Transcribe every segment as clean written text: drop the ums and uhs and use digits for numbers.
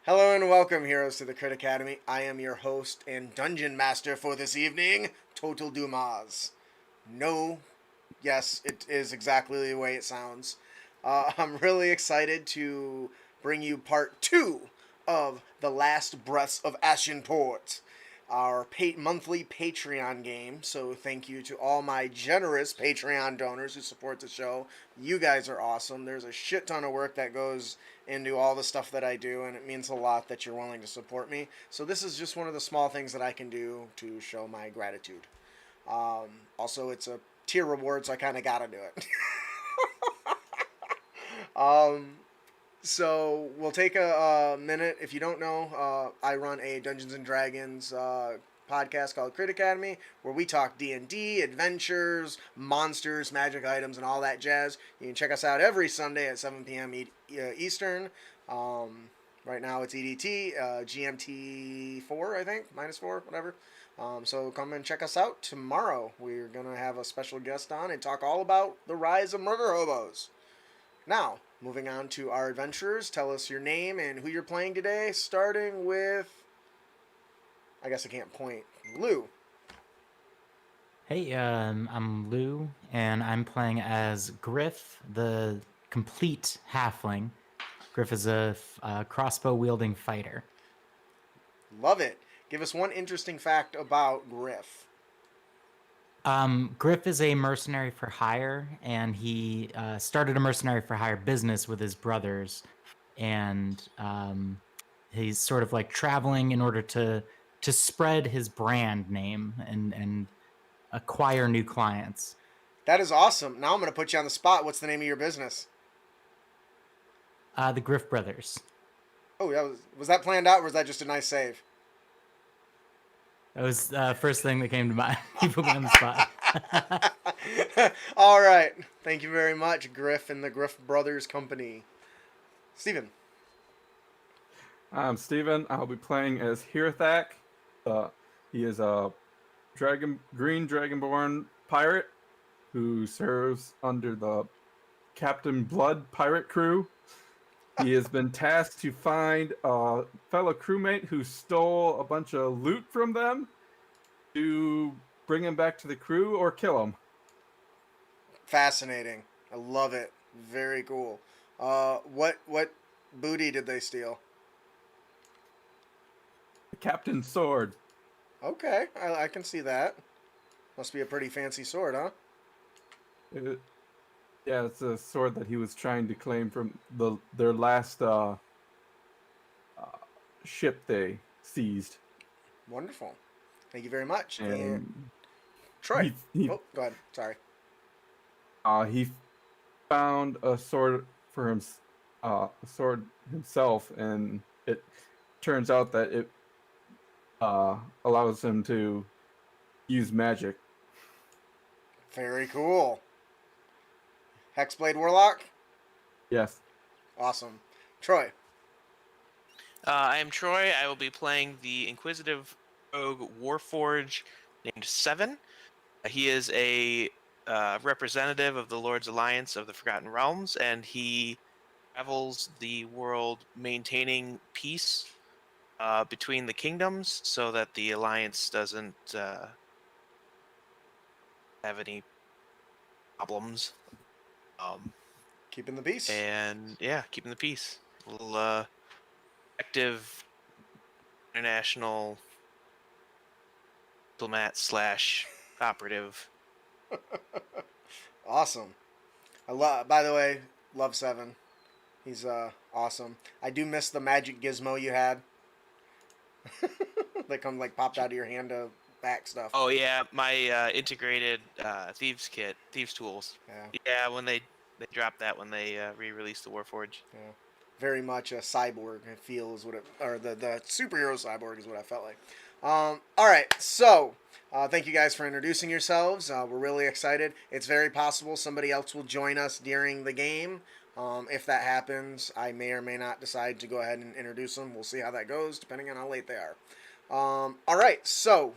Hello and welcome, heroes, to the Crit Academy. I am your host and dungeon master for this evening, Total Dumas. No, yes, it is exactly the way it sounds. I'm really excited to bring you part two of The Last Breaths of Ashenport, our monthly Patreon game. So thank you to all my generous Patreon donors who support the show. You guys are awesome. There's a shit ton of work that goes into all the stuff that I do, and it means a lot that you're willing to support me. So this is just one of the small things that I can do to show my gratitude. Also, it's a tier reward, so I kind of gotta do it. um, so we'll take a minute. If you don't know, I run a Dungeons and Dragons podcast called Crit Academy, where we talk D&D, adventures, monsters, magic items, and all that jazz. You can check us out every Sunday at 7 p.m. Eastern. Right now it's EDT, GMT 4, I think, minus 4, whatever. So come and check us out tomorrow. We're gonna have a special guest on and talk all about the rise of murder hobos. Now, moving on to our adventurers. Tell us your name and who you're playing today, starting with, I guess I can't point, Lou. Hey, I'm Lou, and I'm playing as Griff, the complete halfling. Griff is a crossbow-wielding fighter. Love it. Give us one interesting fact about Griff. Griff is a mercenary for hire, and he started a mercenary for hire business with his brothers, and he's sort of like traveling in order to spread his brand name and acquire new clients. That is awesome. Now I'm going to put you on the spot. What's the name of your business? The Griff brothers. Oh, was that planned out, or was that just a nice save? That was the first thing that came to mind. You put me on the spot. All right. Thank you very much, Griff and the Griff Brothers Company. Steven. I'm Steven. I'll be playing as Hirthak. He is a green dragonborn pirate who serves under the Captain Blood pirate crew. He has been tasked to find a fellow crewmate who stole a bunch of loot from them to bring him back to the crew or kill him. Fascinating. I love it. Very cool. What booty did they steal? The captain's sword. Okay, I can see that. Must be a pretty fancy sword, huh? Yeah, it's a sword that he was trying to claim from their last ship they seized. Wonderful. Thank you very much. And Troy. he Oh, go ahead. Sorry. he found a sword for him, a sword himself, and it turns out that it allows him to use magic. Very cool. Hexblade Warlock. Yes. Awesome. Troy. I am Troy. I will be playing the Inquisitive Rogue Warforge named Seven. He is a representative of the Lord's Alliance of the Forgotten Realms, and he travels the world maintaining peace between the kingdoms so that the Alliance doesn't have any problems. Keeping the peace. And yeah, keeping the peace. A little active international diplomat / operative. Awesome. By the way, love Seven. He's awesome. I do miss the magic gizmo you had. That come like popped out of your hand to back stuff. Oh yeah, my integrated thieves tools. Yeah. Yeah, when they dropped that when they re-released the Warforge. Yeah. Very much a cyborg. It feels what it, or the superhero cyborg is what I felt like. All right, so thank you guys for introducing yourselves. We're really excited. It's very possible somebody else will join us during the game. If that happens, I may or may not decide to go ahead and introduce them. We'll see how that goes, depending on how late they are. All right, so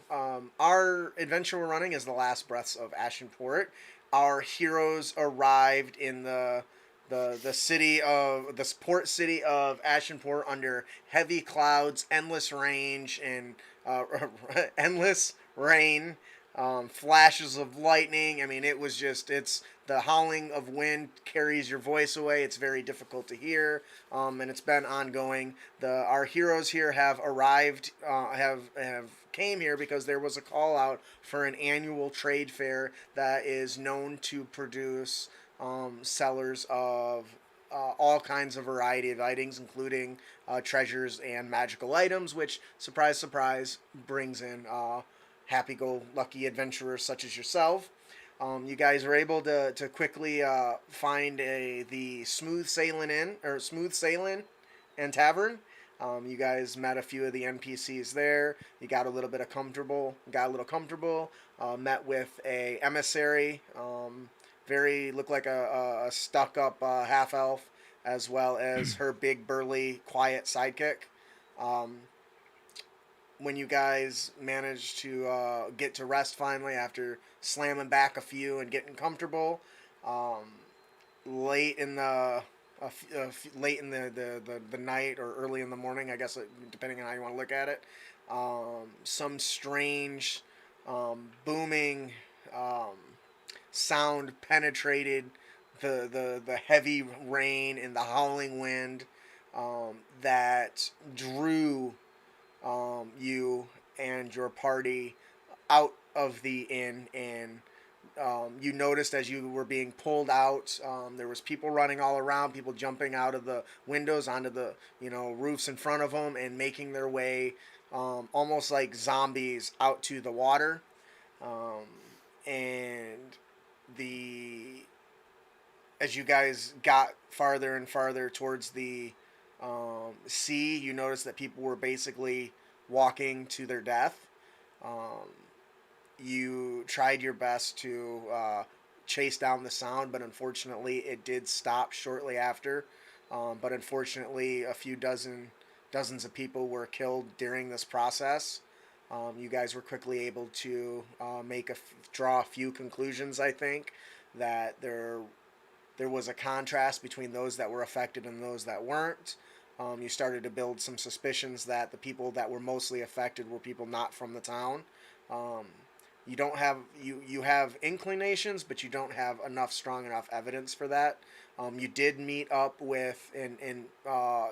our adventure we're running is The Last Breaths of Ashenport. Our heroes arrived in the the city of the port city of Ashenport under heavy clouds, endless range, and endless rain, flashes of lightning. I mean, it was just it's the howling of wind carries your voice away. It's very difficult to hear, and it's been ongoing. Our heroes here have arrived, have came here because there was a call out for an annual trade fair that is known to produce sellers of all kinds of variety of items, including treasures and magical items, which, surprise, surprise, brings in happy-go-lucky adventurers such as yourself. You guys were able to quickly find the Smooth Sailing and Tavern. You guys met a few of the NPCs there. You got a little comfortable. Met with a emissary. Looked like a stuck up half elf, as well as her big burly quiet sidekick. When you guys managed to get to rest finally after slamming back a few and getting comfortable, late in the the night or early in the morning, I guess, depending on how you want to look at it, some strange booming sound penetrated the heavy rain and the howling wind that drew you and your party out of the inn, and you noticed as you were being pulled out, there was people running all around, people jumping out of the windows onto the roofs in front of them and making their way almost like zombies out to the water. And the as you guys got farther and farther towards the sea, you noticed that people were basically walking to their death. You tried your best to chase down the sound, but unfortunately it did stop shortly after. But unfortunately, a few dozens of people were killed during this process. You guys were quickly able to draw a few conclusions. I think that there was a contrast between those that were affected and those that weren't. You started to build some suspicions that the people that were mostly affected were people not from the town. You don't have you have inclinations, but you don't have strong enough evidence for that. You did meet up with and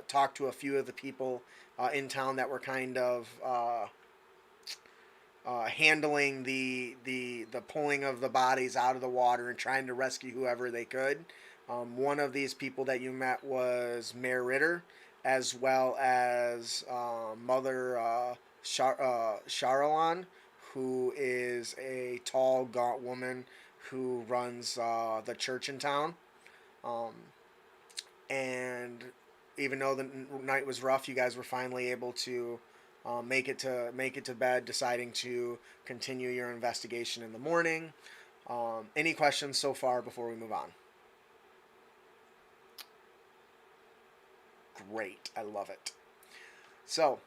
talk to a few of the people in town that were kind of handling the pulling of the bodies out of the water and trying to rescue whoever they could. One of these people that you met was Mayor Ritter, as well as Mother Charlon, who is a tall, gaunt woman who runs the church in town. And even though the night was rough, you guys were finally able to make it to bed, deciding to continue your investigation in the morning. Any questions so far before we move on? Great, I love it. So,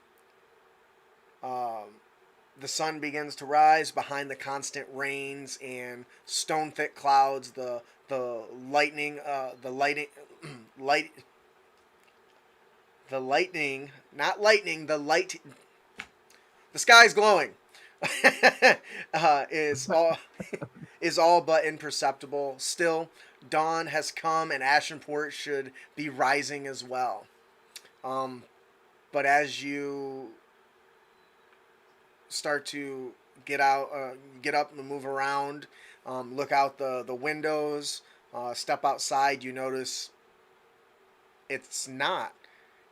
the sun begins to rise behind the constant rains and stone thick clouds. The lightning, not lightning, the light. The sky's glowing. Is all but imperceptible. Still, dawn has come and Ashenport should be rising as well. But as you start to get up and move around, look out the windows, step outside, you notice it's not.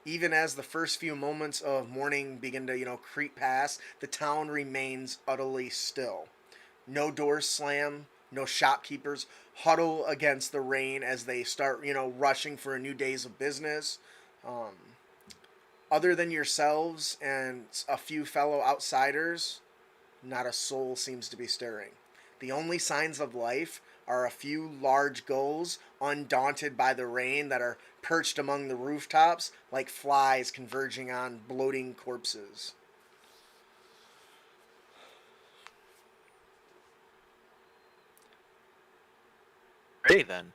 Even as the first few moments of morning begin to, creep past, the town remains utterly still. No doors slam, no shopkeepers huddle against the rain as they start, rushing for a new days of business. Other than yourselves and a few fellow outsiders, not a soul seems to be stirring. The only signs of life are a few large gulls, undaunted by the rain, that are perched among the rooftops like flies converging on bloating corpses. Great then.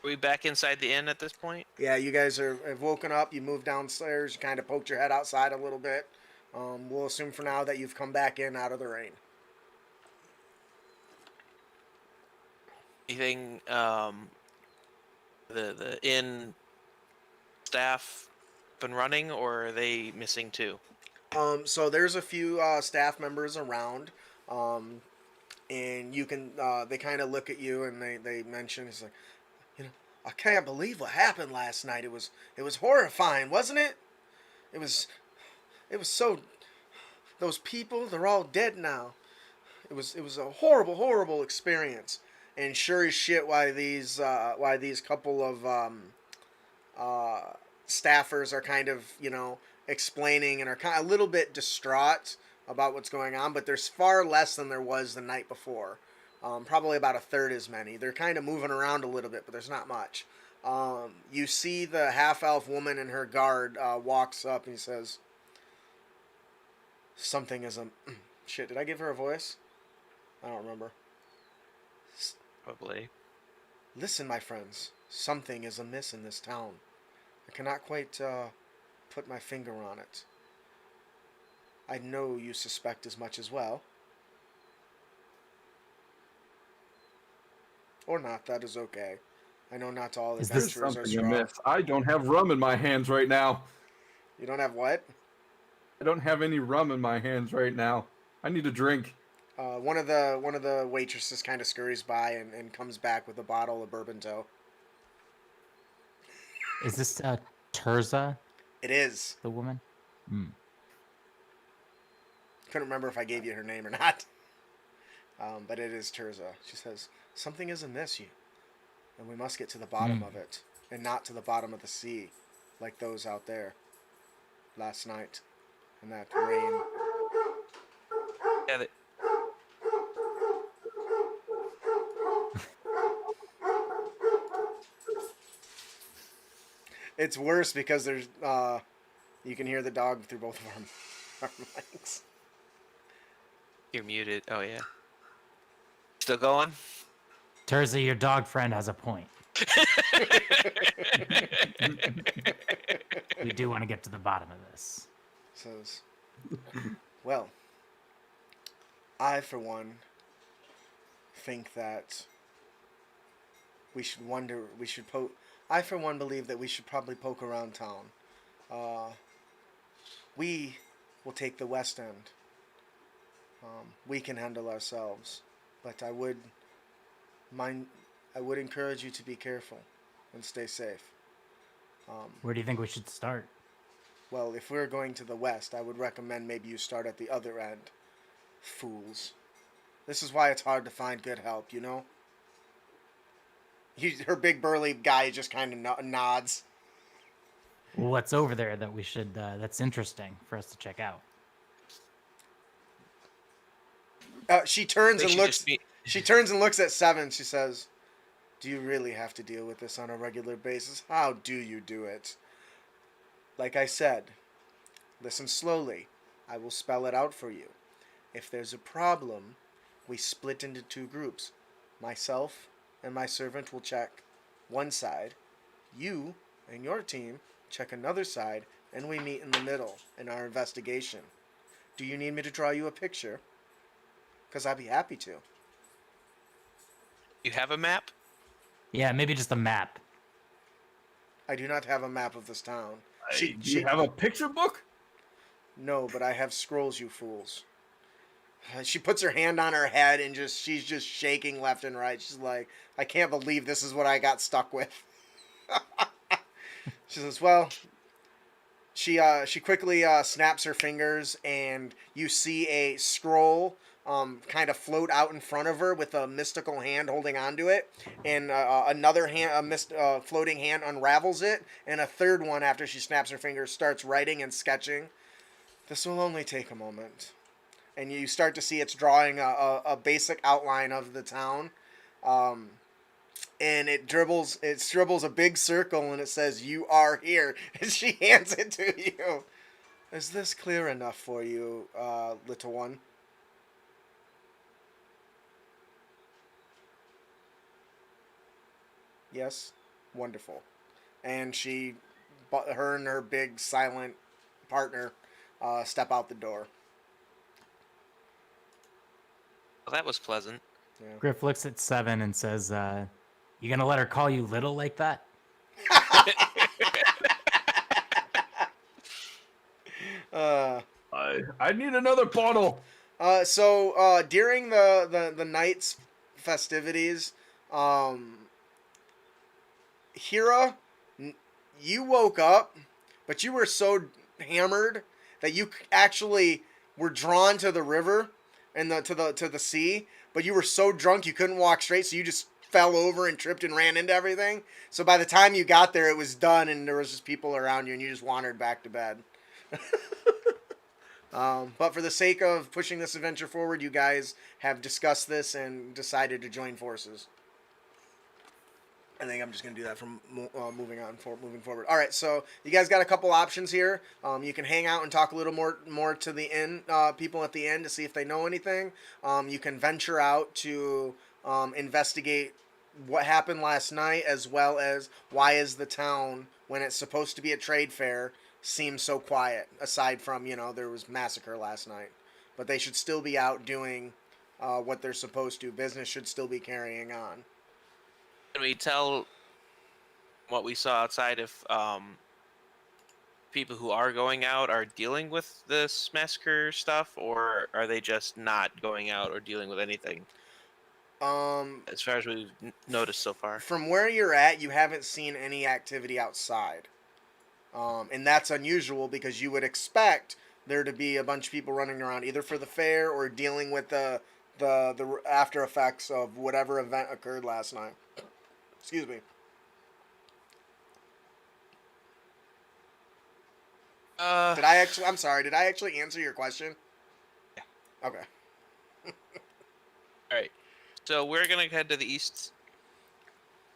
Are we back inside the inn at this point? Yeah, you guys have woken up. You moved downstairs. You kind of poked your head outside a little bit. We'll assume for now that you've come back in out of the rain. Anything? The inn staff been running, or are they missing too? So there's a few staff members around, and you can. They kind of look at you and they mention, it's like, I can't believe what happened last night. It was horrifying, wasn't it? It was so. Those people, they're all dead now. It was a horrible experience. And sure as shit, why these couple of staffers are kind of explaining and are kind of a little bit distraught about what's going on, but there's far less than there was the night before. Probably about a third as many. They're kind of moving around a little bit, but there's not much. You see the half-elf woman and her guard walks up and he says, something is a... Shit, did I give her a voice? I don't remember. Probably. Listen, my friends. Something is amiss in this town. I cannot quite put my finger on it. I know you suspect as much as well. Or not, that is okay. I know not all Is this adventurers are Something strong. amiss. I don't have rum in my hands right now. You don't have what? I don't have any rum in my hands right now. I need a drink. One of the waitresses kind of scurries by and comes back with a bottle of bourbon toe. Is this Terza, It is. the woman? Hmm. Couldn't remember if I gave you her name or not. But it is Terza. She says, something is amiss, and we must get to the bottom of it, and not to the bottom of the sea, like those out there last night in that rain. Yeah. It's worse because there's you can hear the dog through both of our mics. You're muted. Oh yeah. Still going? Terza, your dog friend has a point. We do want to get to the bottom of this. Says, well, I for one think that I for one believe that we should probably poke around town. We will take the west end. We can handle ourselves, but I would encourage you to be careful and stay safe. Where do you think we should start? Well, if we're going to the west, I would recommend maybe you start at the other end. Fools. This is why it's hard to find good help, you know? Her big burly guy just kind of nods. What's over there that we should that's interesting for us to check out? She turns They and should looks. just be- She turns and looks at Seven. She says, "Do you really have to deal with this on a regular basis? How do you do it?" Like I said, listen slowly. I will spell it out for you. If there's a problem, we split into two groups. Myself and my servant will check one side. You and your team check another side, and we meet in the middle in our investigation. Do you need me to draw you a picture? Because I'd be happy to. You have a map? Yeah, maybe just a map. I do not have a map of this town. Do you have a picture book? No, but I have scrolls, you fools. She puts her hand on her head and she's just shaking left and right. She's like, I can't believe this is what I got stuck with. She says, well, she quickly snaps her fingers and you see a scroll kind of float out in front of her with a mystical hand holding onto it, and another hand, floating hand unravels it, and a third one, after she snaps her fingers, starts writing and sketching. This will only take a moment. And you start to see it's drawing a basic outline of the town. And it scribbles a big circle, and it says, "You are here." And she hands it to you. Is this clear enough for you, little one? Yes? Wonderful. And her and her big silent partner step out the door. Well, that was pleasant. Yeah. Griff looks at Seven and says, "You gonna let her call you little like that?" I need another bottle. So during the night's festivities, Hira, you woke up, but you were so hammered that you actually were drawn to the river and to the sea, but you were so drunk you couldn't walk straight, so you just fell over and tripped and ran into everything. So by the time you got there, it was done, and there was just people around you, and you just wandered back to bed. But for the sake of pushing this adventure forward, you guys have discussed this and decided to join forces. I think I'm just going to do that from moving forward. All right, so you guys got a couple options here. You can hang out and talk a little more to the inn people at the end to see if they know anything. You can venture out to investigate what happened last night, as well as why is the town, when it's supposed to be a trade fair, seems so quiet, aside from, there was massacre last night. But they should still be out doing what they're supposed to. Business should still be carrying on. Can we tell what we saw outside if people who are going out are dealing with this massacre stuff, or are they just not going out or dealing with anything? As far as we've noticed so far. From where you're at, you haven't seen any activity outside. And that's unusual because you would expect there to be a bunch of people running around either for the fair or dealing with the after effects of whatever event occurred last night. Excuse me. I'm sorry, did I actually answer your question? Yeah. Okay. Alright. So we're gonna head to the east.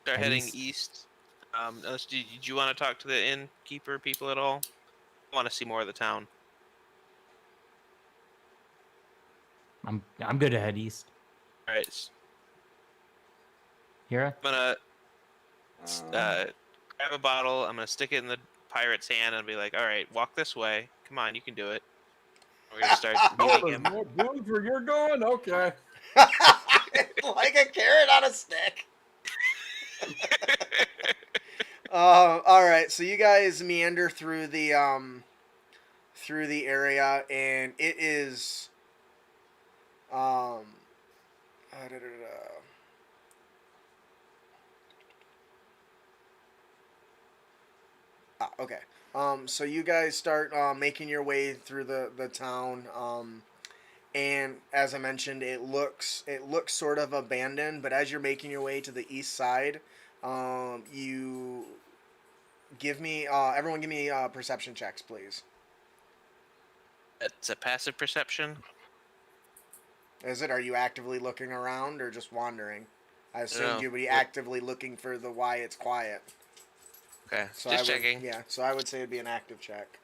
Start heading East. east. Did you want to talk to the innkeeper people at all? I want to see more of the town. I'm good to head east. Alright. Hira? I'm gonna grab a bottle. I'm gonna stick it in the pirate's hand and be like, "All right, walk this way. Come on, you can do it." We're gonna start Oh, meeting there's him. more booze where you're going? Okay. Like a carrot on a stick. All right, so you guys meander through the area, and it is okay. So you guys start making your way through the town. And as I mentioned, it looks sort of abandoned. But as you're making your way to the east side, you give me everyone give me perception checks, please. It's a passive perception. Is it? Are you actively looking around or just wandering? I assumed No. you would be actively looking for the why it's quiet. Okay, So just checking. Yeah, so I would say it'd be an active check.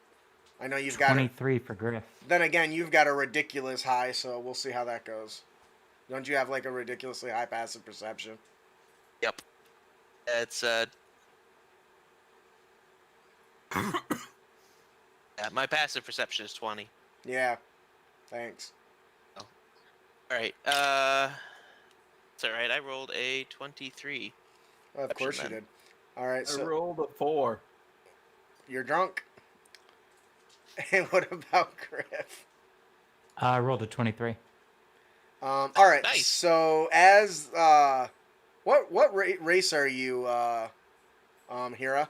I know you've got 23 for Griff. Then again, you've got a ridiculous high, so we'll see how that goes. Don't you have like a ridiculously high passive perception? Yep. It's yeah, my passive perception is 20. Yeah. Thanks. All right. It's all right. I rolled a 23. Well, of course you then. did. All right, I so rolled a 4. you're drunk. And what about Griff? I rolled a 23. All right. Nice. So as what race are you, Hira?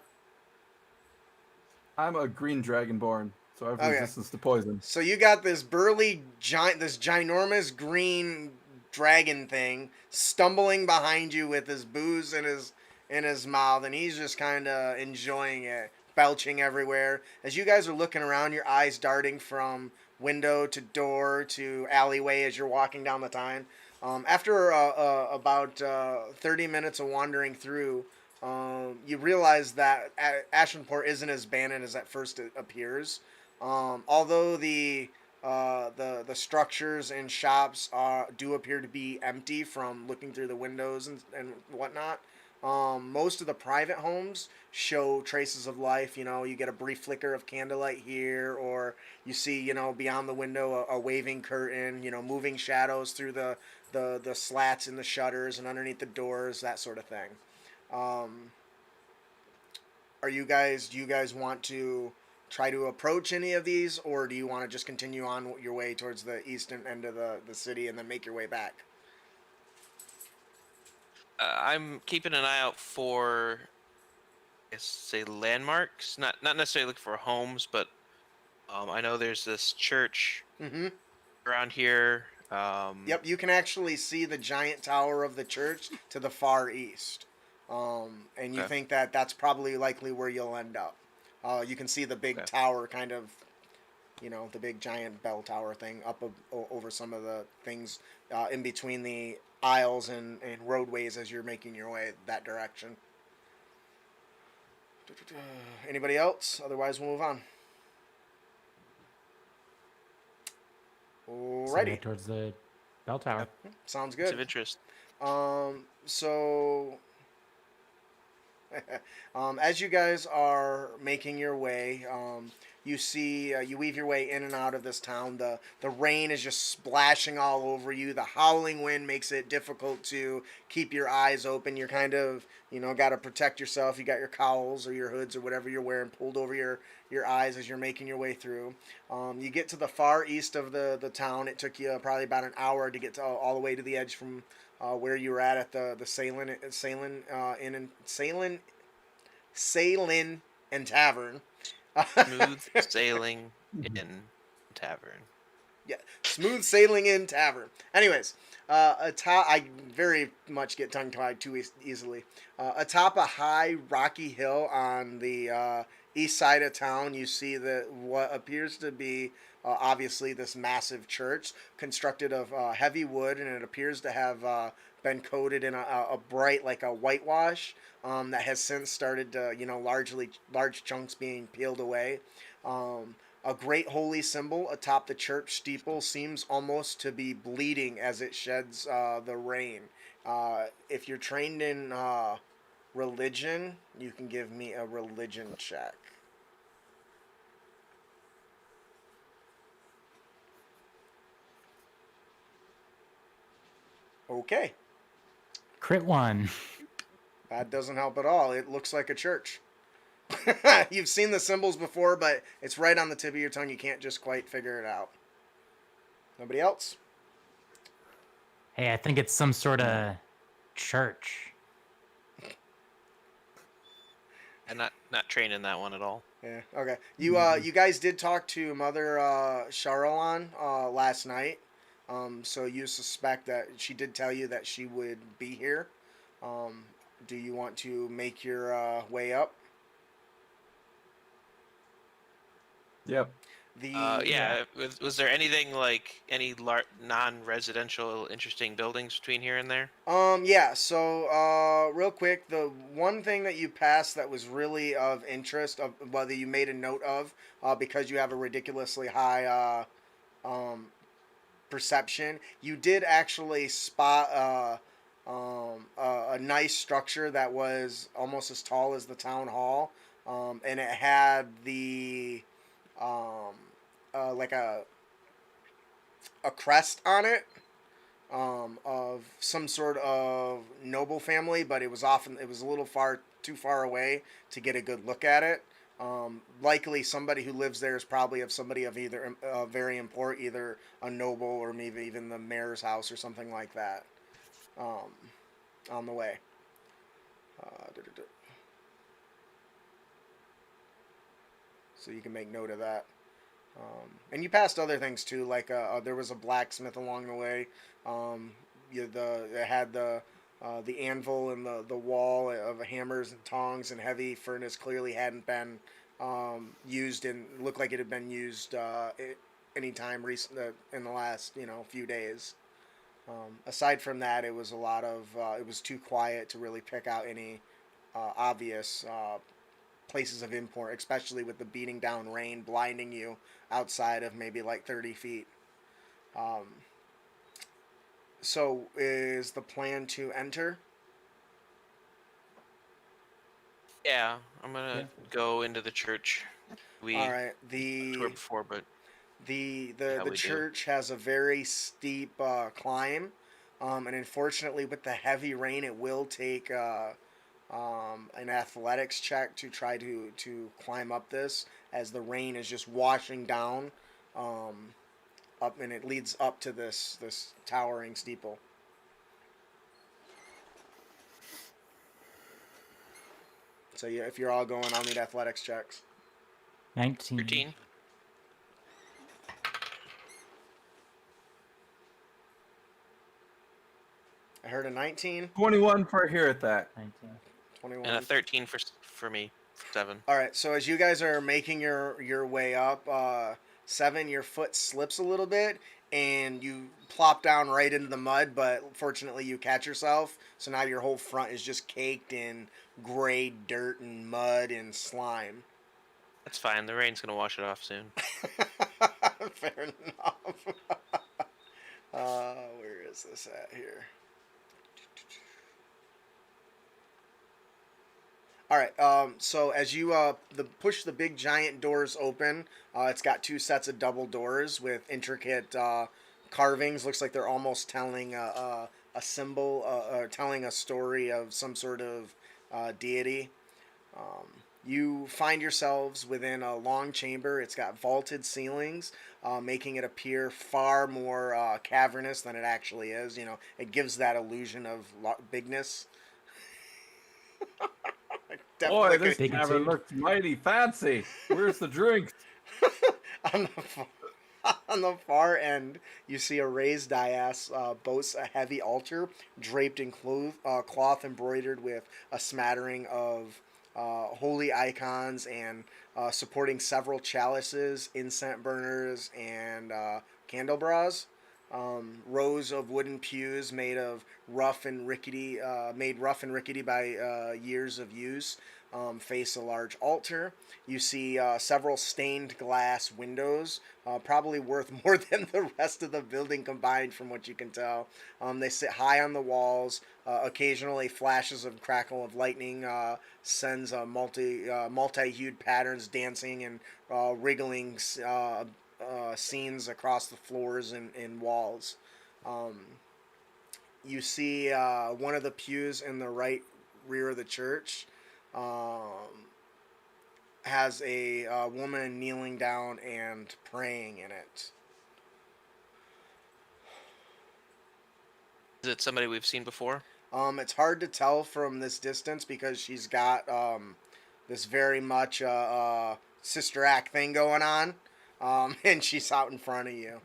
I'm a green dragonborn, so I have Okay. resistance to poison. So you got this burly this ginormous green dragon thing stumbling behind you with his booze in his mouth, and he's just kind of enjoying it, belching everywhere. As you guys are looking around, your eyes darting from window to door to alleyway as you're walking down the time. After about 30 minutes of wandering through, you realize that Ashenport isn't as abandoned as at first it appears. Although the structures and shops do appear to be empty from looking through the windows and whatnot, Most of the private homes show traces of life. You get a brief flicker of candlelight here, or you see, beyond the window a waving curtain, moving shadows through the slats in the shutters and underneath the doors, that sort of thing. Um, do you guys want to try to approach any of these, or do you want to just continue on your way towards the eastern end of the city and then make your way back? I'm keeping an eye out for, I guess, say landmarks. Not necessarily looking for homes, but I know there's this church Mm-hmm. around here. Yep, you can actually see the giant tower of the church to the far east. And you Okay. think that that's probably likely where you'll end up. You can see the big Okay. tower, kind of, the big giant bell tower thing up over some of the things in between the aisles and roadways as you're making your way that direction. Anybody else? Otherwise, we'll move on. So Alrighty. head towards the bell tower. Sounds It's of good. interest. So as you guys are making your way, you see you weave your way in and out of this town. The rain is just splashing all over you. The howling wind makes it difficult to keep your eyes open. You're kind of got to protect yourself. You got your cowls or your hoods or whatever you're wearing pulled over your eyes as you're making your way through. You get to the far east of the town. It took you probably about an hour to get to all the way to the edge from where you were at the Salin and Tavern. Smooth sailing in tavern. Yeah, smooth sailing in tavern. Anyways, I very much get tongue tied too easily. Atop a high rocky hill on the east side of town, you see what appears to be obviously this massive church constructed of heavy wood, and it appears to have been coated in a bright, like a whitewash that has since started to, large chunks being peeled away. A great holy symbol atop the church steeple seems almost to be bleeding as it sheds the rain. If you're trained in religion, you can give me a religion check. Okay, Crit one. that doesn't help at all. It looks like a church. You've seen the symbols before, but it's right on the tip of your tongue. You can't just quite figure it out. Nobody else? Hey, I think it's some sort of church. And not trained in that one at all. Yeah. Okay. You guys did talk to Mother Charlon last night. So you suspect that she did tell you that she would be here. Do you want to make your way up? Yep. Yeah. Was there anything like any non-residential interesting buildings between here and there? Yeah, so real quick, the one thing that you passed that was really of interest, of whether you made a note of, because you have a ridiculously high perception, you did actually spot a nice structure that was almost as tall as the town hall, and it had the like a crest on it of some sort of noble family, but it was a little too far away to get a good look at it. Likely somebody who lives there is probably of somebody of either very important, either a noble or maybe even the mayor's house or something like that. On the way. So you can make note of that. And you passed other things too, like there was a blacksmith along the way. It had the anvil and the wall of hammers and tongs and heavy furnace clearly hadn't been used and looked like it had been used any time recent in the last few days. Aside from that, it was it was too quiet to really pick out any obvious places of import, especially with the beating down rain blinding you outside of maybe like 30 feet. Um, so is the plan to enter? Yeah, I'm gonna Yeah. go into the church. We All right. toured before, but The how the we do. church has a very steep climb, and unfortunately, with the heavy rain, it will take an athletics check to try to climb up this, as the rain is just washing down up, and it leads up to this towering steeple. So yeah, if you're all going, I'll need athletics checks. 19. 13. I heard a 19, 21 for Hirthak. 19. 21. And a 13 for me. 7. All right, so as you guys are making your way up, 7, your foot slips a little bit, and you plop down right into the mud. But fortunately, you catch yourself. So now your whole front is just caked in gray dirt and mud and slime. That's fine. The rain's gonna wash it off soon. Fair enough. Where is this at here? All right. So as you push the big giant doors open, it's got 2 sets of double doors with intricate carvings. Looks like they're almost telling a symbol, or telling a story of some sort of deity. You find yourselves within a long chamber. It's got vaulted ceilings, making it appear far more cavernous than it actually is. You know, it gives that illusion of bigness. Boy, this Big tavern dude. looks mighty fancy. Where's the drinks? on the far, on the far end, you see a raised dais boasts a heavy altar draped in cloth embroidered with a smattering of holy icons, and supporting several chalices, incense burners, and candelabras. Rows of wooden pews made rough and rickety by years of use, face a large altar. You see several stained glass windows, probably worth more than the rest of the building combined, from what you can tell. They sit high on the walls. Occasionally, flashes of crackle of lightning sends multi-hued patterns dancing and wriggling scenes across the floors and walls. You see one of the pews in the right rear of the church has a woman kneeling down and praying in it. Is it somebody we've seen before? It's hard to tell from this distance because she's got this very much sister act thing going on, and she's out in front of you.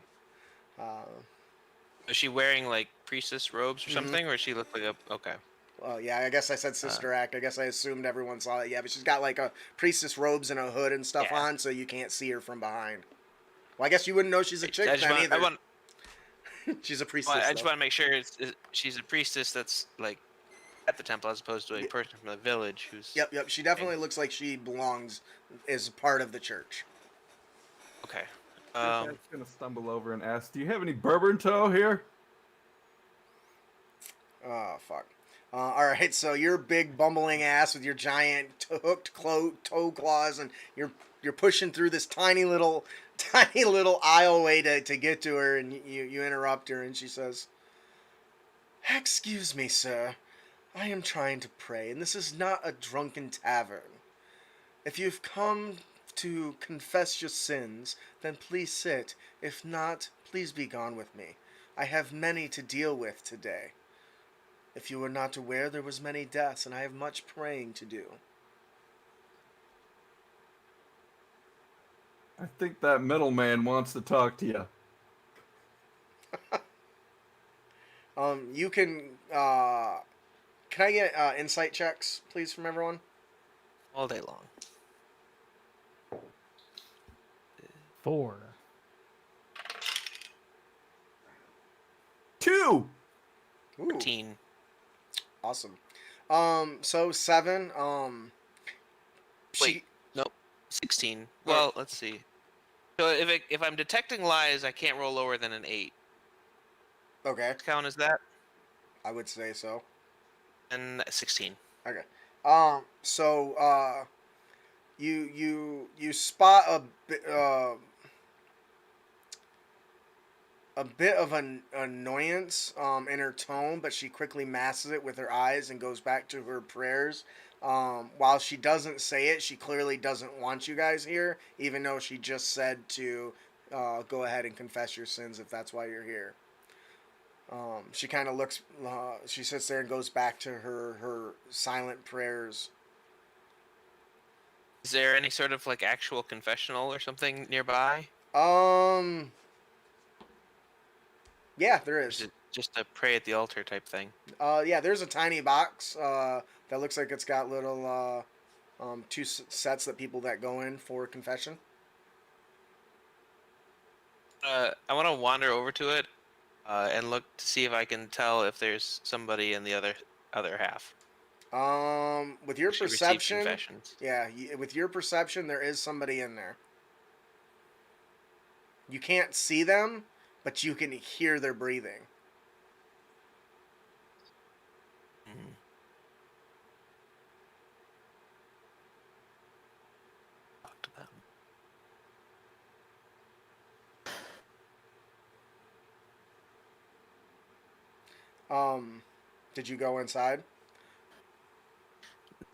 Is she wearing like priestess robes or Mhm. something, or does she look like a? Okay. Well, yeah, I guess I said sister act. I guess I assumed everyone saw it. Yeah, but she's got like a priestess robes and a hood and stuff Yeah. on, so you can't see her from behind. Well, I guess you wouldn't know she's a chick I just then want. either. I want. She's a priestess. Well, I just though. want to make sure she's a priestess that's like at the temple, as opposed to a person from the village who's. Yep. She definitely looks like she belongs as part of the church. Okay. Hirthak's gonna stumble over and ask, "Do you have any bourbon toe here?" Oh, fuck. All right, so your big bumbling ass with your giant hooked toe claws, and you're pushing through this tiny little aisleway to get to her, and you interrupt her, and she says, "Excuse me, sir. I am trying to pray, and this is not a drunken tavern. If you've come to confess your sins, then please sit. If not, please be gone with me. I have many to deal with today. If you were not aware, there was many deaths, and I have much praying to do." I think that middleman wants to talk to you. You can I get insight checks, please, from everyone? all day long. 4. 2. Ooh, 13. awesome. So 7. Wait. Nope. 16. Well, let's see. So if I'm detecting lies, I can't roll lower than an 8. Okay, Count as that? I would say so. And 16. Okay. You spot a bit of an annoyance in her tone, but she quickly masks it with her eyes and goes back to her prayers. While she doesn't say it, she clearly doesn't want you guys here, even though she just said to go ahead and confess your sins if that's why you're here. She kind of looks, she sits there and goes back to her silent prayers. Is there any sort of like actual confessional or something nearby? Um, yeah, there Or is is. it just a pray at the altar type thing? Yeah, there's a tiny box that looks like it's got little two sets that people that go in for confession. I want to wander over to it and look to see if I can tell if there's somebody in the other half. With your Actually receive perception, confessions. yeah, with your perception, there is somebody in there. You can't see them, but you can hear their breathing. Mhm. Talk to them. Um, did you go inside?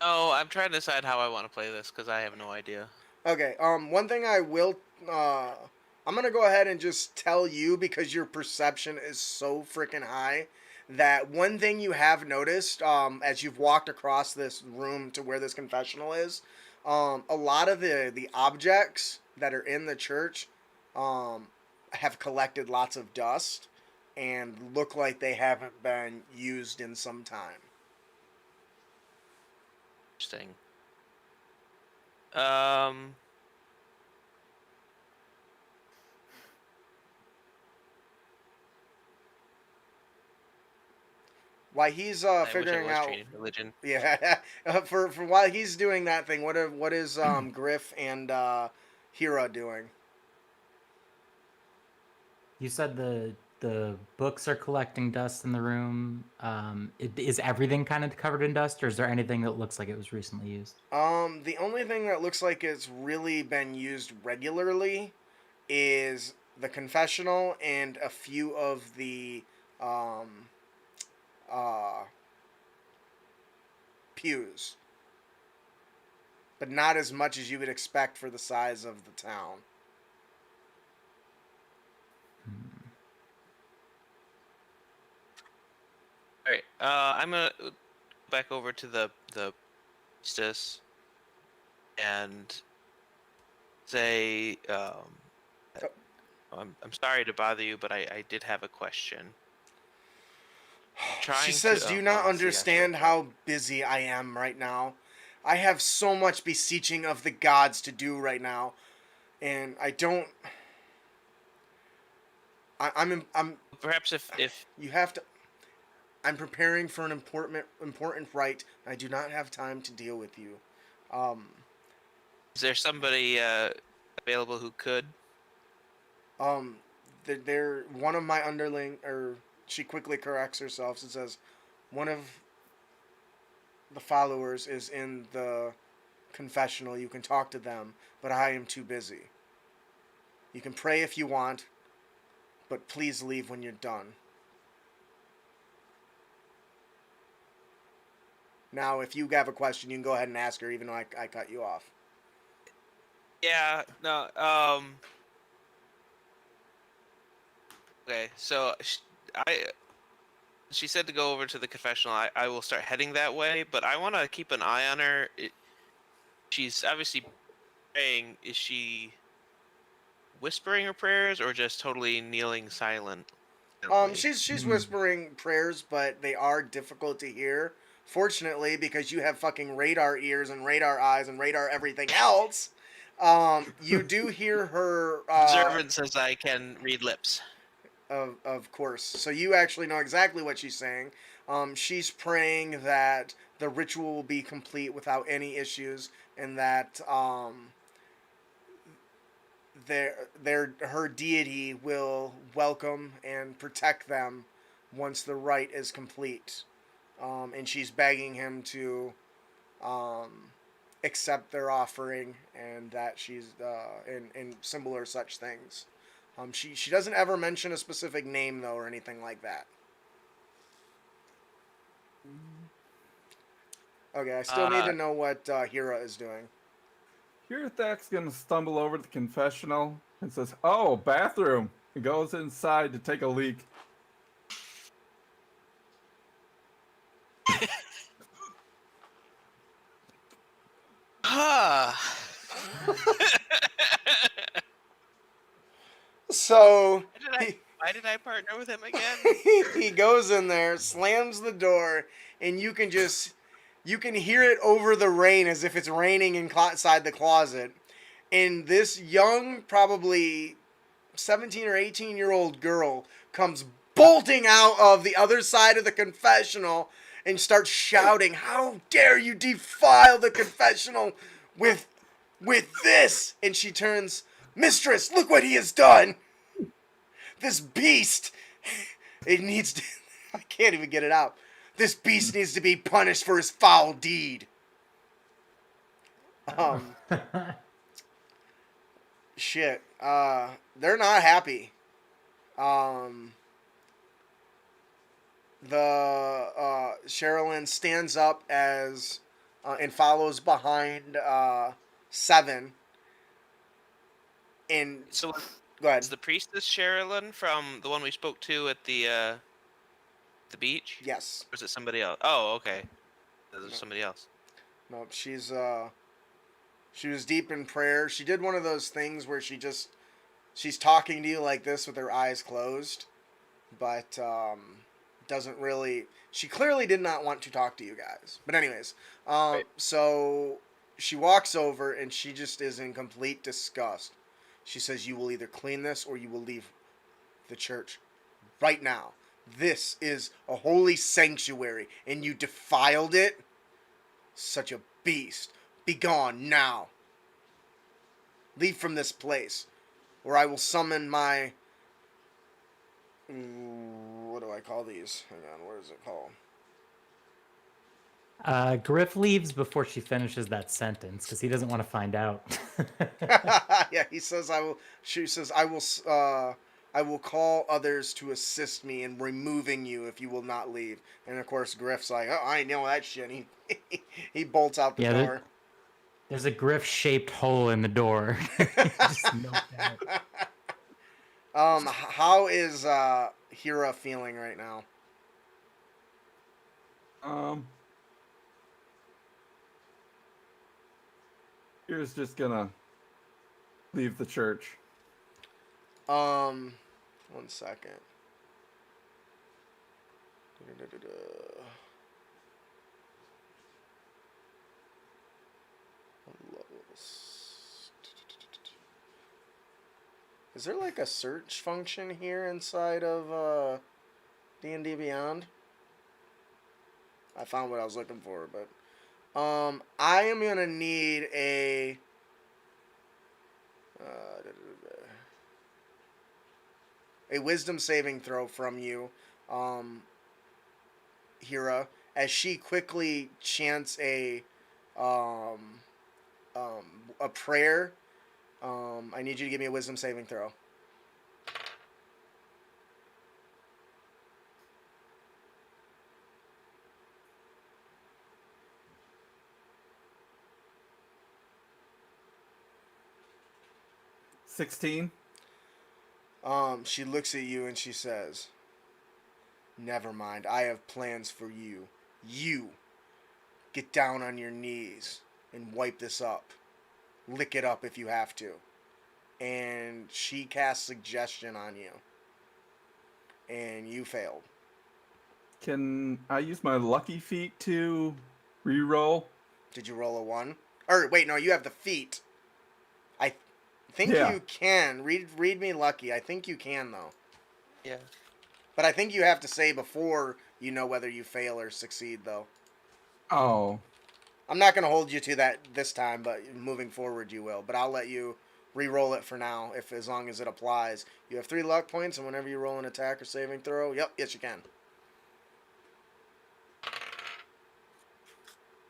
No, I'm trying to decide how I want to play this because I have no idea. Okay. One thing I will, I'm gonna go ahead and just tell you because your perception is so freaking high that one thing you have noticed, as you've walked across this room to where this confessional is, a lot of the objects that are in the church, um, have collected lots of dust and look like they haven't been used in some time. Interesting. Um, While he's I wish I figuring was out. training religion. Yeah, for while he's doing that thing, what is Griff and Hira doing? You said the books are collecting dust in the room. Is everything kind of covered in dust, or is there anything that looks like it was recently used? The only thing that looks like it's really been used regularly is the confessional and a few of the um, uh, pews, but not as much as you would expect for the size of the town. Hmm. All right. I'm gonna go back over to the priestess and say, Oh, I'm sorry to bother you, but I did have a question. she Trying says, to "Do you well, not let's see, how should I understand put it? how busy I am right now? I have so much beseeching of the gods to do right now, and I don't. I'm. Perhaps if You have to. I'm preparing for an important rite. I do not have time to deal with you. Um, is there somebody available who could? um, they're one of my underling, or she quickly corrects herself and says, one of the followers is in the confessional. You can talk to them, but I am too busy. You can pray if you want, but please leave when you're done. Now, if you have a question, you can go ahead and ask her, even though I cut you off. Yeah. No. Okay. So I she said to go over to the confessional. I will start heading that way, but I want to keep an eye on her. She's obviously praying. Is she whispering her prayers or just totally kneeling silently? She's Hmm. whispering prayers, but they are difficult to hear. Fortunately, because you have fucking radar ears and radar eyes and radar everything else, you do hear her. Observant says I can read lips. Of course. So you actually know exactly what she's saying. She's praying that the ritual will be complete without any issues, and that her deity will welcome and protect them once the rite is complete. And she's begging him to accept their offering and that she's and similar such things. She doesn't ever mention a specific name though or anything like that. Okay, I still need to know what Hira is doing. Hirthak's gonna stumble over to the confessional and says, "Oh, bathroom." He goes inside to take a leak. So Why did I partner with him again? he goes in there, slams the door, and you can hear it over the rain as if it's raining inside the closet. And this young, probably 17 or 18-year-old girl comes bolting out of the other side of the confessional and starts shouting, "How dare you defile the confessional with this?" And she turns, "Mistress, look what he has done. This beast, it needs to, I can't even get it out. This beast needs to be punished for his foul deed." Shit. They're not happy. Sherilyn stands up as and follows behind Seven. And So go ahead. is the priestess Sherilyn from the one we spoke to at the beach? Yes. Or is it somebody else? Oh, okay. There's somebody else. No, she was deep in prayer. She did one of those things where she's talking to you like this with her eyes closed, but doesn't really. She clearly did not want to talk to you guys. But anyways, Right. so she walks over and she just is in complete disgust. She says, "You will either clean this or you will leave the church right now. This is a holy sanctuary and you defiled it. Such a beast. Be gone now. Leave from this place, or I will summon my... what do I call these? Hang on, what is it called? Griff leaves before she finishes that sentence because he doesn't want to find out. Yeah, he says I will... She says, I will call others to assist me in removing you if you will not leave. And of course, Griff's like, "Oh, I know that shit." He bolts out the door. There's a Griff-shaped hole in the door. Just note that. How is Hira feeling right now? Here's just gonna leave the church. 1 second. Is there like a search function here inside of D&D Beyond? I found what I was looking for, but I am gonna need a wisdom saving throw from you, Hira, as she quickly chants a prayer. I need you to give me a wisdom saving throw. $16. She looks at you and she says, "Never mind. I have plans for you. You get down on your knees and wipe this up. Lick it up if you have to." And she casts suggestion on you. And you failed. Can I use my lucky feat to re-roll? Did you roll a 1? Or wait, no, you have the feat. I think Yeah. you can. Read me lucky. I think you can though. Yeah. But I think you have to say before you know whether you fail or succeed though. Oh. I'm not going to hold you to that this time, but moving forward you will. But I'll let you re-roll it for now, as long as it applies. You have 3 luck points, and whenever you roll an attack or saving throw, yep, yes you can.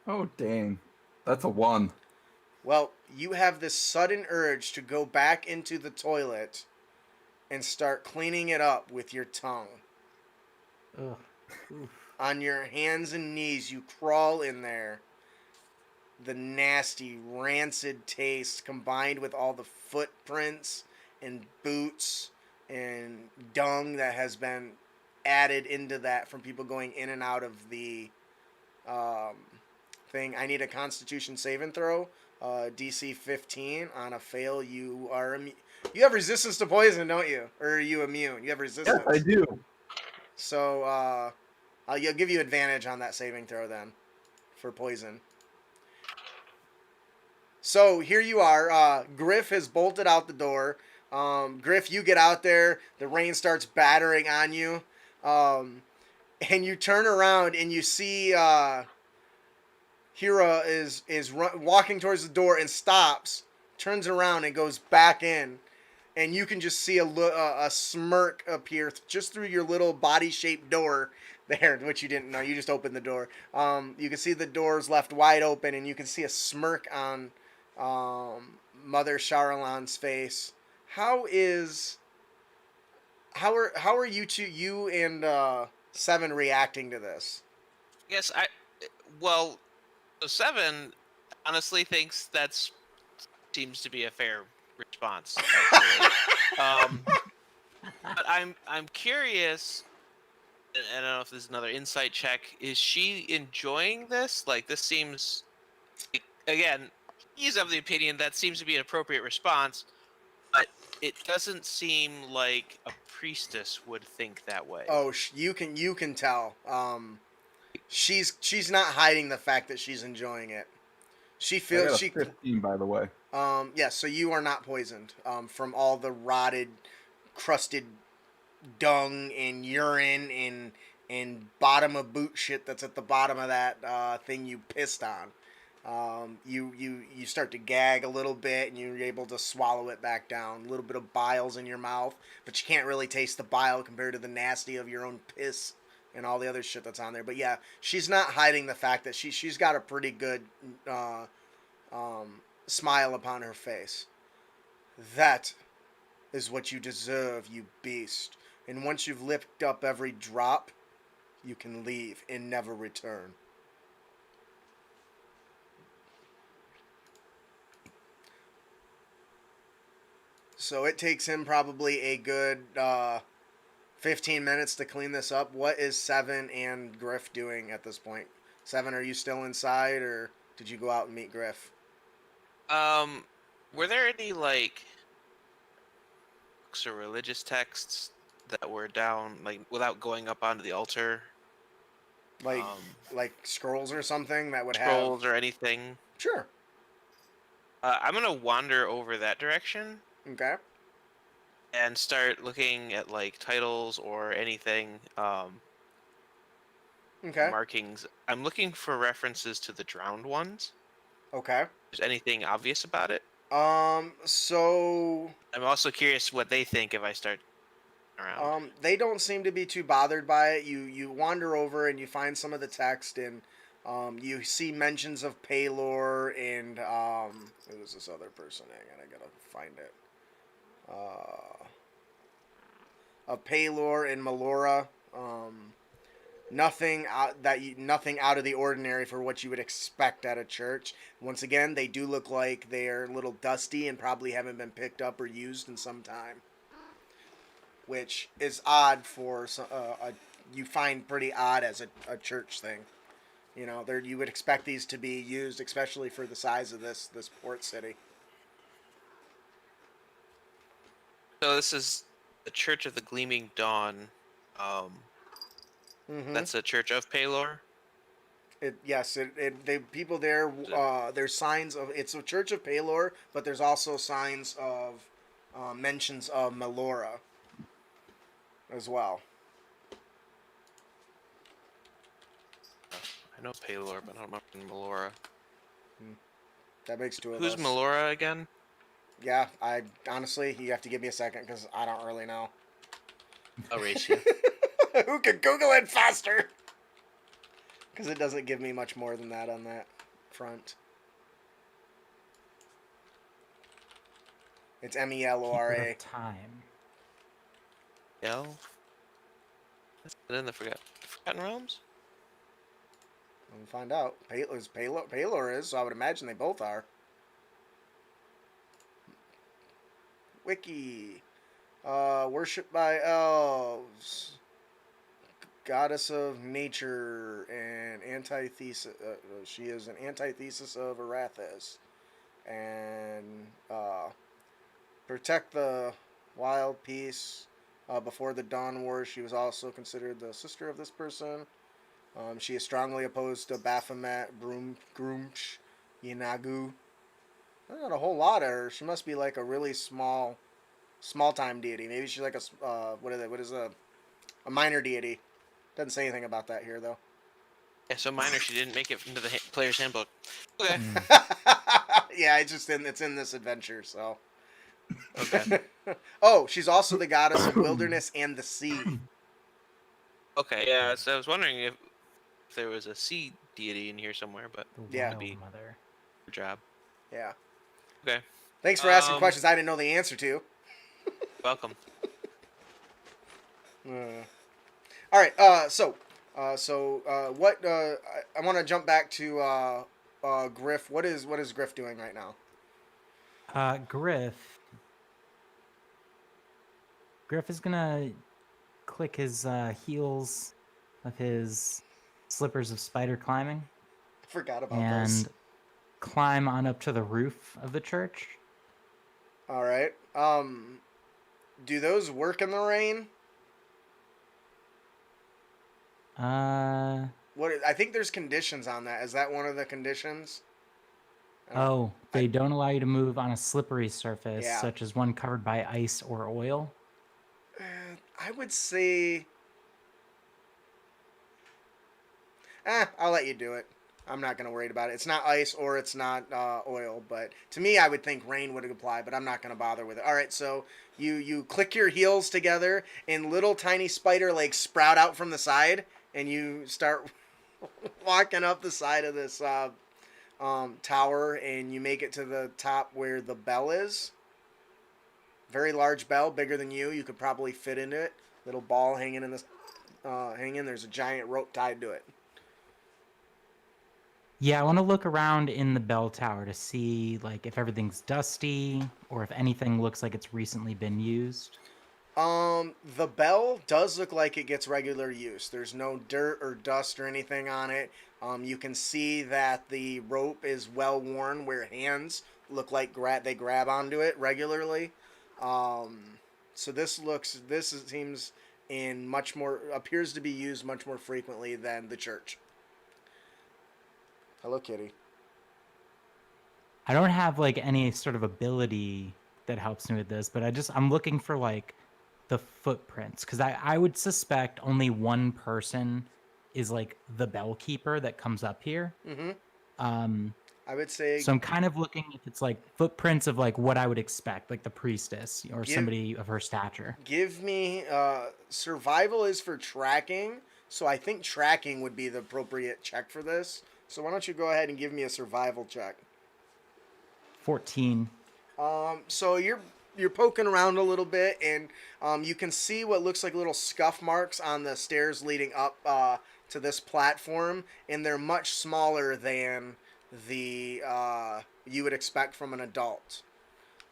Oh, dang. That's a 1. Well, you have this sudden urge to go back into the toilet and start cleaning it up with your tongue. Ugh. Oof. On your hands and knees, you crawl in there. The nasty, rancid taste combined with all the footprints and boots and dung that has been added into that from people going in and out of the um, thing. I need a Constitution saving throw. DC 15. On a fail, you are you have resistance to poison, don't you? Or are you immune? You have resistance. Yes, I do. So I'll give you advantage on that saving throw then for poison. So here you are. Griff has bolted out the door. Griff, you get out there. The rain starts battering on you. And you turn around and you see Hira is walking towards the door and stops, turns around and goes back in. And you can just see a smirk appear just through your little body-shaped door there, which you didn't know. You just opened the door. You can see the doors left wide open, and you can see a smirk on Mother Charlan's face. How are you and Seven reacting to this? Yes, so 7 honestly thinks that's seems to be a fair response. Actually. But I'm curious. And I don't know if this is another insight check. Is she enjoying this? Like, this seems, again, he's of the opinion that seems to be an appropriate response, but it doesn't seem like a priestess would think that way. Oh, you can tell. She's not hiding the fact that she's enjoying it. She I got feels a 15, by the way. yeah, so you are not poisoned from all the rotted, crusted dung and urine and bottom of boot shit that's at the bottom of that thing you pissed on. You start to gag a little bit and you're able to swallow it back down. A little bit of bile's in your mouth, but you can't really taste the bile compared to the nasty of your own piss and all the other shit that's on there. But yeah, she's not hiding the fact that she's got a pretty good smile upon her face. That is what you deserve, you beast. And once you've licked up every drop, you can leave and never return. So it takes him probably a good 15 minutes to clean this up. What is Seven and Griff doing at this point? Seven, are you still inside, or did you go out and meet Griff? Were there any, like, books or religious texts that were down, like, without going up onto the altar? Like scrolls or something that would Scrolls have... or anything? Sure. I'm gonna wander over that direction Okay. and start looking at, like, titles or anything, Okay. markings. I'm looking for references to the drowned ones. Okay. Is anything obvious about it? So I'm also curious what they think if I start around. they don't seem to be too bothered by it. You wander over and you find some of the text, and you see mentions of Paylor and who's this other person? Hang on, I gotta find it. Of Paylor and Melora. Nothing out of the ordinary for what you would expect at a church. Once again, they do look like they're a little dusty and probably haven't been picked up or used in some time, which is odd for you find pretty odd as a church thing. You know, you would expect these to be used, especially for the size of this port city. So this is the Church of the Gleaming Dawn. That's a church of Paylor. The people there. There's signs of it's a church of Paylor, but there's also signs of mentions of Melora as well. I know Paylor, but I don't remember Melora. That makes two of Who's us. Melora again? Yeah, I honestly, you have to give me a second because I don't really know. I'll race you. Who can Google it faster? Because it doesn't give me much more than that on that. front. It's Keeper Melora. of time. L. Is it in the Forgotten Realms? We'll find out. Paylor is, so I would imagine they both are. Wiki. Worshipped by elves. Goddess of nature and antithesis. She is an antithesis of Arathis. And protect the wild peace. Before the Dawn Wars, she was also considered the sister of this person. She is strongly opposed to Baphomet, Groomsh, Yinagu. Not a whole lot of her. She must be like a really small time deity. Maybe she's like a what is a minor deity. Doesn't say anything about that here though. Yeah, so minor, she didn't make it into the player's handbook. Okay. Yeah, it's in this adventure, so. Okay. Oh, she's also the goddess of wilderness and the sea. Okay, yeah, so I was wondering if there was a sea deity in here somewhere, but The Yeah. Wild Be- Mother. good job. Yeah. Okay, Thanks for asking Um, questions I didn't know the answer to. welcome. All right. What? I want to jump back to Griff. What is Griff doing right now? Griff is gonna click his heels of his slippers of spider climbing Forgot about and those. climb on up to the roof of the church. All right. Do those work in the rain? What? I think there's conditions on that. Is that one of the conditions? Oh, they don't allow you to move on a slippery surface, Yeah. such as one covered by ice or oil. I would say. I'll let you do it. I'm not gonna worry about it. It's not ice or it's not oil, but to me, I would think rain would apply, but I'm not gonna bother with it. All right, so you click your heels together, and little tiny spider legs sprout out from the side, and you start walking up the side of this tower, and you make it to the top where the bell is. Very large bell, bigger than you. You could probably fit into it. Little ball hanging in this, hanging. There's a giant rope tied to it. Yeah, I want to look around in the bell tower to see like if everything's dusty or if anything looks like it's recently been used. The bell does look like it gets regular use. There's no dirt or dust or anything on it. You can see that the rope is well worn, where hands look like they grab onto it regularly. So this seems appears to be used much more frequently than the church. Hello, Kitty. I don't have like any sort of ability that helps me with this, but I'm looking for like the footprints because I would suspect only one person is like the bell keeper that comes up here. Mm-hmm. I would say. So I'm kind of looking if it's like footprints of like what I would expect, like the priestess or somebody of her stature. Give me survival is for tracking, so I think tracking would be the appropriate check for this. So why don't you go ahead and give me a survival check? 14. So you're poking around a little bit, and you can see what looks like little scuff marks on the stairs leading up to this platform, and they're much smaller than the you would expect from an adult.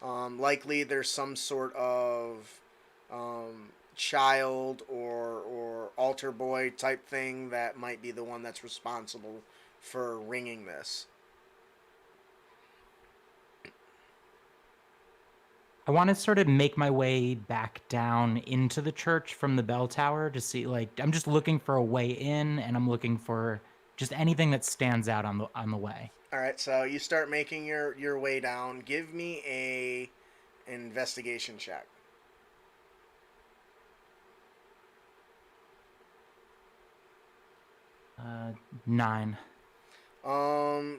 Likely there's some sort of child or altar boy type thing that might be the one that's responsible for ringing this. I want to sort of make my way back down into the church from the bell tower to see, like, I'm just looking for a way in, and I'm looking for just anything that stands out on the way. All right, so you start making your way down. Give me a investigation check. Uh, 9.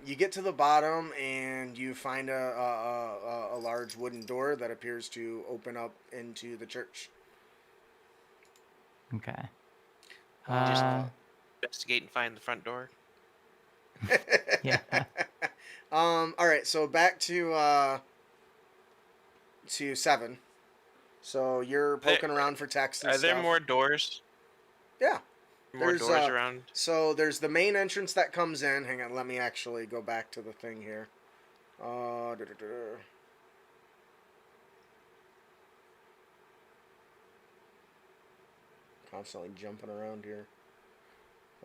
You get to the bottom and you find a large wooden door that appears to open up into the church. Okay. Just investigate and find the front door. Yeah. All right. So back to 7. So you're There, poking around for text and are there stuff. more doors? Yeah. More There's doors around? so there's the main entrance that comes in. Hang on, let me actually go back to the thing here. Constantly jumping around here.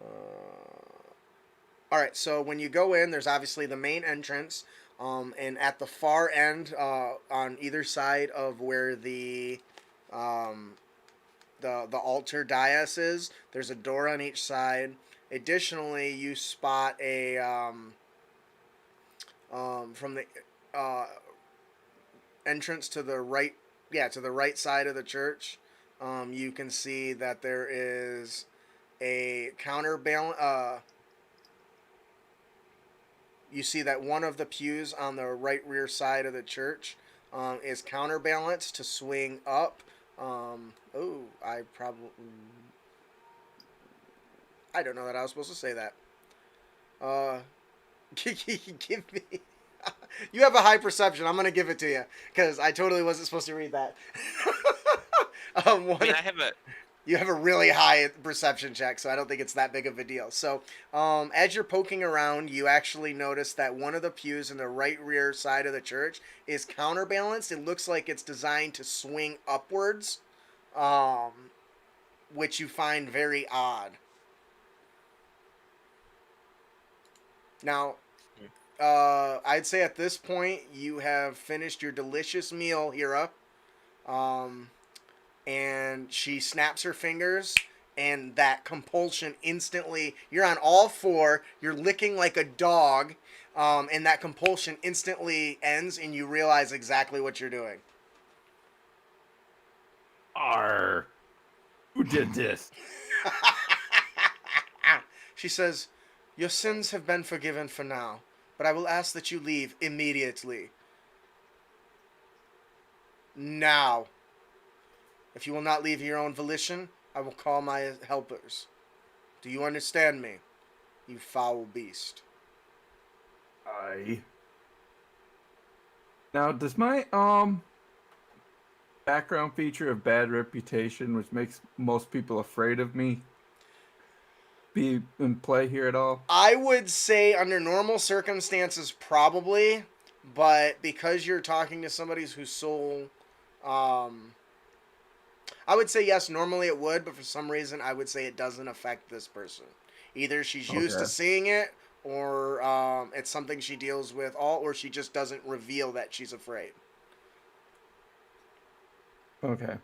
All right, so when you go in, there's obviously the main entrance, and at the far end, on either side of where um, the altar dais is, there's a door on each side. Additionally, you spot a from the uh, entrance to the right, yeah, to the right side of the church. You can see that there is a counterbalance. You see that one of the pews on the right rear side of the church is counterbalanced to swing up. I don't know that I was supposed to say that. Uh, give me. You have a high perception. I'm gonna give it to you because I totally wasn't supposed to read that. I mean, I have a. You have a really high perception check, so I don't think it's that big of a deal. So, as you're poking around, you actually notice that one of the pews in the right rear side of the church is counterbalanced. It looks like it's designed to swing upwards, which you find very odd. Now, I'd say at this point you have finished your delicious meal, Hira. And she snaps her fingers, and that compulsion instantly, you're on all four, you're licking like a dog, and that compulsion instantly ends, and you realize exactly what you're doing. Arr. Who did this? She says, "Your sins have been forgiven for now, but I will ask that you leave immediately. Now. If you will not leave your own volition, I will call my helpers. Do you understand me, you foul beast?" Aye. Now, does my background feature of bad reputation, which makes most people afraid of me, be in play here at all? I would say under normal circumstances, probably, but because you're talking to somebody whose soul, I would say yes, normally it would, but for some reason I would say it doesn't affect this person. Either she's used to seeing it, or it's something she deals with or she just doesn't reveal that she's afraid. Okay.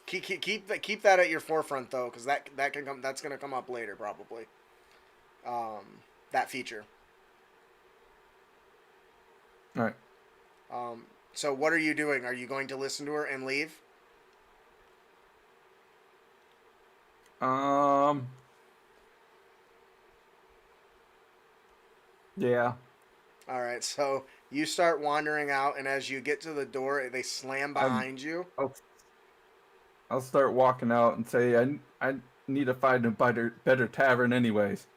Keep that at your forefront though, because that can come. That's gonna come up later probably. That feature. All right. So what are you doing? Are you going to listen to her and leave? Yeah. All right. So you start wandering out, and as you get to the door, they slam behind you. I'll start walking out and say I need to find a better tavern anyways.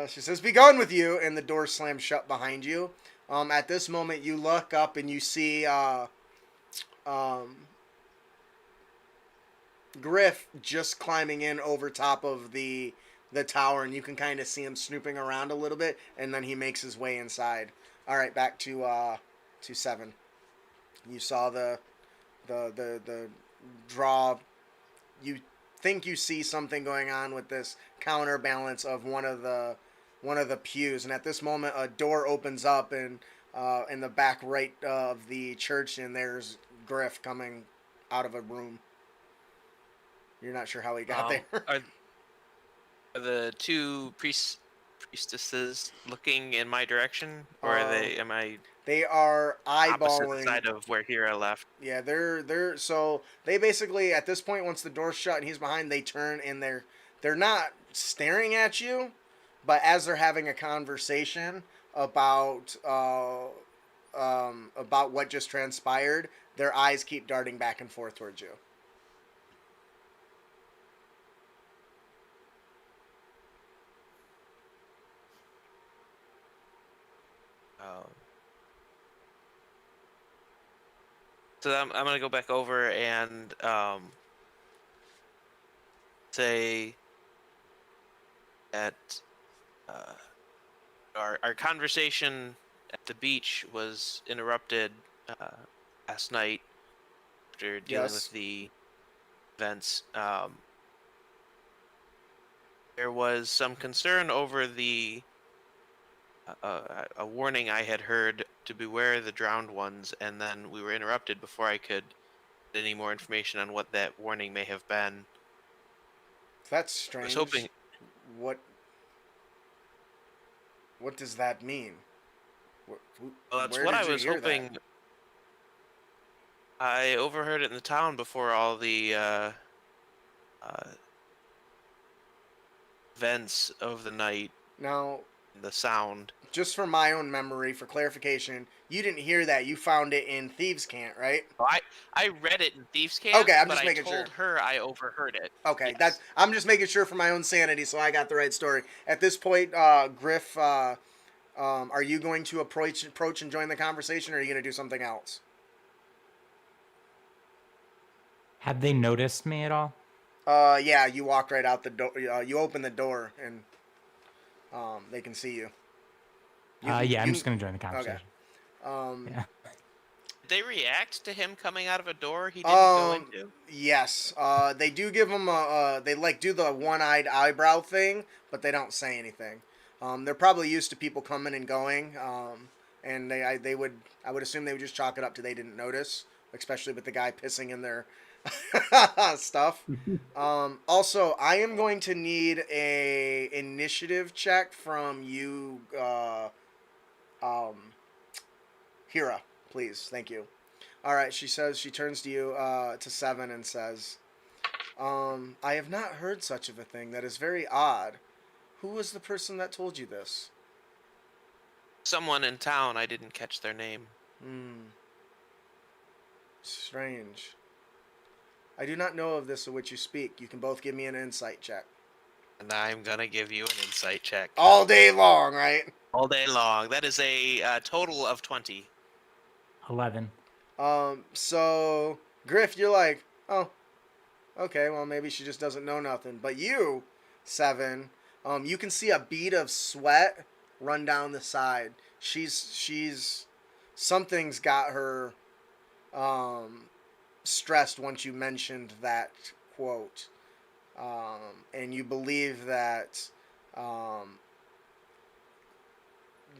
She says, "Be gone with you," and the door slams shut behind you. At this moment, you look up and you see Griff just climbing in over top of the tower, and you can kind of see him snooping around a little bit, and then he makes his way inside. All right, back to 7. You saw the draw. You think you see something going on with this counterbalance of one of the pews, and at this moment, a door opens up in the back right of the church, and there's Griff coming out of a room. You're not sure how he got there. Are the two priestesses looking in my direction, or are they? Am I? They are Opposite eyeballing. side of where Hira left. Yeah, they're so they basically at this point, once the door's shut and he's behind, they turn and they're not staring at you, but as they're having a conversation about what just transpired, their eyes keep darting back and forth towards you. So I'm gonna go back over and say that uh, our conversation at the beach was interrupted last night after dealing with Yes. the events. There was some concern over the a warning I had heard to beware the drowned ones, and then we were interrupted before I could get any more information on what that warning may have been. That's I was strange. hoping. What what does that mean? Well, that's Where what did I you was hear that? hoping. I overheard it in the town before all the uh, events of the night, Now, the sound. just for my own memory, for clarification, you didn't hear that. You found it in Thieves' Cant, right? Oh, I read it in Thieves' Camp, Okay, I'm but just I making sure. told her I overheard it. Okay, Yes. I'm just making sure for my own sanity, so I got the right story. At this point, Griff, are you going to approach and join the conversation, or are you going to do something else? Have they noticed me at all? Yeah, you walked right out the door. You open the door, and they can see you. Yeah, I'm just gonna join the Okay. conversation. Yeah. Did they react to him coming out of a door he didn't go into? Yes. They do give him they like do the one-eyed eyebrow thing, but they don't say anything. They're probably used to people coming and going. And I would assume they would just chalk it up to they didn't notice, especially with the guy pissing in their stuff. Also, I am going to need a initiative check from you, Hira, please. Thank you. All right, she says, she turns to you, to 7, and says, I have not heard such of a thing. That is very odd. Who was the person that told you this? Someone in town, I didn't catch their name. Strange. I do not know of this of which you speak. You can both give me an insight check. And I'm gonna give you an insight check. All day long, right? All day long. That is a total of 20. 11. So, Griff, you're like, oh, okay, well, maybe she just doesn't know nothing. But you, 7, you can see a bead of sweat run down the side. Something's got her, stressed once you mentioned that quote. And you believe that,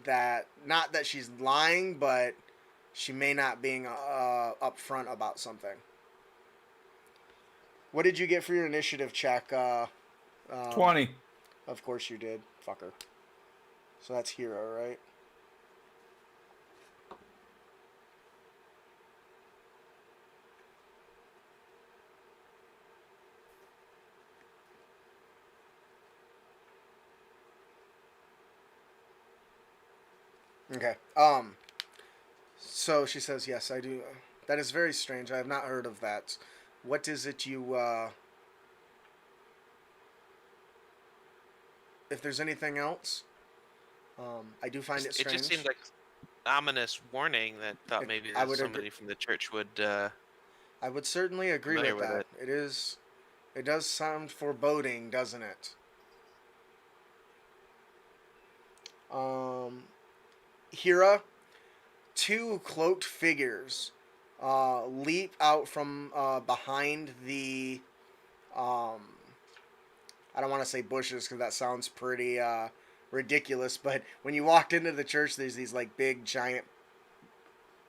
that, not that she's lying, but she may not being upfront about something. What did you get for your initiative check? 20. Of course you did, fucker. So that's Hero, right? Okay. So she says, yes, I do. That is very strange. I have not heard of that. What is it you, if there's anything else, I do find it strange. It just seemed like an ominous warning that thought maybe I that would somebody agree. from the church would. I would certainly agree with familiar with that. It does sound foreboding, doesn't it? Hira, 2 cloaked figures leap out from behind the, I don't want to say bushes because that sounds pretty ridiculous, but when you walked into the church, there's these like big giant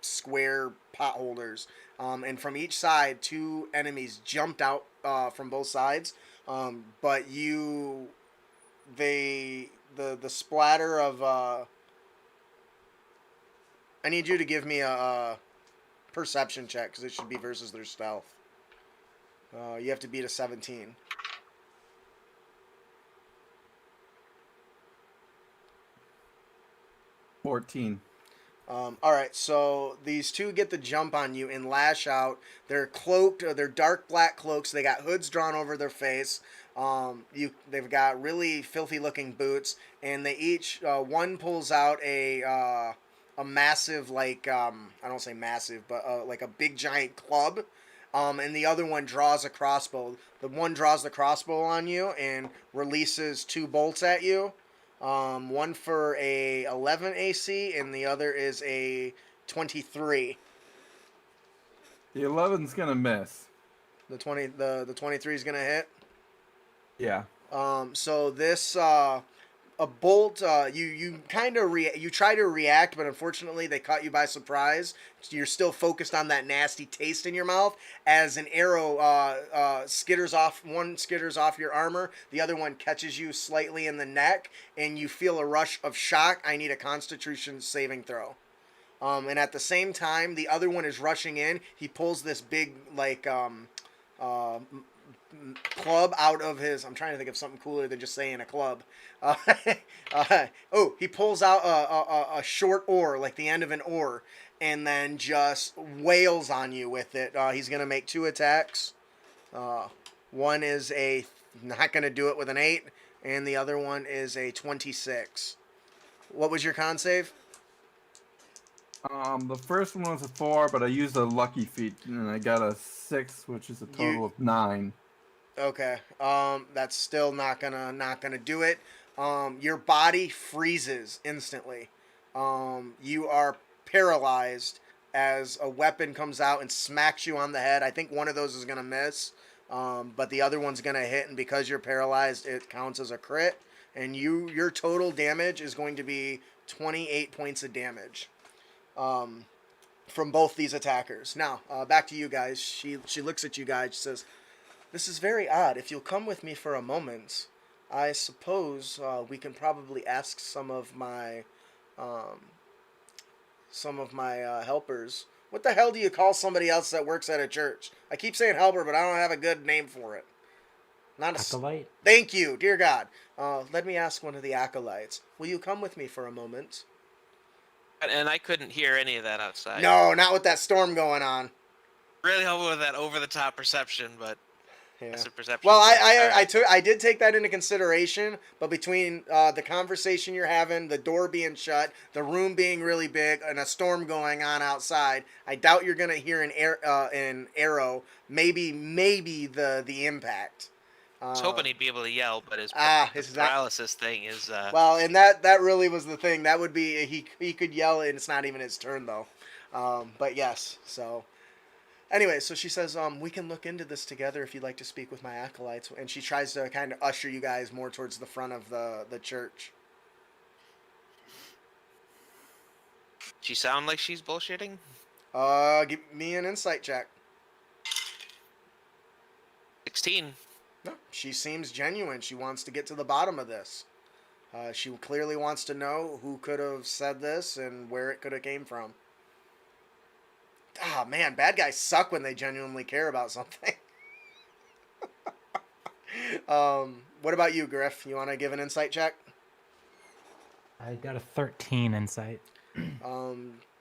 square potholders, and from each side 2 enemies jumped out from both sides, but the splatter of I need you to give me a perception check because it should be versus their stealth. You have to beat a 17. 14. All right, so these 2 get the jump on you and lash out. They're cloaked, they're dark black cloaks. They got hoods drawn over their face. They've got really filthy looking boots, and they each one pulls out a a massive, like, I don't say massive, but like a big giant club. And the other one draws a crossbow. The one draws the crossbow on you and releases 2 bolts at you. One for a 11 AC and the other is a 23. The 11's gonna miss. The 23 is gonna hit. Yeah. So this a bolt, you kind of you try to react, but unfortunately they caught you by surprise. So you're still focused on that nasty taste in your mouth as an arrow skitters off. One skitters off your armor, the other one catches you slightly in the neck, and you feel a rush of shock. I need a Constitution saving throw. And at the same time, the other one is rushing in. He pulls this big, like, club out of his. I'm trying to think of something cooler than just saying a club. He pulls out a short oar, like the end of an oar, and then just wails on you with it. He's gonna make 2 attacks. One is not gonna do it with an 8, and the other one is a 26. What was your con save? The first one was a 4, but I used a lucky feat, and I got a 6, which is a total of 9. Okay. That's still not gonna do it. Your body freezes instantly. You are paralyzed as a weapon comes out and smacks you on the head. I think one of those is gonna miss, but the other one's gonna hit, and because you're paralyzed, it counts as a crit. And your total damage is going to be 28 points of damage. From both these attackers. Now, back to you guys. She looks at you guys. She says, "This is very odd. If you'll come with me for a moment, I suppose we can probably ask some of my helpers. What the hell do you call somebody else that works at a church? I keep saying helper, but I don't have a good name for it. Not a Acolyte. Thank you, dear God. Let me ask one of the acolytes. Will you come with me for a moment?" And I couldn't hear any of that outside. No, not with that storm going on. Really hoping with that over-the-top perception, but Yeah. that's a perception. Well, Alright. I did take that into consideration, but between the conversation you're having, the door being shut, the room being really big, and a storm going on outside, I doubt you're gonna hear an arrow. Maybe the impact. I was hoping he'd be able to yell, but his it's not. paralysis thing is. Well, and that really was the thing. That would be he could yell, and it's not even his turn though. But yes, so. Anyway, so she says, we can look into this together if you'd like to speak with my acolytes. And she tries to kind of usher you guys more towards the front of the church. She sound like she's bullshitting? Give me an insight check. 16. No, she seems genuine. She wants to get to the bottom of this. She clearly wants to know who could have said this and where it could have came from. Ah, man, bad guys suck when they genuinely care about something. What about you, Griff? You want to give an insight check? I got a 13 insight.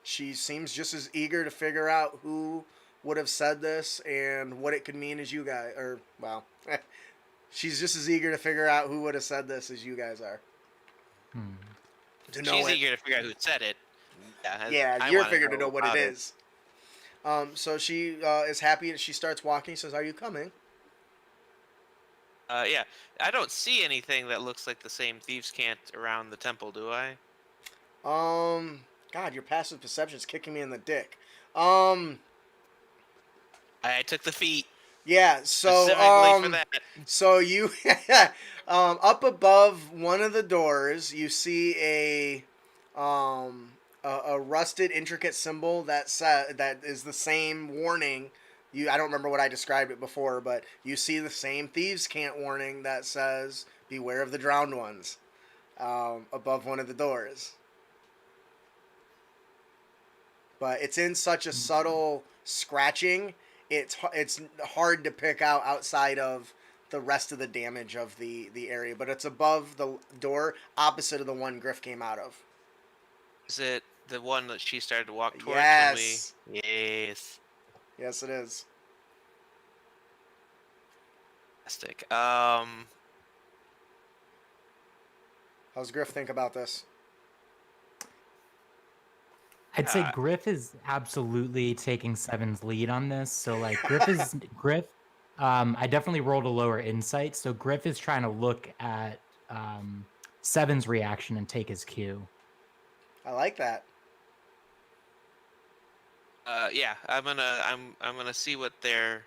She seems just as eager to figure out who would have said this and what it could mean as you guys. Or, well, she's just as eager to figure out who would have said this as you guys are. To know She's it. eager to figure out who said it. Yeah, I you're wanna figured to know what how it is. So she is happy and she starts walking. She says, "Are you coming?" Yeah, I don't see anything that looks like the same thieves' cant around the temple, do I? God, your passive perception is kicking me in the dick. I took the feet Yeah, so specifically for that. so you up above one of the doors, you see a rusted intricate symbol that is the same warning. I don't remember what I described it before, but you see the same thieves' cant warning that says beware of the drowned ones above one of the doors. But it's in such a subtle scratching, it's hard to pick out outside of the rest of the damage of the area. But it's above the door, opposite of the one Griff came out of. Is it the one that she started to walk towards? Yes. Yes. Yes, it is. Fantastic. How's Griff think about this? I'd say Griff is absolutely taking Seven's lead on this. So like Griff. I definitely rolled a lower insight, so Griff is trying to look at Seven's reaction and take his cue. I like that. Yeah, I'm gonna see what they're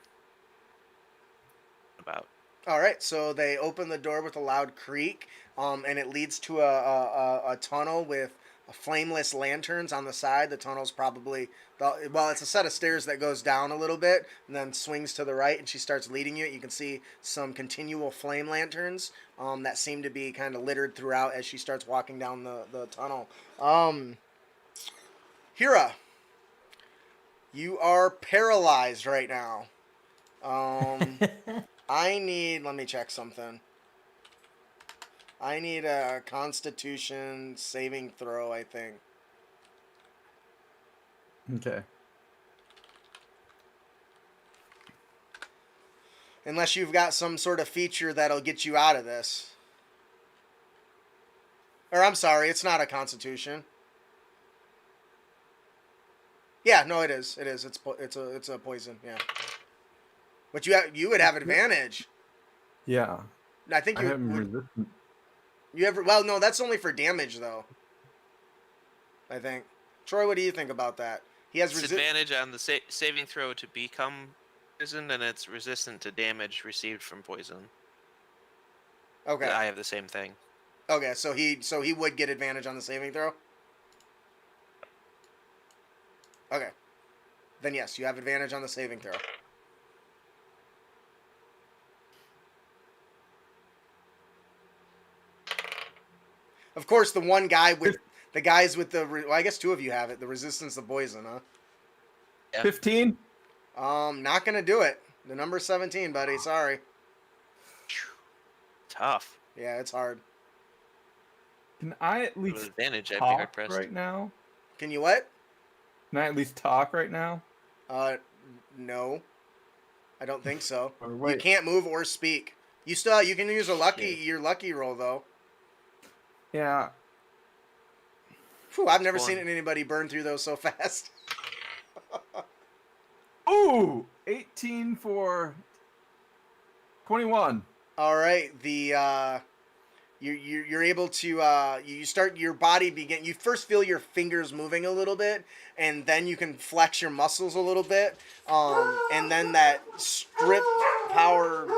about. All right, so they open the door with a loud creak, and it leads to a tunnel with flameless lanterns on the side. The tunnel's probably it's a set of stairs that goes down a little bit and then swings to the right, and she starts leading you. You can see some continual flame lanterns that seem to be kind of littered throughout as she starts walking down the tunnel. Hira, you are paralyzed right now. Let me check something. I need a Constitution saving throw, I think. Okay. Unless you've got some sort of feature that'll get you out of this. Or I'm sorry, it's not a Constitution. Yeah, no, it is. It is. It's a poison. Yeah. But you would have advantage. Yeah. I think I you have would. resistance. Well, no, that's only for damage though. I think. Troy, what do you think about that? He has Disadvantage on the saving throw to become poisoned, and it's resistant to damage received from poison. Okay. I have the same thing. Okay, so he would get advantage on the saving throw? Okay. Then yes, you have advantage on the saving throw. Of course, the one guy with the guys with the well, I guess two of you have it. The resistance to poison, huh? Yeah. 15? Not gonna do it. The number's 17, buddy. Sorry. Tough. Yeah, it's hard. Can I at With least advantage, I'd be hard talk pressed. right now? Can you what? Can I at least talk right now? No. I don't think so. Or You wait. can't move or speak. You can use your lucky roll though. Yeah. Whew, I've never One. seen anybody burn through those so fast. Ooh! 18 for 21. All right, you're able to you start your body begin. You first feel your fingers moving a little bit, and then you can flex your muscles a little bit, and then that strip power.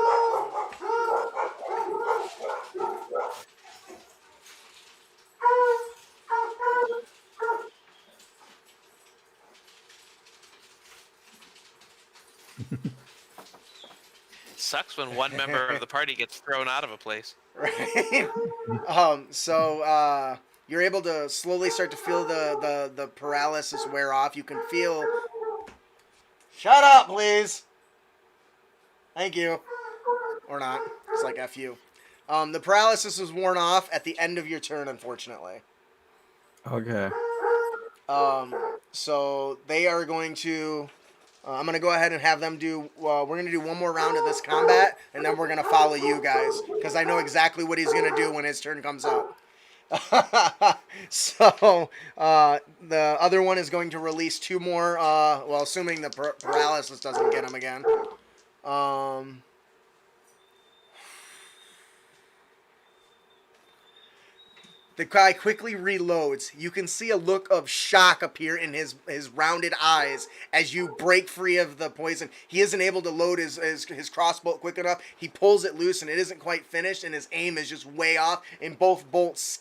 Sucks when one member of the party gets thrown out of a place. Right. You're able to slowly start to feel the paralysis wear off. You can feel. Shut up, please. Thank you. Or not. It's like F you. The paralysis was worn off at the end of your turn, unfortunately. Okay. So they are going to. I'm going to go ahead and have them do. We're going to do one more round of this combat, and then we're going to follow you guys because I know exactly what he's going to do when his turn comes up. So the other one is going to release two more. Well, assuming the paralysis doesn't get him again. The guy quickly reloads. You can see a look of shock appear in his rounded eyes as you break free of the poison. He isn't able to load his crossbow quick enough. He pulls it loose and it isn't quite finished, and his aim is just way off. And both bolts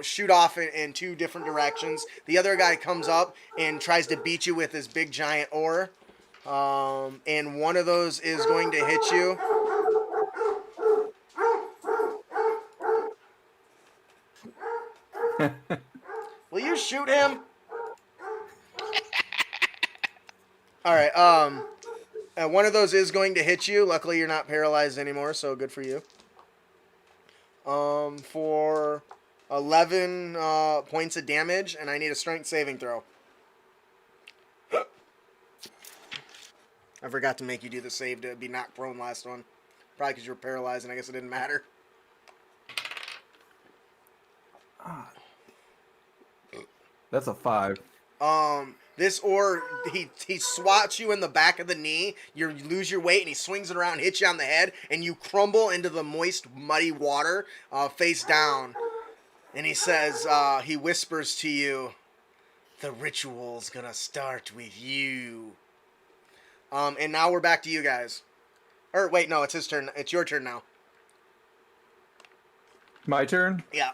shoot off in two different directions. The other guy comes up and tries to beat you with his big giant oar. And one of those is going to hit you. Will you shoot him? All right. One of those is going to hit you. Luckily, you're not paralyzed anymore, so good for you. For 11 points of damage, and I need a strength saving throw. I forgot to make you do the save to be knocked prone last one. Probably because you were paralyzed, and I guess it didn't matter. That's a 5. This ore, he swats you in the back of the knee. You lose your weight, and he swings it around, hits you on the head, and you crumble into the moist, muddy water, face down. And he says, he whispers to you, "The ritual's gonna start with you." And now we're back to you guys. Or wait, no, it's his turn. It's your turn now. My turn? Yeah.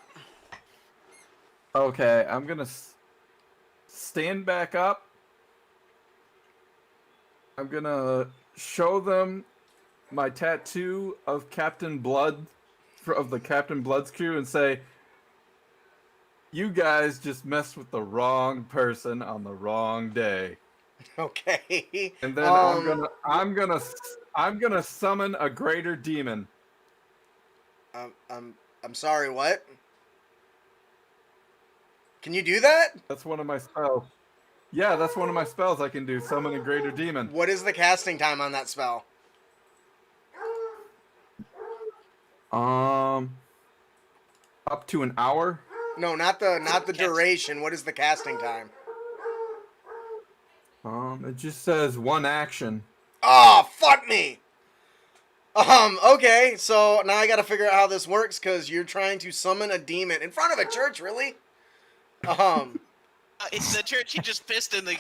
Okay, I'm gonna stand back up. I'm gonna show them my tattoo of Captain Blood, of the Captain Blood's crew, and say, "You guys just messed with the wrong person on the wrong day." Okay. And then I'm gonna summon a greater demon. I'm sorry. What? Can you do that? That's one of my spells. Yeah, that's one of my spells I can do. Summon a greater demon. What is the casting time on that spell? Up to an hour. No, not the duration. What is the casting time? It just says 1 action. Oh, fuck me. Okay, so now I gotta figure out how this works, because you're trying to summon a demon in front of a church, really? It's the church you just pissed in the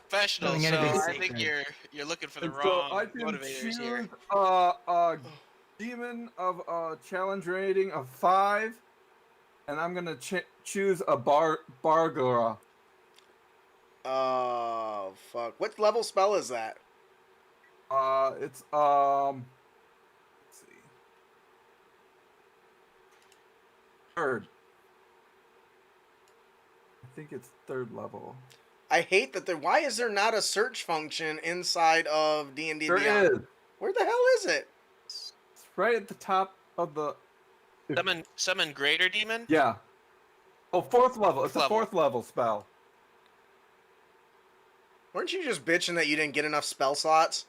professional, Going so anything I think sacred. you're looking for the And so wrong I can motivators choose here. a demon of a challenge rating of 5, and I'm gonna choose a Bargora. Oh, fuck. What level spell is that? It's let's see, 3rd. I think it's 3rd level. I hate that there... Why is there not a search function inside of D&D There Beyond? is. Where the hell is it? It's right at the top of the. Summon greater demon. Yeah. Oh, 4th level. It's a Level. 4th level spell. Weren't you just bitching that you didn't get enough spell slots?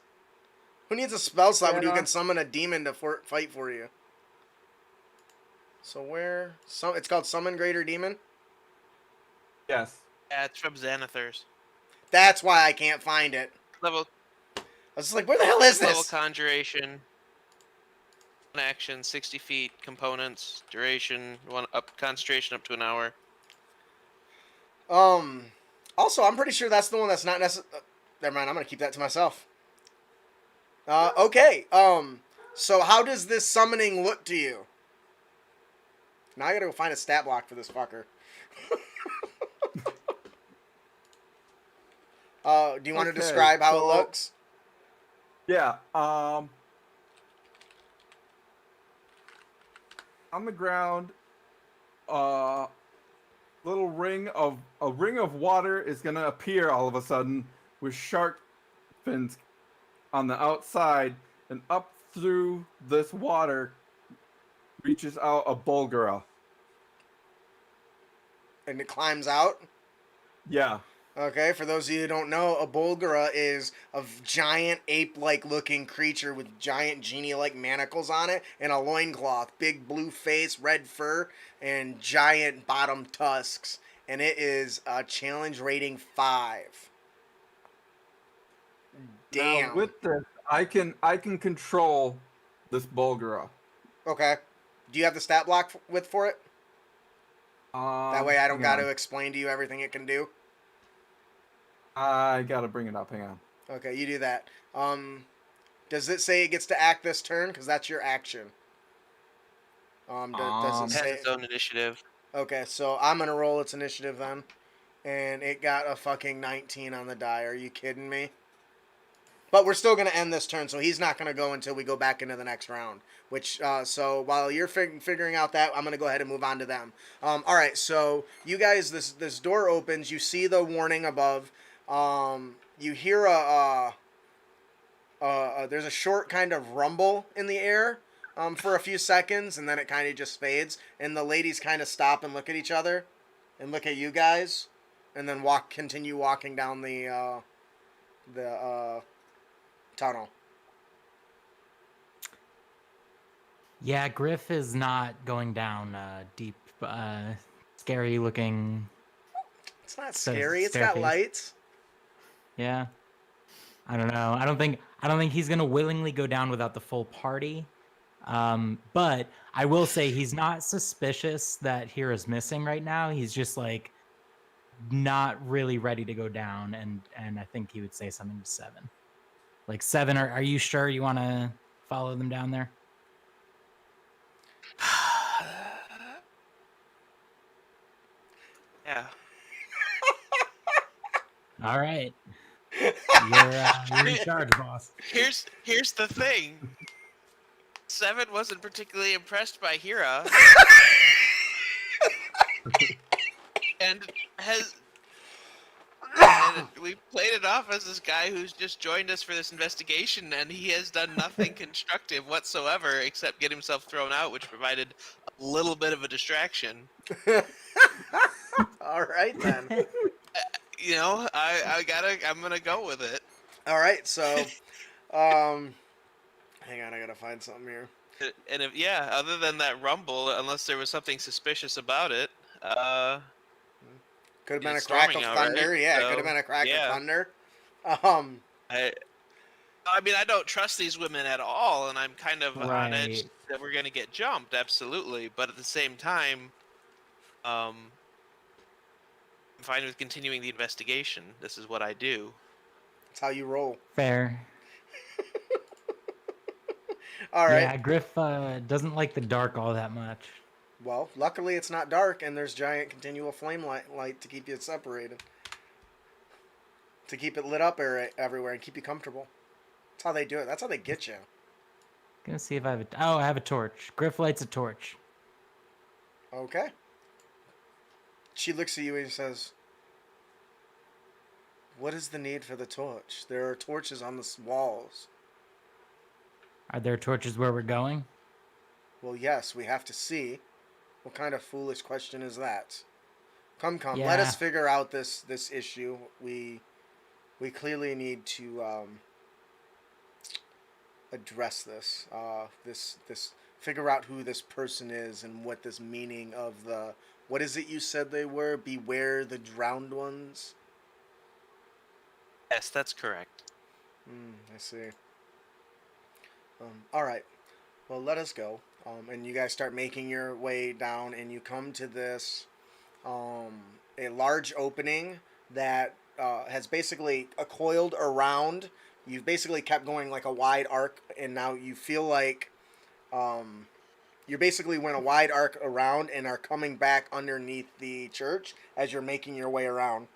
Who needs a spell slot when you Yeah. can summon a demon to fight for you? So where... It's called Summon Greater Demon? Yes. Yeah, it's from Xanathars. That's why I can't find it. Level I was just like, where the hell is level this? conjuration. 1 action, 60 feet. Components, duration, concentration up to an hour. Also, I'm pretty sure that's the one that's not necessary. Never mind, I'm gonna keep that to myself. Okay. So how does this summoning look to you? Now I gotta go find a stat block for this fucker. Do you want to Okay, describe how it so- looks? Yeah. On the ground, little ring of water is gonna appear all of a sudden with shark fins on the outside, and up through this water reaches out a Bulgara. And it climbs out? Yeah. Okay, for those of you who don't know, a Bulgara is a giant ape-like looking creature with giant genie-like manacles on it and a loincloth, big blue face, red fur, and giant bottom tusks. And it is a challenge rating 5. Damn. Now, with this, I can control this Bulgara. Okay. Do you have the stat block for it? That way I don't got to explain to you everything it can do. I gotta bring it up. Hang on. Okay, you do that. Does it say it gets to act this turn? Because that's your action. Does it It say... has its own initiative. Okay, so I'm going to roll its initiative then. And it got a fucking 19 on the die. Are you kidding me? But we're still going to end this turn, so he's not going to go until we go back into the next round. Which, so while you're figuring out that, I'm going to go ahead and move on to them. All right, so you guys, this door opens. You see the warning above. You hear there's a short kind of rumble in the air for a few seconds, and then it kind of just fades. And the ladies kind of stop and look at each other and look at you guys, and then continue walking down the tunnel. Yeah, Griff is not going down deep scary looking. It's not So scary. It's got staircase. lights. Yeah. I don't know. I don't think he's gonna willingly go down without the full party. But I will say he's not suspicious that Hira's missing right now. He's just like not really ready to go down, and I think he would say something to Seven. Like, Seven, are you sure you want to follow them down there? Yeah. All right. You're in charge, boss. Here's the thing. Seven wasn't particularly impressed by Hira, and we played it off as this guy who's just joined us for this investigation, and he has done nothing constructive whatsoever except get himself thrown out, which provided a little bit of a distraction. All right then. You know, I'm gonna go with it. All right, so, hang on, I gotta find something here. And if other than that rumble, unless there was something suspicious about it, Could have been a it's crack of storming thunder. outright, Yeah, it so, could have been a crack yeah. of thunder. I mean, I don't trust these women at all, and I'm kind of on edge Right. that we're gonna get jumped, absolutely. But at the same time, I'm fine with continuing the investigation. This is what I do. That's how you roll. Fair. All right. Yeah, Griff doesn't like the dark all that much. Well, luckily it's not dark, and there's giant continual flame light to keep you separated. To keep it lit up everywhere and keep you comfortable. That's how they do it. That's how they get you. Gonna see if I have I have a torch. Griff lights a torch. Okay. She looks at you and says, "What is the need for the torch? There are torches on the walls." Are there torches where we're going? Well, yes, we have to see. What kind of foolish question is that? Come, let Yeah. us figure out this issue. We clearly need to address this. This figure out who this person is and what this meaning of the what is it you said they were? Beware the drowned ones. Yes, that's correct. I see. All right. Well, let us go. And you guys start making your way down, and you come to this a large opening that has basically coiled around. You've basically kept going like a wide arc, and now you feel like you basically went a wide arc around and are coming back underneath the church as you're making your way around.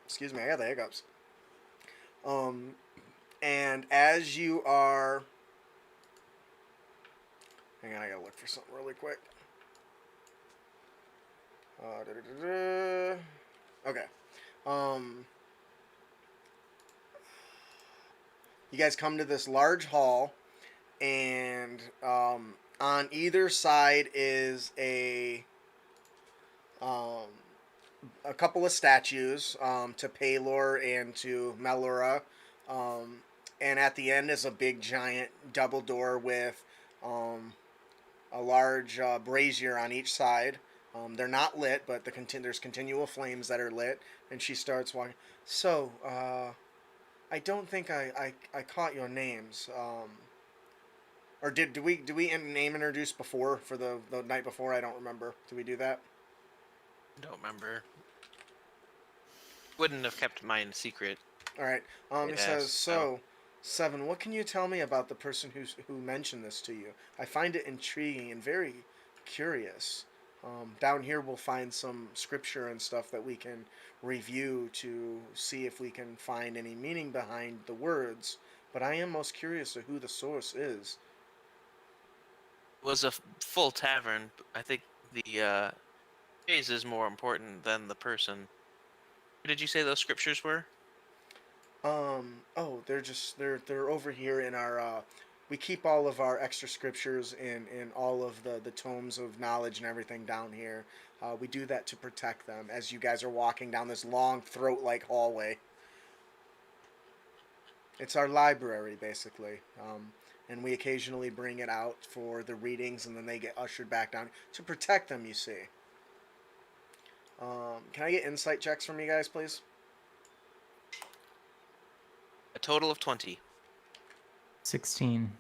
Excuse me, I got the hiccups. And as you are... Hang on, I gotta look for something really quick. Okay. You guys come to this large hall, and on either side is a couple of statues to Paylor and to Melora. And at the end is a big giant double door with a large brazier on each side. They're not lit, but there's continual flames that are lit. And she starts walking. So, I don't think I caught your names. Or did we name introduce before for the night before? I don't remember. Did we do that? Don't remember. Wouldn't have kept mine secret. All right. He It says, has, so, Seven, what can you tell me about the person who mentioned this to you? I find it intriguing and very curious. Down here we'll find some scripture and stuff that we can review to see if we can find any meaning behind the words. But I am most curious of who the source is. It was a full tavern. I think the phrase is more important than the person. What did you say those scriptures were? They're over here in our we keep all of our extra scriptures in all of the tomes of knowledge and everything down here. We do that to protect them as you guys are walking down this long throat-like hallway. It's our library, basically. And we occasionally bring it out for the readings, and then they get ushered back down to protect them, you see. Can I get insight checks from you guys, please? A total of 20. 16.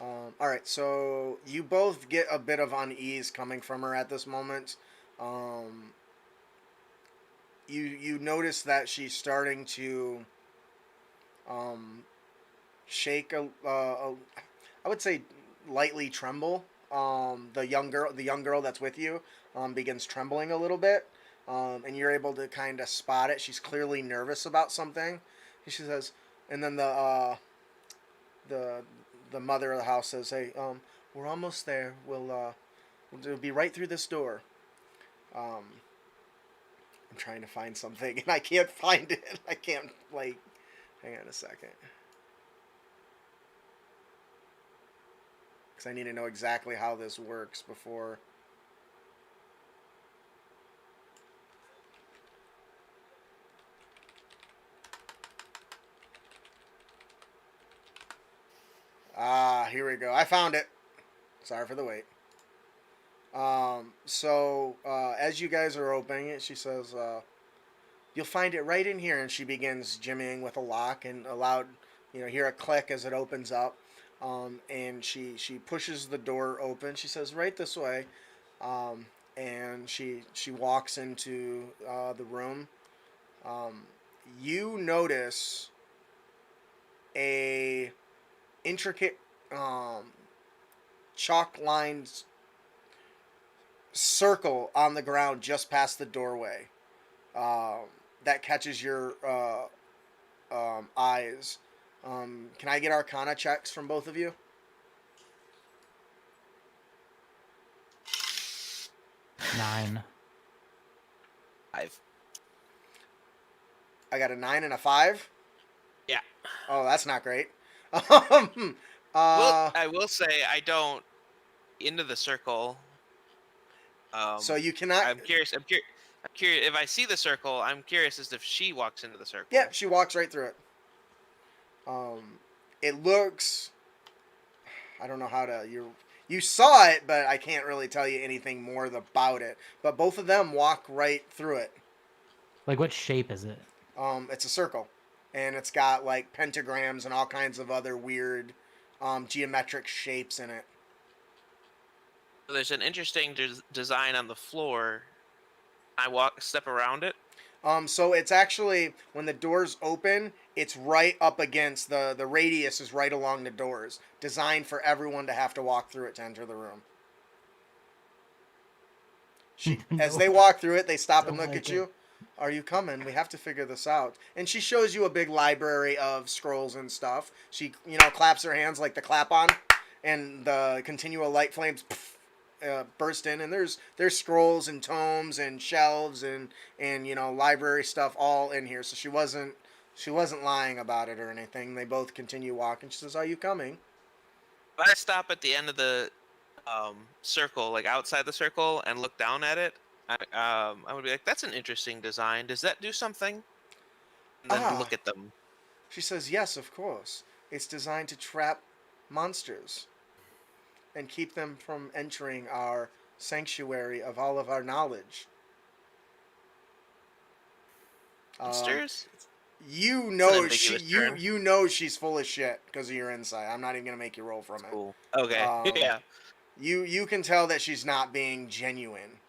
All right, so you both get a bit of unease coming from her at this moment. You notice that she's starting to shake I would say lightly tremble. The young girl that's with you begins trembling a little bit, and you're able to kind of spot it. She's clearly nervous about something. And she says, and then the mother of the house says, "Hey, we're almost there. We'll be right through this door." I'm trying to find something and I can't find it. I can't hang on a second. Because I need to know exactly how this works before. Here we go. I found it. Sorry for the wait. As you guys are opening it, she says, "You'll find it right in here." And she begins jimmying with a lock, and hear a click as it opens up. And she pushes the door open. She says, "Right this way." And she walks into the room. You notice a intricate chalk lined circle on the ground just past the doorway that catches your eyes. Can I get Arcana checks from both of you? 9. 5. I got a 9 and a 5. Yeah. Oh, that's not great. Well, I will say I don't into the circle. So you cannot. I'm curious. I'm curious if I see the circle. I'm curious as if she walks into the circle. Yeah, she walks right through it. It looks. I don't know how to. You saw it, but I can't really tell you anything more about it. But both of them walk right through it. Like, what shape is it? It's a circle, and it's got like pentagrams and all kinds of other weird geometric shapes in it. There's an interesting design on the floor. I step around it. So it's actually, when the doors open, it's right up against the radius is right along the doors, designed for everyone to have to walk through it to enter the room. As they walk through it, they stop and look at you. "Are you coming? We have to figure this out." And she shows you a big library of scrolls and stuff. She, claps her hands like the clap on, and the continual light flames burst in, and there's scrolls and tomes and shelves and library stuff all in here. So she wasn't lying about it or anything. They both continue walking. She says, "Are you coming?" If I stop at the end of the circle, like outside the circle, and look down at it, I would be like, "That's an interesting design. Does that do something?" And then look at them. She says, "Yes, of course. It's designed to trap monsters and keep them from entering our sanctuary of all of our knowledge." Monsters? You know ambiguous term. you know she's full of shit because of your insight. I'm not even gonna make you roll from it. Cool. Okay. Yeah. You can tell that she's not being genuine.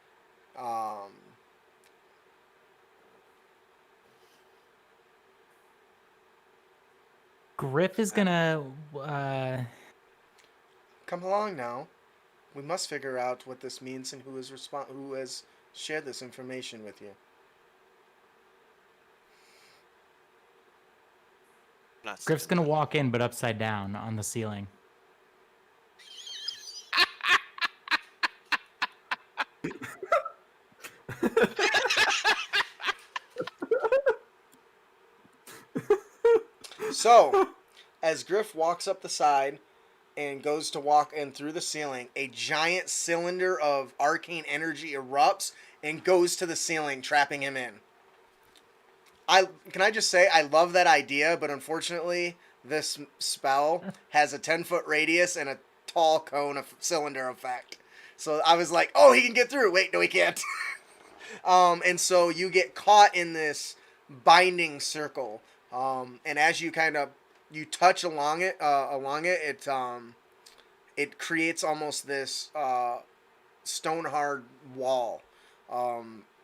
Griff is gonna. Come along now. We must figure out what this means and who has shared this information with you. Griff's gonna walk in, but upside down on the ceiling. So, as Griff walks up the side and goes to walk in through the ceiling, a giant cylinder of arcane energy erupts and goes to the ceiling, trapping him in. Can I just say, I love that idea, but unfortunately, this spell has a 10-foot radius and a tall cone of cylinder effect. So I was like, "Oh, he can get through." Wait, no, he can't. And so you get caught in this binding circle. And as you you touch along it, it creates almost this stone hard wall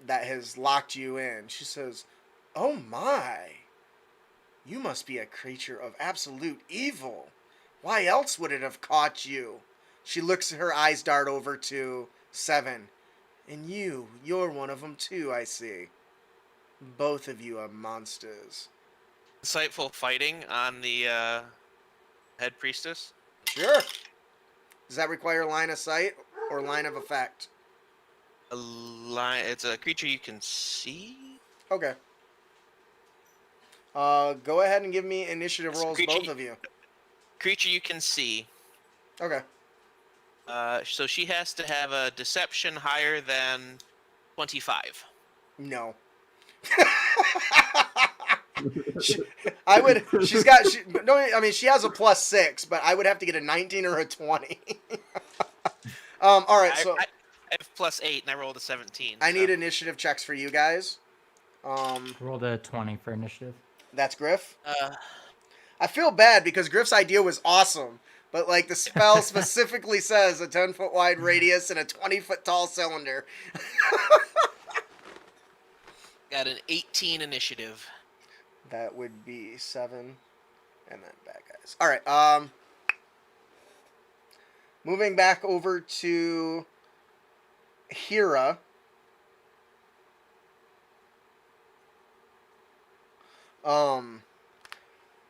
that has locked you in. She says, "Oh my, you must be a creature of absolute evil. Why else would it have caught you?" She looks, her eyes dart over to Seven. "And you're one of them too, I see. Both of you are monsters." Insightful fighting on the head priestess. Sure. Does that require line of sight or line of effect? It's a creature you can see. Okay. Go ahead and give me initiative rolls, both of you. Creature you can see. Okay. So she has to have a deception higher than 25. No. I would. She's got. No, I mean she has a +6, but I would have to get a 19 or a 20. All right. So I have +8 and I rolled a 17. I need initiative checks for you guys. Rolled a 20 for initiative. That's Griff. Uh, I feel bad because Griff's idea was awesome, but like the spell specifically says a 10-foot wide radius and a 20-foot tall cylinder. got an 18 initiative. That would be 7, and then bad guys. All right. Moving back over to Hira.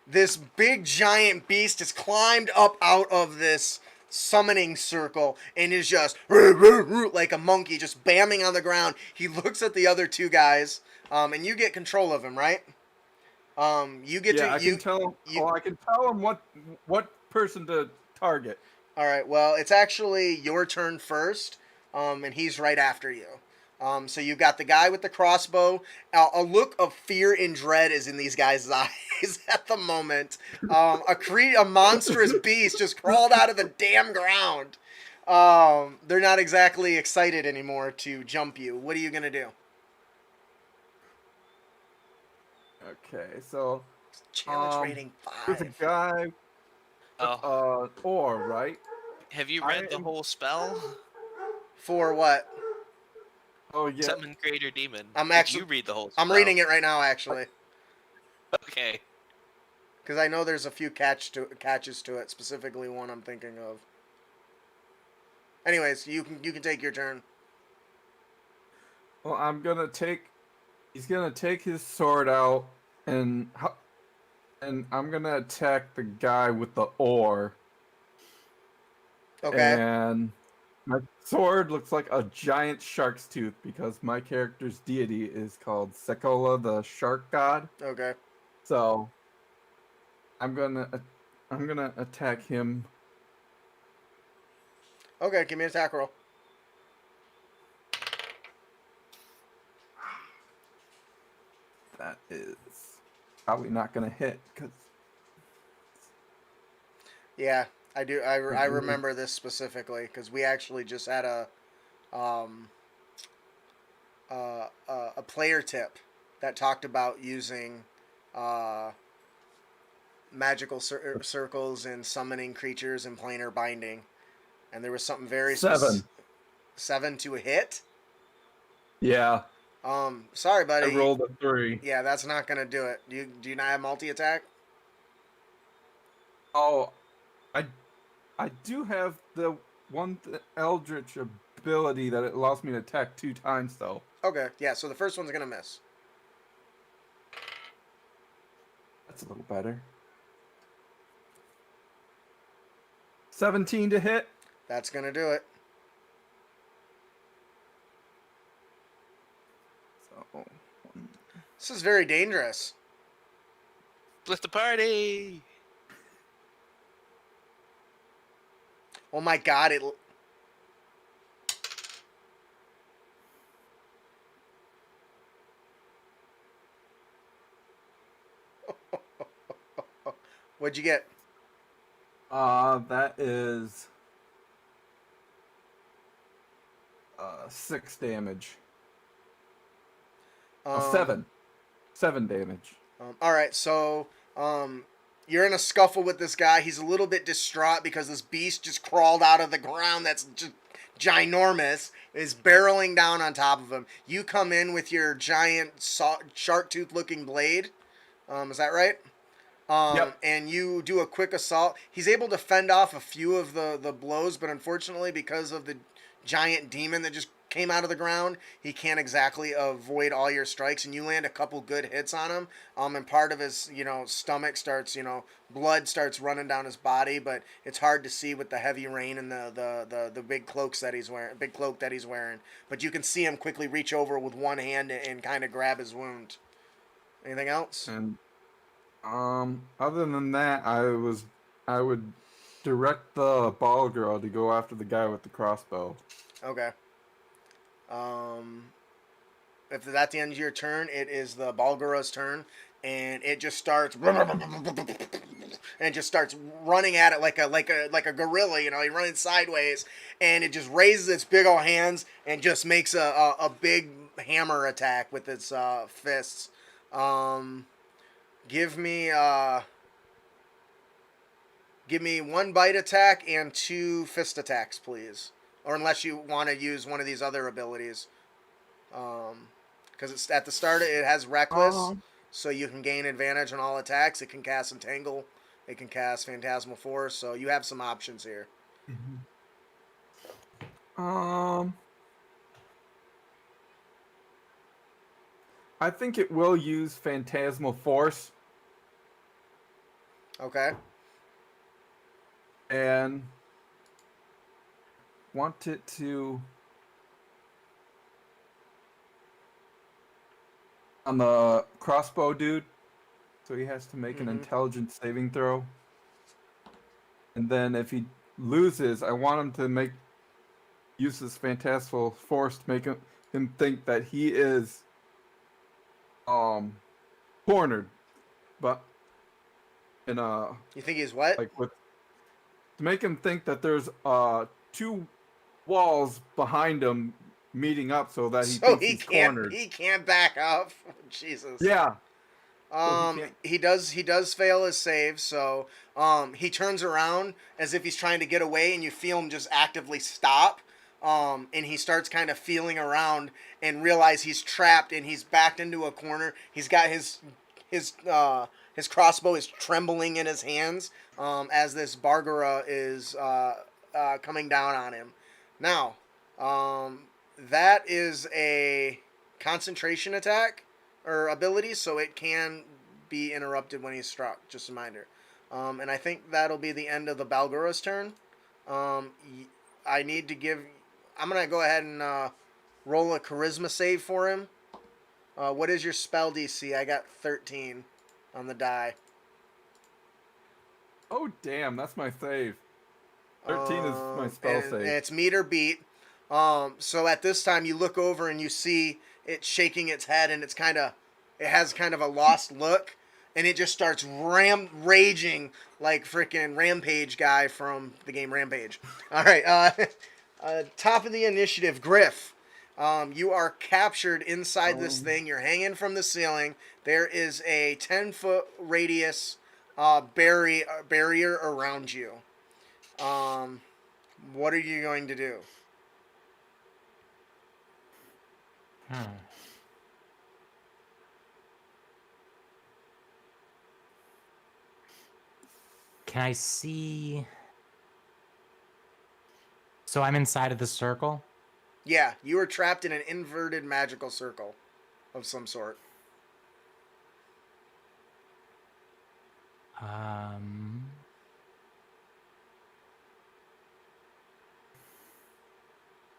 This big giant beast has climbed up out of this summoning circle and is just like a monkey, just bamming on the ground. He looks at the other two guys, and you get control of him, right? You get to. I can tell. I can tell him what person to target. All right. Well, it's actually your turn first, and he's right after you. So you've got the guy with the crossbow. A look of fear and dread is in these guys' eyes at the moment. A monstrous beast just crawled out of the damn ground. They're not exactly excited anymore to jump you. What are you gonna do? Okay, so Challenge rating there's a 5. guy. Oh. Or right. Have you read the whole spell? For what? Oh yeah. Summon Greater Demon. I'm Did actually- you read the whole spell? I'm reading it right now, actually, Okay. because I know there's a few catches to it. Specifically, one I'm thinking of. Anyways, you can take your turn. Well, he's gonna take his sword out, and I'm gonna attack the guy with the oar. Okay. And my sword looks like a giant shark's tooth because my character's deity is called Sekola, the shark god. Okay. So I'm gonna attack him. Okay. Give me an attack roll. That is probably not gonna hit because Yeah, I do. I remember this specifically because we actually just had a player tip that talked about using magical circles and summoning creatures and planar binding, and there was something very 7. 7 to a hit. Yeah, Sorry, buddy. I rolled a 3. Yeah, that's not gonna do it. Do you not have multi attack? Oh, I do have the one Eldritch ability that it allows me to attack 2 times though. Okay, yeah. So the first one's gonna miss. That's a little better. 17 to hit. That's gonna do it. So This is very dangerous. Split the party. Oh my god! What'd you get? that is 6 damage. 7. 7 damage. All right, so you're in a scuffle with this guy. He's a little bit distraught because this beast just crawled out of the ground. That's just ginormous. Is barreling down on top of him. You come in with your giant shark tooth looking blade. Is that right? Yep. And you do a quick assault. He's able to fend off a few of the blows, but unfortunately, because of the giant demon that just came out of the ground, he can't exactly avoid all your strikes, and you land a couple good hits on him. And part of his, stomach starts, blood starts running down his body, but it's hard to see with the heavy rain and the big cloak that he's wearing. But you can see him quickly reach over with one hand and kind of grab his wound. Anything else? And other than that, I would direct the ball girl to go after the guy with the crossbow. Okay. If that's the end of your turn, it is the Balgura's turn, and it just starts running at it like a gorilla. He's running sideways, and it just raises its big old hands and just makes a big hammer attack with its fists. Give me 1 bite attack and 2 fist attacks, please. Or unless you want to use one of these other abilities. Because it's at the start, it has Reckless, so you can gain advantage on all attacks. It can cast Entangle. It can cast Phantasmal Force, so you have some options here. I think it will use Phantasmal Force. Okay. And want it to on the crossbow dude, so he has to make an intelligence saving throw. And then if he loses, I want him to use his Phantasmal Force to make him think that he is cornered, but in a You think he's what? to make him think that there's 2 walls behind him meeting up, so that he thinks he's cornered. He can't back up. Jesus. Yeah. He does fail his save, so he turns around as if he's trying to get away, and you feel him just actively stop. And he starts kind of feeling around and realize he's trapped and he's backed into a corner. He's got his crossbow is trembling in his hands as this Bargura is coming down on him. Now, that is a concentration attack or ability, so it can be interrupted when he's struck. Just a reminder. And I think that'll be the end of the Balgura's turn. I need to give... I'm going to go ahead and roll a charisma save for him. What is your spell DC? I got 13 on the die. Oh, damn, that's my save. 13 is my spell save. And it's meet or beat. So at this time, you look over and you see it shaking its head, and it has kind of a lost look, and it just starts raging like freaking Rampage guy from the game Rampage. All right, top of the initiative, Griff. You are captured inside this thing. You're hanging from the ceiling. There is a 10-foot radius barrier around you. What are you going to do? Can I see... So I'm inside of the circle? Yeah, you are trapped in an inverted magical circle of some sort.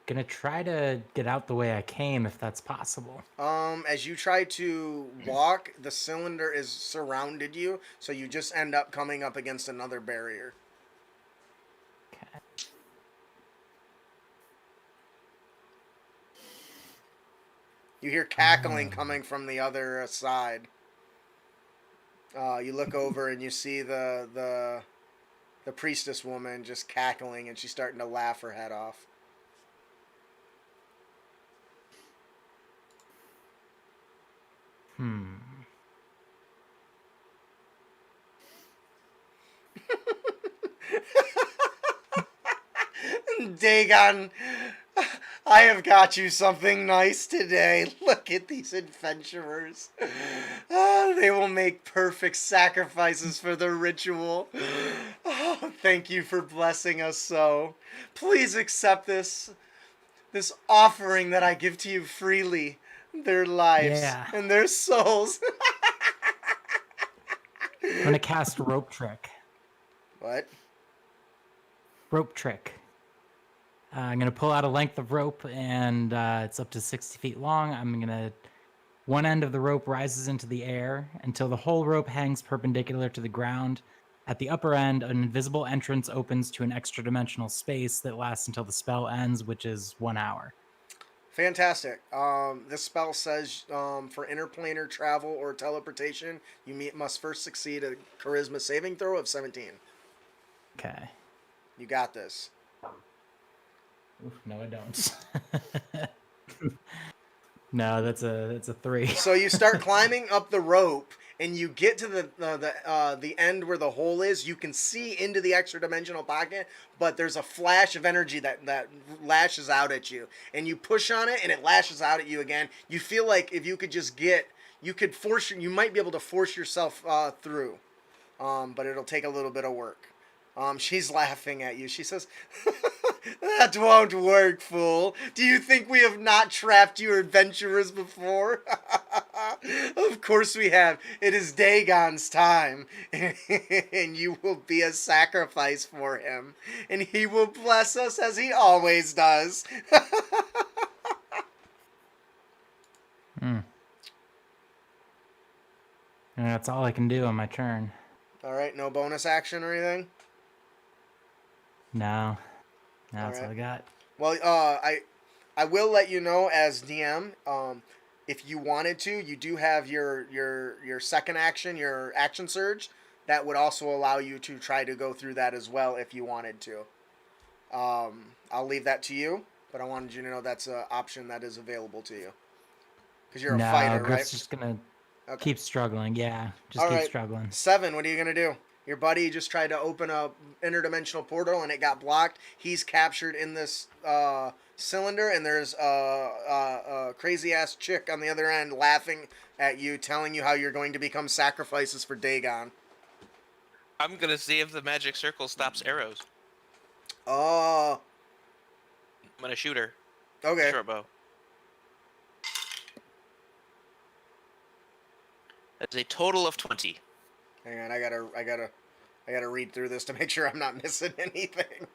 Gonna try to get out the way I came, if that's possible. As you try to walk, the cylinder is surrounded you, so you just end up coming up against another barrier. Okay. You hear cackling coming from the other side. You look over and you see the priestess woman just cackling, and she's starting to laugh her head off. . Hmm. Dagon, I have got you something nice today. Look at these adventurers. They will make perfect sacrifices for the ritual. Oh, thank you for blessing us so. Please accept this offering that I give to you freely. Their lives Yeah. and their souls. I'm gonna cast rope trick. What? Rope trick. I'm gonna pull out a length of rope, and it's up to 60 feet long. I'm gonna. One end of the rope rises into the air until the whole rope hangs perpendicular to the ground. At the upper end, an invisible entrance opens to an extra dimensional space that lasts until the spell ends, which is 1 hour. Fantastic. This spell says for interplanar travel or teleportation, must first succeed a charisma saving throw of 17. Okay. You got this. Oof, no, I don't. No, that's a 3. So you start climbing up the rope, and you get to the end where the hole is. You can see into the extra dimensional pocket, but there's a flash of energy that lashes out at you, and you push on it, and it lashes out at you again. You feel like if you could just you might be able to force yourself through, but it'll take a little bit of work. She's laughing at you. She says, "That won't work, fool. Do you think we have not trapped you adventurers before? Of course we have. It is Dagon's time, and you will be a sacrifice for him, and he will bless us as he always does." Hmm. And that's all I can do on my turn. All right, no bonus action or anything? No. That's all right. I got. Well, I will let you know as DM. If you wanted to, you do have your second action, your action surge. That would also allow you to try to go through that as well if you wanted to. I'll leave that to you, but I wanted you to know that's an option that is available to you. Because you're a fighter, Griff's right? just gonna Okay. keep struggling. Yeah, just All keep right. struggling. 7, what are you going to do? Your buddy just tried to open a interdimensional portal and it got blocked. He's captured in this cylinder, and there's a crazy ass chick on the other end laughing at you, telling you how you're going to become sacrifices for Dagon. I'm gonna see if the magic circle stops arrows. Oh, I'm gonna shoot her. okay. Short bow. That's a total of 20. Hang on, I gotta read through this to make sure I'm not missing anything.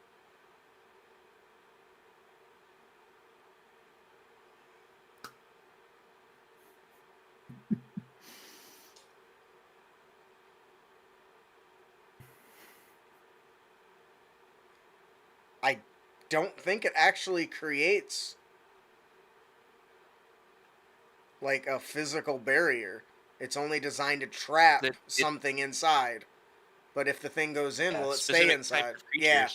I don't think it actually creates like a physical barrier. It's only designed to trap something inside. But if the thing goes in, will it stay inside? Yeah.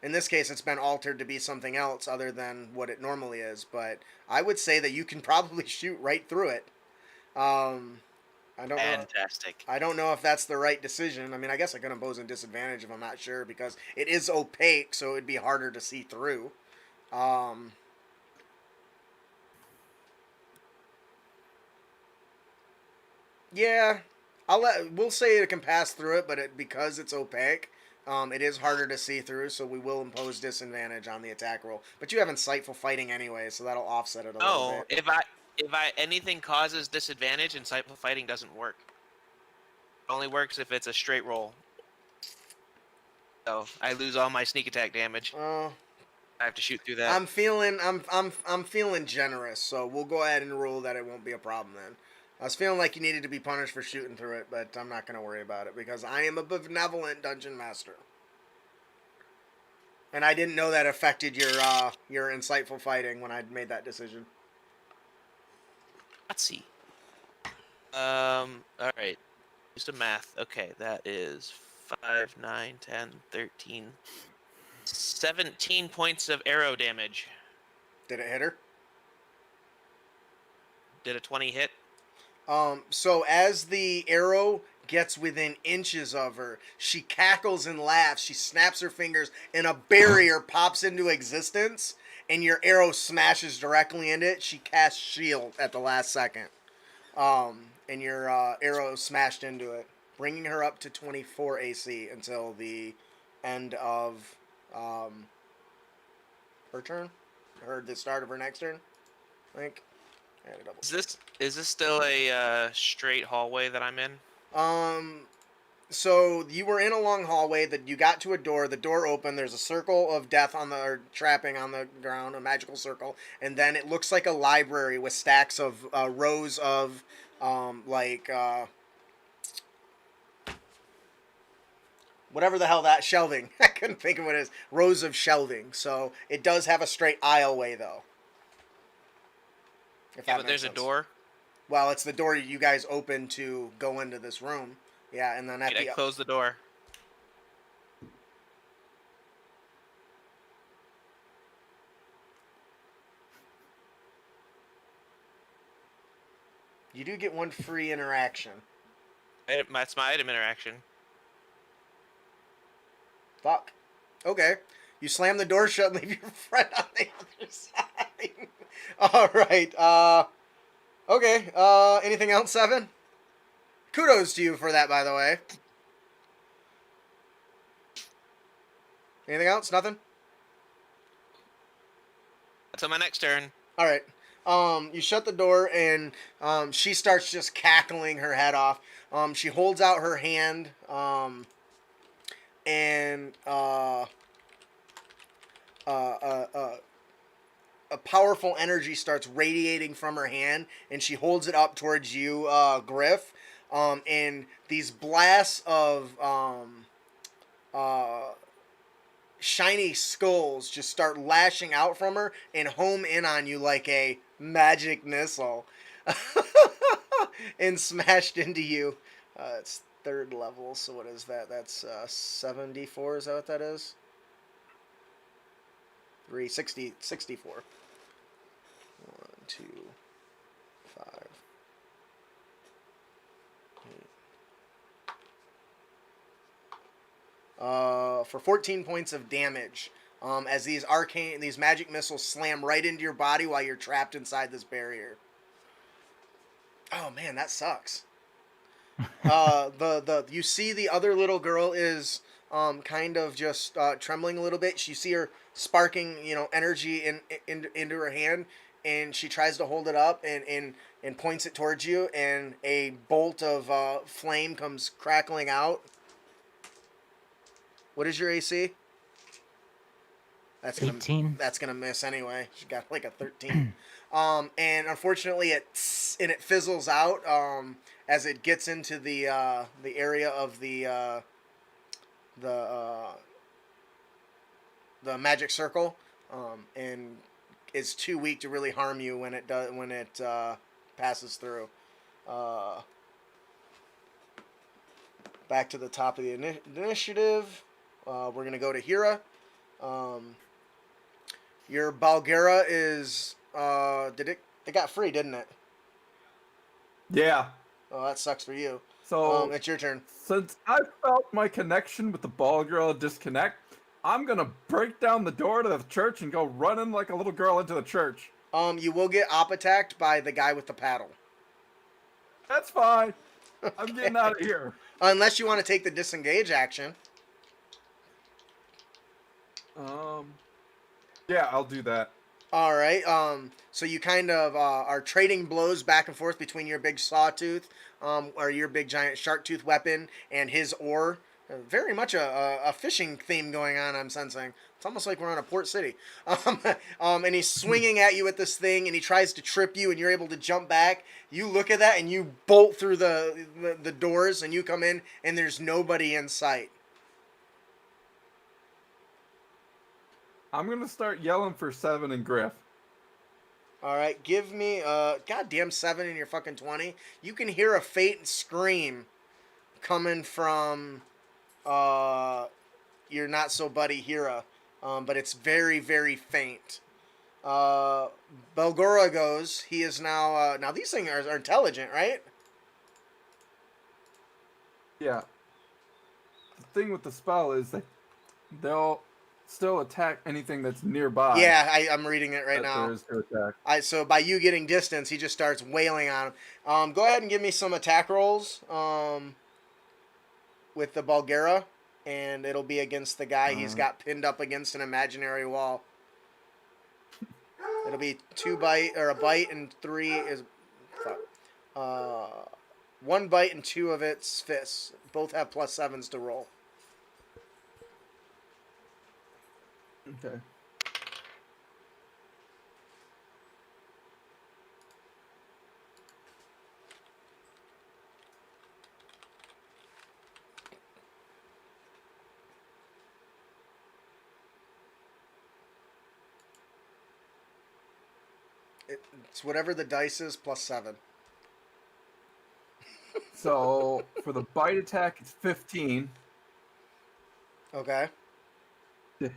In this case, it's been altered to be something else other than what it normally is. But I would say that you can probably shoot right through it. I don't know. Fantastic. I don't know if that's the right decision. I mean, I guess I could impose a disadvantage if I'm not sure, because it is opaque, so it'd be harder to see through. Yeah, we'll say it can pass through it, but because it's opaque, it is harder to see through, so we will impose disadvantage on the attack roll. But you have insightful fighting anyway, so that'll offset it a little bit. If anything causes disadvantage, insightful fighting doesn't work. It only works if it's a straight roll. So I lose all my sneak attack damage. I have to shoot through that. I'm feeling generous, so we'll go ahead and rule that it won't be a problem then. I was feeling like you needed to be punished for shooting through it, but I'm not going to worry about it because I am a benevolent dungeon master. And I didn't know that affected your insightful fighting when I made that decision. Let's see. All right. Just a math. Okay, that is 5, 9, 10, 13, 17 points of arrow damage. Did it hit her? Did a 20 hit? So as the arrow gets within inches of her, she cackles and laughs. She snaps her fingers, and a barrier pops into existence, and your arrow smashes directly into it. She casts shield at the last second, and your arrow smashed into it, bringing her up to 24 AC until the end of her turn, or the start of her next turn, I think. I had to double check. Is this still a straight hallway that I'm in? So you were in a long hallway that you got to a door. The door opened. There's a circle of death on the or trapping on the ground, a magical circle, and then it looks like a library with stacks of rows of whatever the hell that shelving. I couldn't think of what it is. Rows of shelving. So it does have a straight aisleway though. If Yeah, that but makes there's sense. a door. Well, it's the door you guys opened to go into this room. Yeah, and then at Wait, I closed the door. you do get one free interaction. That's my item interaction. Fuck. Okay. You slam the door shut and leave your friend on the other side. All right. Okay. Anything else, Seven? Kudos to you for that, by the way. Anything else? Nothing? That's on my next turn. All right. You shut the door and she starts just cackling her head off. She holds out her hand and a powerful energy starts radiating from her hand, and she holds it up towards you, Griff. And these blasts of shiny skulls just start lashing out from her and home in on you like a magic missile. And smashed into you. It's 3rd level, so what is that? That's 74, is that what that is? 64. 1, 2, 5. 8. For 14 points of damage, as these magic missiles slam right into your body while you're trapped inside this barrier. Oh man, that sucks. You see the other little girl is kind of just trembling a little bit. You see her sparking, energy into her hand, and she tries to hold it up and points it towards you, and a bolt of flame comes crackling out. What is your AC? That's 18. That's gonna miss anyway. She got like a 13. And unfortunately, it fizzles out as it gets into the area of the magic circle, and is too weak to really harm you when it passes through. Back to the top of the initiative. We're gonna go to Hira. Your Balgera is it got free, didn't it? Yeah. Oh, that sucks for you. So It's your turn. since I felt my connection with the ball girl disconnect, I'm gonna break down the door to the church and go running like a little girl into the church. You will get op attacked by the guy with the paddle. That's fine. I'm getting out of here. Unless you want to take the disengage action. Yeah, I'll do that. All right. So you kind of are trading blows back and forth between your big sawtooth, or your big giant shark tooth weapon, and his oar. Very much a fishing theme going on, I'm sensing. It's almost like we're on a port city. And he's swinging at you with this thing, and he tries to trip you, and you're able to jump back. You look at that, and you bolt through the doors, and you come in, and there's nobody in sight. I'm gonna start yelling for Seven and Griff. All right, give me goddamn 7 in your fucking 20. You can hear a faint scream coming from your not so buddy Hira, but it's very, very faint. Belgora goes. He is now. Now these things are intelligent, right? Yeah. The thing with the spell is that they'll still attack anything that's nearby. Yeah, I'm reading it right that there now. is to attack. So by you getting distance, he just starts wailing on him. Go ahead and give me some attack rolls. With the Bulgara, and it'll be against the guy he's got pinned up against an imaginary wall. It'll be a bite and 3 is fuck. 1 bite and 2 of its fists. Both have +7s to roll. Okay. It's whatever the dice is +7. So for the bite attack, it's 15 Okay. to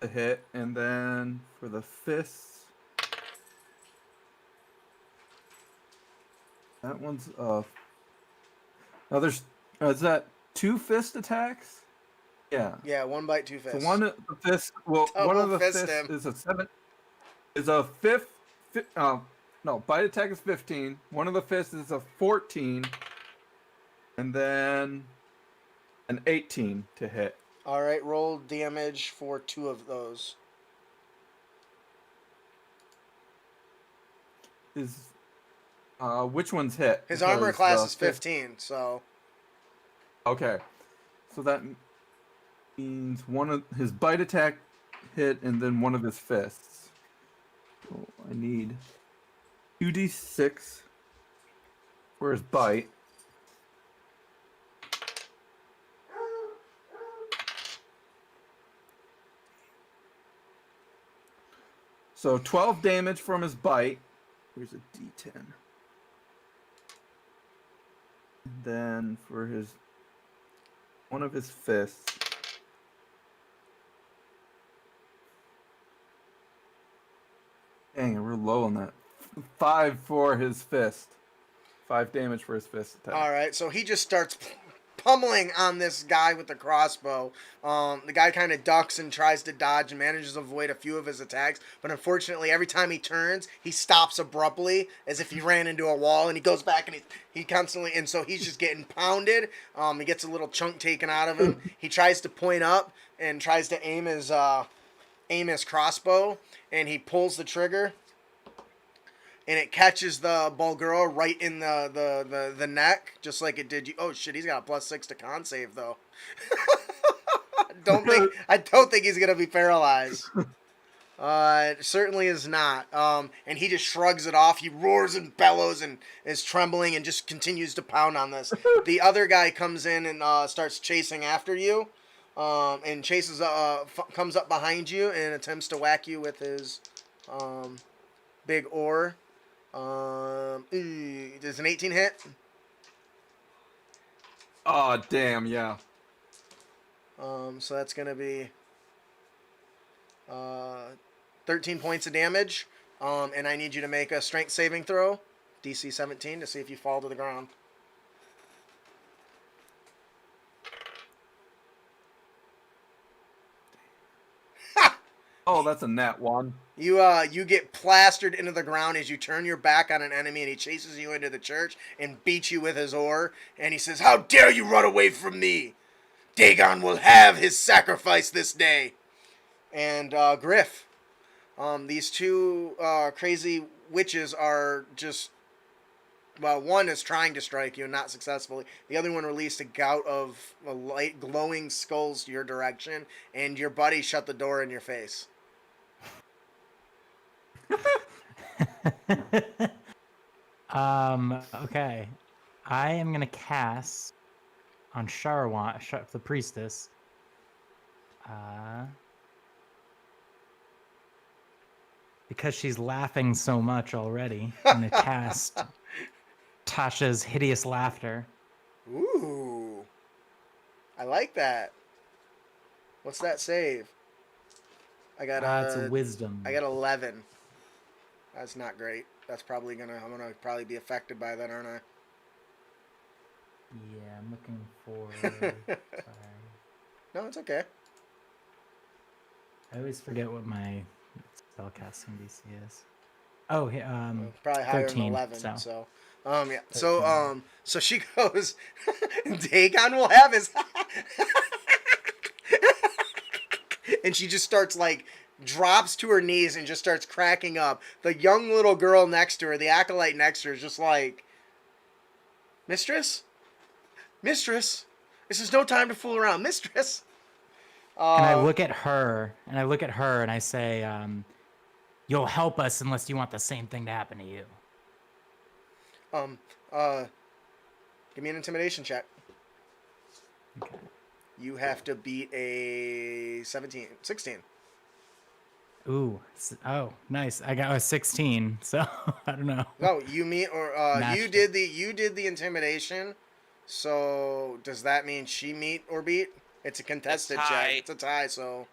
hit, and then for the fists, that one's now there's is that 2 fist attacks? Yeah. Yeah, 1 bite, 2 fists. So one of the fists, well, one Double of the fist fists him. is a 7. Is a fifth. No, bite attack is 15. One of the fists is a 14, and then an 18 to hit. All right, roll damage for 2 of those. Is which one's hit? His armor Because class the is fifth- 15, so Okay, so that means one of his bite attack hit, and then one of his fists. So I need 2d6 for his bite. So 12 damage from his bite. Here's a d10. And then for his one of his fists. Dang, we're low on that. 5 for his fist. 5 damage for his fist attack. all right. So he just starts pummeling on this guy with the crossbow. The guy kind of ducks and tries to dodge and manages to avoid a few of his attacks, but unfortunately, every time he turns, he stops abruptly as if he ran into a wall, and he goes back and he constantly, and so he's just getting pounded. He gets a little chunk taken out of him. He tries to point up and tries to aim his crossbow, and he pulls the trigger. And it catches the Bulgara right in the neck, just like it did you. Oh shit, he's got a +6 to con save though. I don't think he's gonna be paralyzed. It certainly is not. And he just shrugs it off. He roars and bellows and is trembling and just continues to pound on this. The other guy comes in and starts chasing after you, and chases comes up behind you and attempts to whack you with his big oar. Does an 18 hit? Oh, damn, yeah. So that's gonna be 13 points of damage. And I need you to make a strength saving throw, DC 17, to see if you fall to the ground. Oh, that's a nat 1. You get plastered into the ground as you turn your back on an enemy, and he chases you into the church and beats you with his oar. And he says, "How dare you run away from me? Dagon will have his sacrifice this day." And Griff, these two crazy witches are just, well, one is trying to strike you, not successfully. The other one released a gout of light glowing skulls your direction, and your buddy shut the door in your face. Okay. I am gonna cast on Sharawan, the priestess. Because she's laughing so much already, I'm gonna cast Tasha's hideous laughter. Ooh. I like that. What's that save? I got It's a wisdom. I got 11. That's not great. That's probably I'm gonna probably be affected by that, aren't I? Yeah, I'm looking for. Sorry, No, it's okay. I always forget what my spellcasting DC is. Oh, Probably higher than 13. 11. So So, yeah. 13. So she goes. Dagon will have his. And she just starts like drops to her knees and just starts cracking up. The young little girl next to her, the acolyte next to her, is just like, Mistress, Mistress, this is no time to fool around, Mistress. And I look at her, and I say, "You'll help us unless you want the same thing to happen to you." Um, uh, give me an intimidation check. Okay. You have to beat a 16. Ooh. Oh, nice. I got a 16. So I don't know. No, you meet or you Matched did the intimidation. So does that mean she meet or beat? It's a contested check. tie. It's a tie, so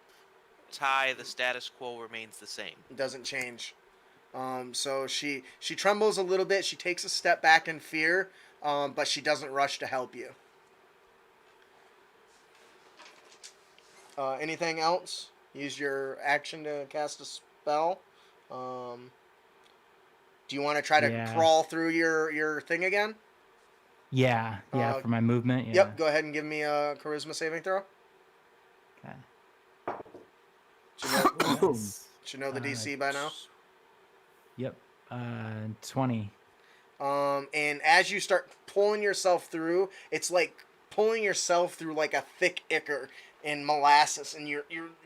Tie, the status quo remains the same. it doesn't change. So she trembles a little bit. She takes a step back in fear, but she doesn't rush to help you. Anything else? Use your action to cast a spell. Do you want to try to Yeah. crawl through your thing again? Yeah. For my movement. Yeah. Yep. Go ahead and give me a charisma saving throw. Okay. Should know the DC by now. Yep. 20. And as you start pulling yourself through, it's like pulling yourself through like a thick ichor in molasses, and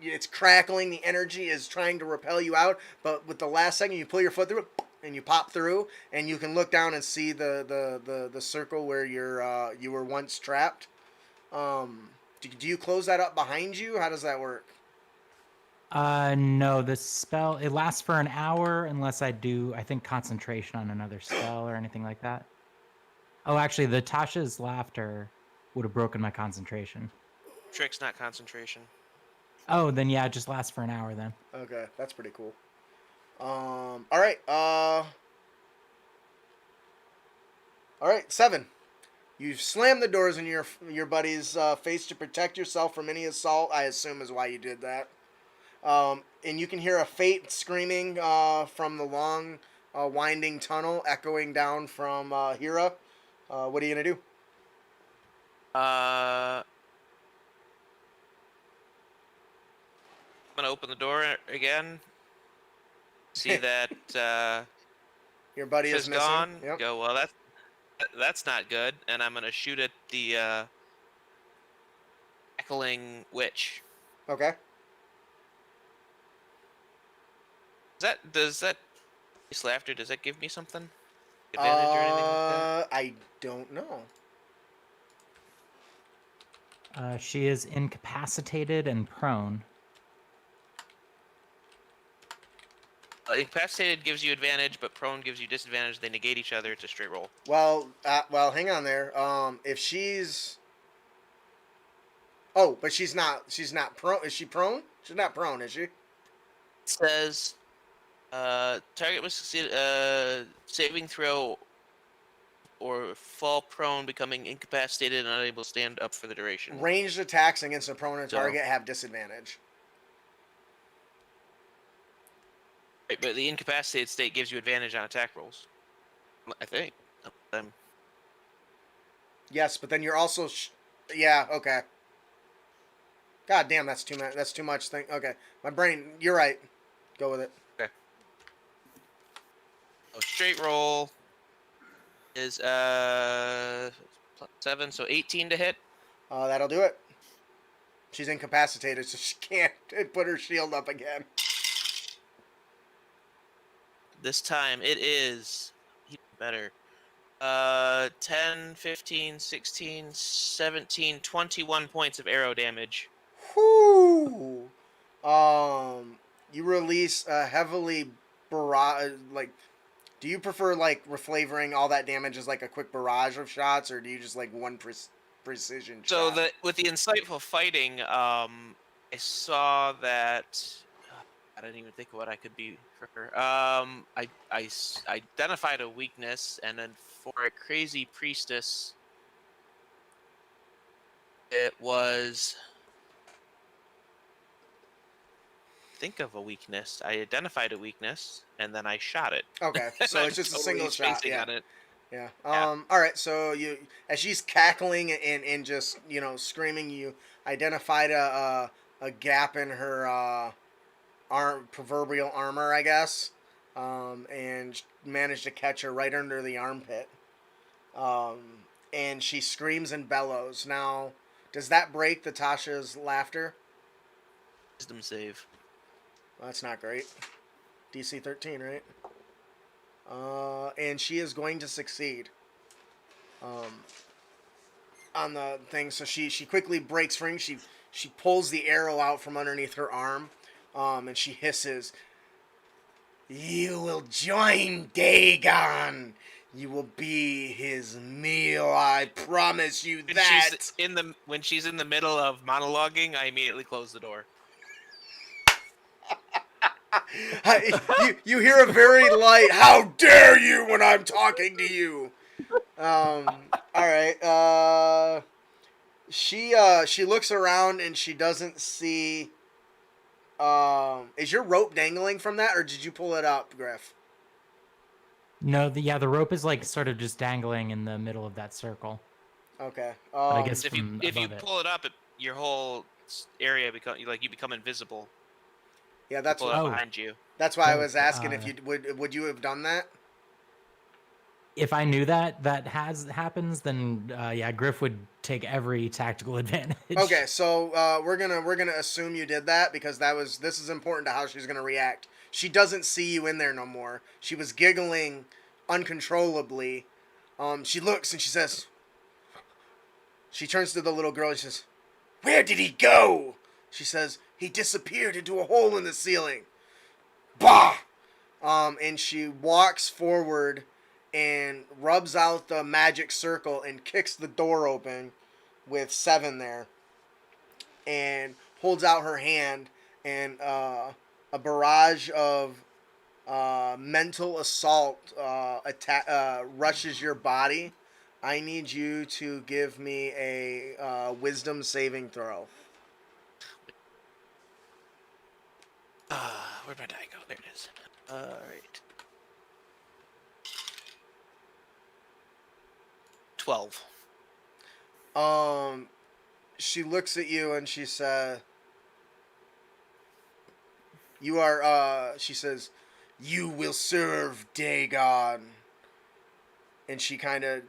it's crackling. The energy is trying to repel you out, but with the last second, you pull your foot through it, and you pop through, and you can look down and see the circle where you were once trapped. Do you close that up behind you? How does that work? No, the spell, it lasts for an hour unless I do, I think, concentration on another spell or anything like that. Oh, actually, the Tasha's laughter would have broken my concentration. Trick's not concentration. Oh, then yeah, it just lasts for an hour then. Okay, that's pretty cool. All right. All right, 7. You slam the doors in your buddy's face to protect yourself from any assault. I assume is why you did that. And you can hear a faint screaming from the long, winding tunnel echoing down from Hira. What are you gonna do? I'm gonna open the door again. See that Your buddy is is missing. gone. Yep. Go, well, that's not good. And I'm gonna shoot at the echoing witch. Okay. Does that laughter? Does that give me something? Advantage or anything like that? I don't know. She is incapacitated and prone. Incapacitated gives you advantage, but prone gives you disadvantage. They negate each other. It's a straight roll. Well, hang on there. If she's, oh, but she's not prone. Is she prone? She's not prone, is she? It says, target was saving throw or fall prone, becoming incapacitated and unable to stand up for the duration. Ranged attacks against a prone So- target have disadvantage. Right, but the incapacitated state gives you advantage on attack rolls. I think. Yes, but then you're also, yeah, okay. God damn, that's too much. That's too much thing. Okay, my brain. You're right. Go with it. Okay. So straight roll is 7, so 18 to hit. That'll do it. She's incapacitated, so she can't put her shield up again. This time it is even better. 10, 15, 16, 17, 21 points of arrow damage. Whoo! You release a heavily barrage. Like, do you prefer like reflavoring all that damage as like a quick barrage of shots, or do you just like one precision So shot? with the insightful fighting, I saw that. I didn't even think of what I could be for her. I identified a weakness, and then for a crazy priestess, It was. Think of a weakness. I identified a weakness, and then I shot it. Okay, And so I'm it's just a totally single shot. spacing Yeah. on it. Yeah. Yeah. All right. So as she's cackling and just screaming, you identified a gap in her proverbial armor, I guess, and managed to catch her right under the armpit. Um, and she screams and bellows. Now, does that break the Tasha's laughter? Wisdom save. Well, that's not great. DC 13, right? And she is going to succeed. On the thing. So she quickly breaks free. She pulls the arrow out from underneath her arm, and she hisses, "You will join Dagon. You will be his meal. I promise you When that." when she's in the middle of monologuing, I immediately close the door. You hear a very light "How dare you" when I'm talking to you. All right. She looks around and she doesn't see. Is your rope dangling from that, or did you pull it up, Griff? No, the rope is like sort of just dangling in the middle of that circle. Okay. But I guess If from you above it. pull it up, your whole area you become invisible. Yeah, that's Pull it what. up Oh. behind you. That's why I Oh, was asking if you would you have done that? If I knew that happens, then yeah, Griff would take every tactical advantage. Okay, so we're gonna assume you did that because this is important to how she's gonna react. She doesn't see you in there no more. She was giggling uncontrollably. She looks and she says, she turns to the little girl and she says, "Where did he go?" She says, "He disappeared into a hole in the ceiling." Bah! And she walks forward and rubs out the magic circle and kicks the door open with 7 there, and holds out her hand, and a barrage of mental assault rushes your body. I need you to give me a wisdom saving throw. Where'd my die go? There it is. Alright. 12. She looks at you and she says, "You are." She says, "You will serve Dagon." And she kind of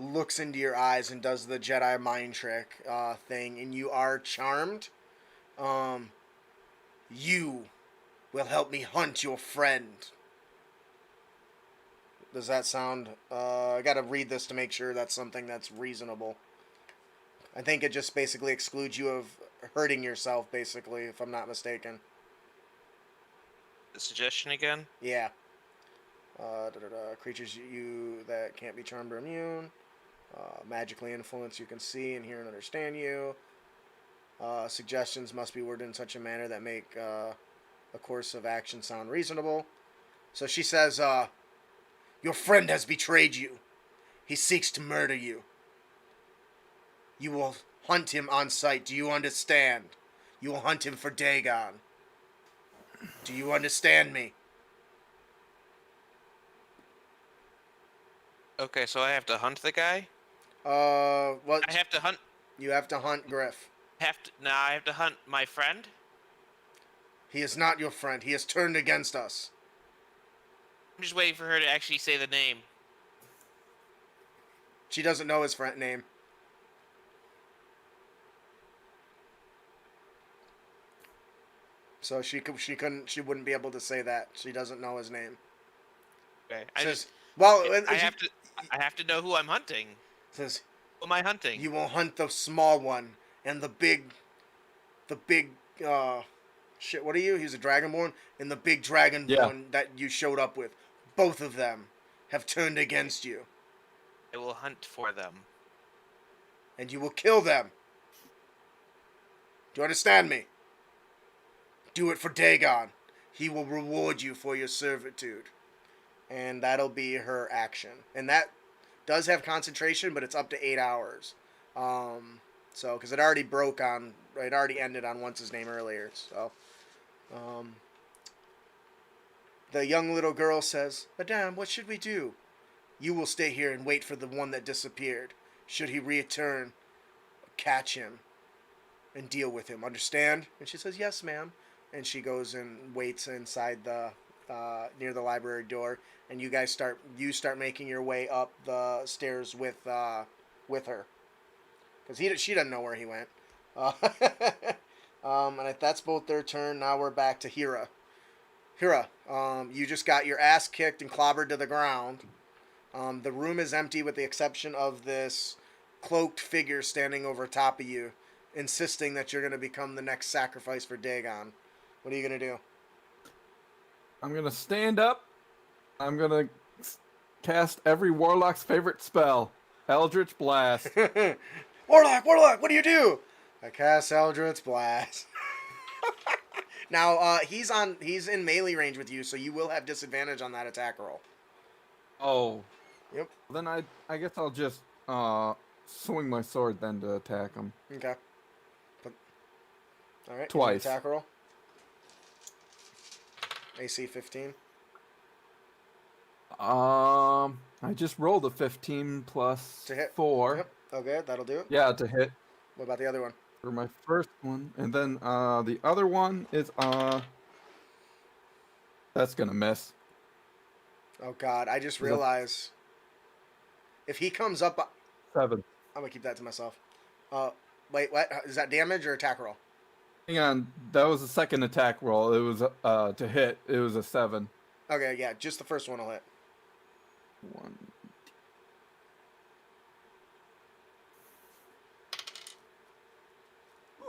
looks into your eyes and does the Jedi mind trick thing, and you are charmed. You will help me hunt your friend. Does that sound? I gotta read this to make sure that's something that's reasonable. I think it just basically excludes you of hurting yourself, basically, if I'm not mistaken. The suggestion again? Yeah. Creatures you that can't be charmed or immune. Magically influence you can see and hear and understand you. Suggestions must be worded in such a manner that make a course of action sound reasonable. So she says, "Your friend has betrayed you. He seeks to murder you. You will hunt him on sight. Do you understand? You will hunt him for Dagon. Do you understand me?" Okay, so I have to hunt the guy? What? I have to hunt. You have to hunt Griff. I have to hunt my friend? He is not your friend. He has turned against us. I'm just waiting for her to actually say the name. She doesn't know his friend name. So she wouldn't be able to say that. She doesn't know his name. Okay. Says, I have to know who I'm hunting. Says, Who am I hunting? "You will hunt the small one and the big, shit. What are you? He's a dragonborn, and the big dragonborn that you showed up with. Both of them have turned against you, I will hunt for them. and you will kill them. Do you understand me? Do it for Dagon. He will reward you for your servitude." And that'll be her action. And that does have concentration, but it's up to 8 hours. So, because it already it already ended on What's His Name earlier. So, the young little girl says, Madame, what should we do? You will stay here and wait for the one that disappeared. Should he return, catch him and deal with him. Understand? And she says, yes, ma'am. And she goes and waits inside the near the library door. And you guys start making your way up the stairs with her, because she doesn't know where he went. And that's both their turn. Now we're back to Hira. Hira, you just got your ass kicked and clobbered to the ground. The room is empty with the exception of this cloaked figure standing over top of you, insisting that you're going to become the next sacrifice for Dagon. What are you going to do? I'm going to stand up. I'm going to cast every warlock's favorite spell, Eldritch Blast. Warlock, what do you do? I cast Eldritch Blast. Now, he's in melee range with you, so you will have disadvantage on that attack roll. Oh. Yep. Then I guess I'll just swing my sword then to attack him. Okay. All right. Twice. Attack roll. AC 15. I just rolled a 15 plus To hit. 4. Yep. Okay, that'll do it. Yeah, to hit What about the other one? for my first one, and then the other one is that's gonna miss. Oh God, I just realized if he comes up, 7. I'm gonna keep that to myself. Wait, what? Is that damage or attack roll? Hang on, that was the second attack roll. It was to hit. It was a 7. Okay, yeah, just the first one will hit. 1.